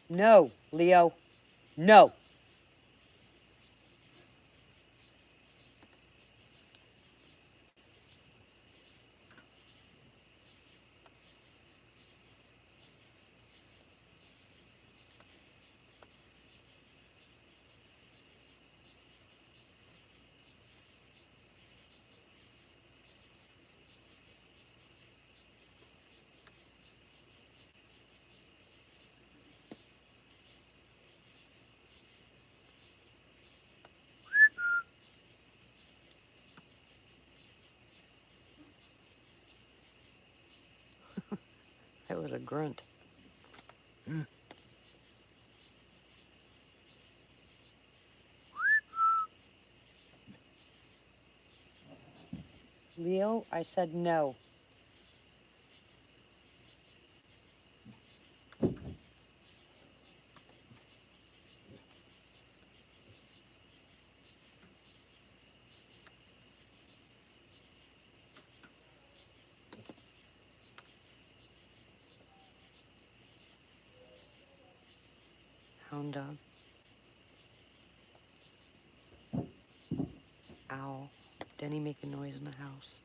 No, Leo. No. That was a grunt. Leo, I said no. Hound dog. Owl. Denny making noise in the house.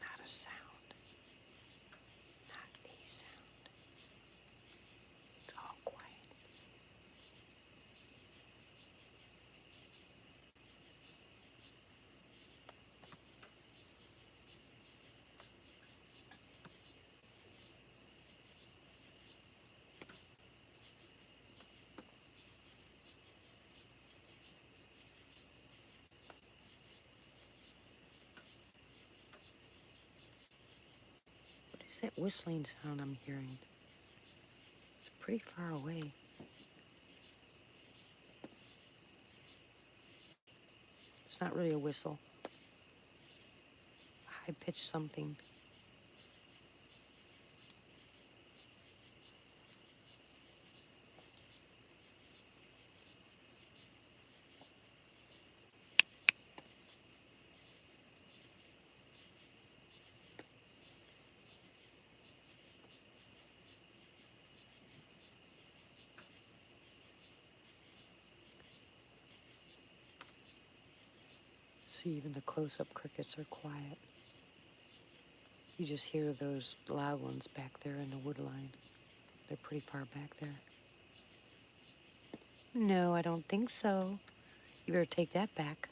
Not a sound. Not a sound. It's all quiet. What is that whistling sound I'm hearing? It's pretty far away. It's not really a whistle. High-pitched something. See, even the close-up crickets are quiet. You just hear those loud ones back there in the wood line. They're pretty far back there. No, I don't think so. You better take that back.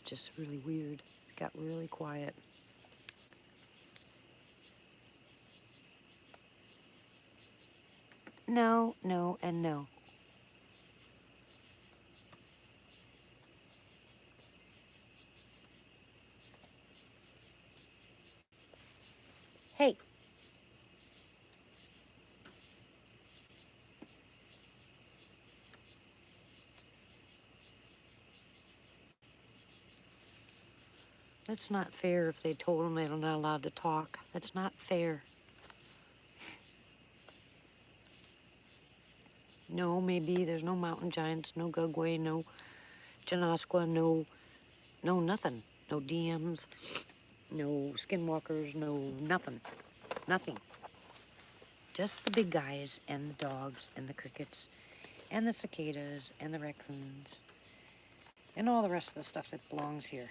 just really weird. It got really quiet. No, no, and no. Hey. That's not fair if they told them they're not allowed to talk. That's not fair. No, maybe there's no mountain giants, no Gugway, no Janoskwa, no nothing. No DMs, no skinwalkers, no nothing. Nothing. Just the big guys and the dogs and the crickets and the cicadas and the raccoons and all the rest of the stuff that belongs here.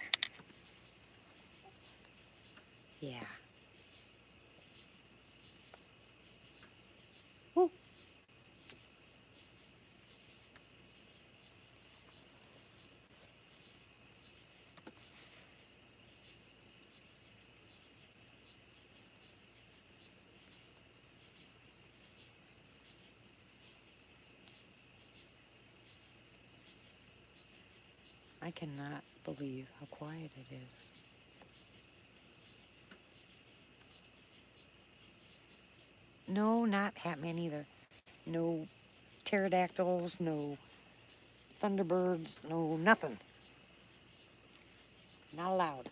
Yeah. Woo. I cannot believe how quiet it is. No, not Hatman either. No pterodactyls, no thunderbirds, no nothing. Not allowed.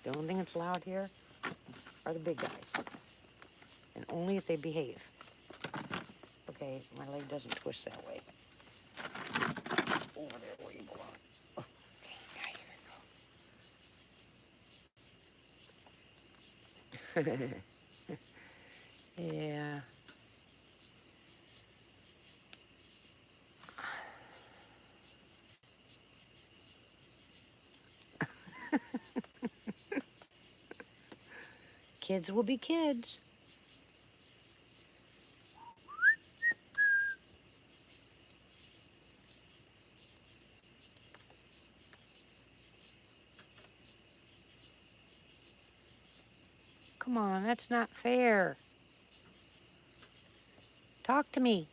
The only thing that's allowed here are the big guys. And only if they behave. Okay, my leg doesn't twist that way. Over there where you belong. Oh, okay, here we go. Yeah. Kids will be kids. Come on, that's not fair. Talk to me.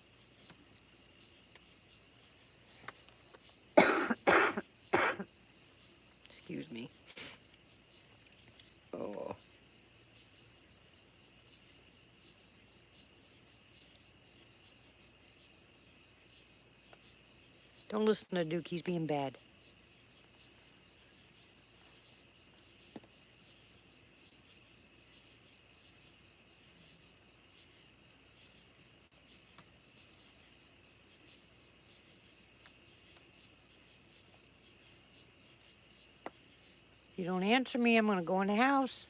Excuse me. Oh. Don't listen to Duke, he's being bad. If you don't answer me, I'm gonna go in the house.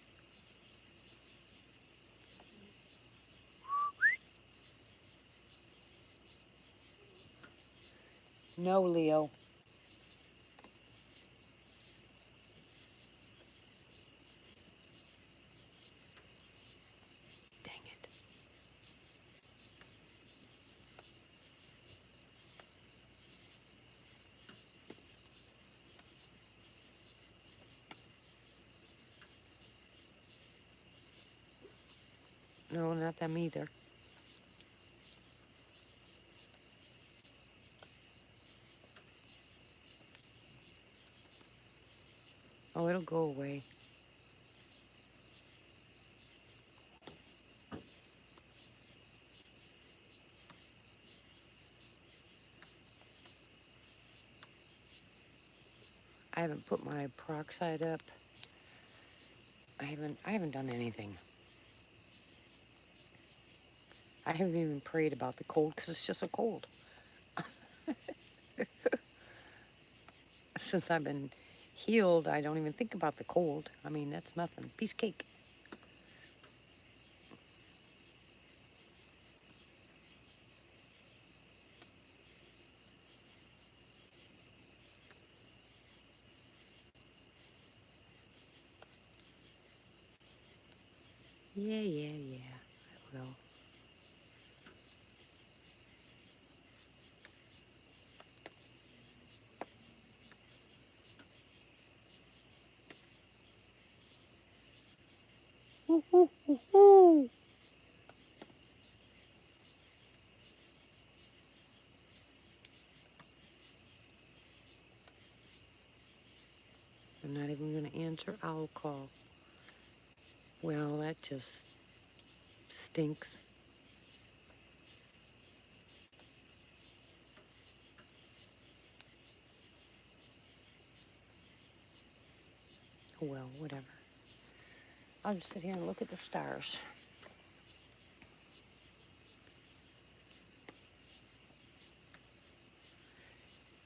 No, Leo. Dang it. No, not them either. Oh, it'll go away. I haven't put my peroxide up. I haven't done anything. I haven't even prayed about the cold because it's just so cold. Since I've been healed, I don't even think about the cold. I mean, that's nothing. Piece of cake. Yeah, I will. answer owl call. Well, that just stinks. Well, whatever. I'll just sit here and look at the stars.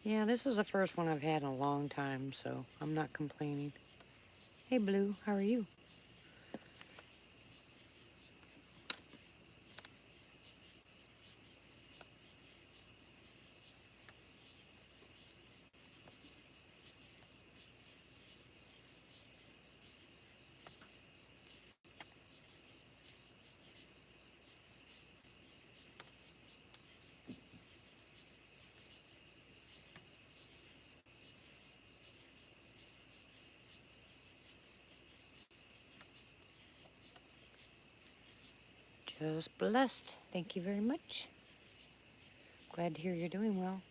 Yeah, this is the first one I've had in a long time, so I'm not complaining. Hey, Blue, how are you? Just blessed. Thank you very much. Glad to hear you're doing well.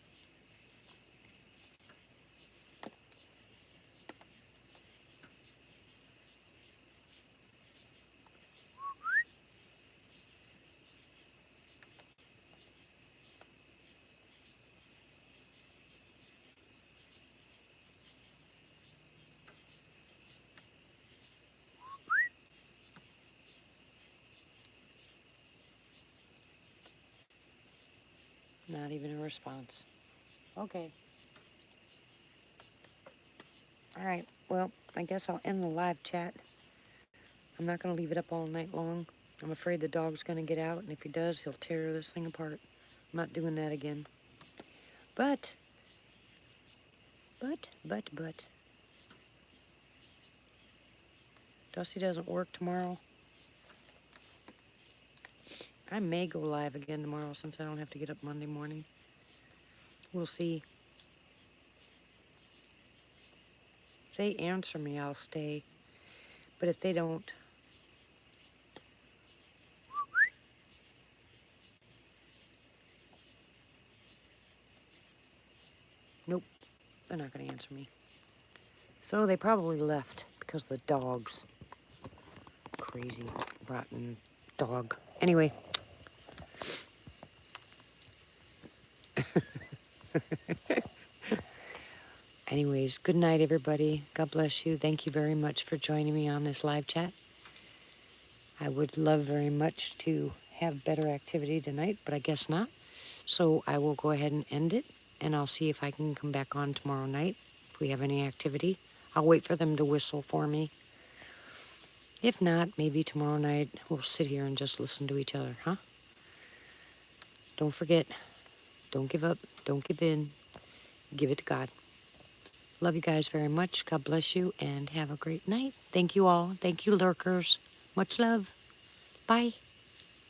Not even a response. Okay. All right. Well, I guess I'll end the live chat. I'm not going to leave it up all night long. I'm afraid the dog's going to get out, and if he does, he'll tear this thing apart. I'm not doing that again. But, Dusty doesn't work tomorrow. I may go live again tomorrow since I don't have to get up Monday morning. We'll see. If they answer me, I'll stay. But if they don't, nope, they're not going to answer me. So they probably left because of the dogs. Crazy, rotten dog. Anyway. Anyways, good night, everybody. God bless you. Thank you very much for joining me on this live chat. I would love very much to have better activity tonight, but I guess not. So I will go ahead and end it, and I'll see if I can come back on tomorrow night if we have any activity. I'll wait for them to whistle for me. If not, maybe tomorrow night we'll sit here and just listen to each other, huh? Don't forget, don't give up, don't give in, give it to God. Love you guys very much. God bless you, and have a great night. Thank you all. Thank you, lurkers. Much love. Bye.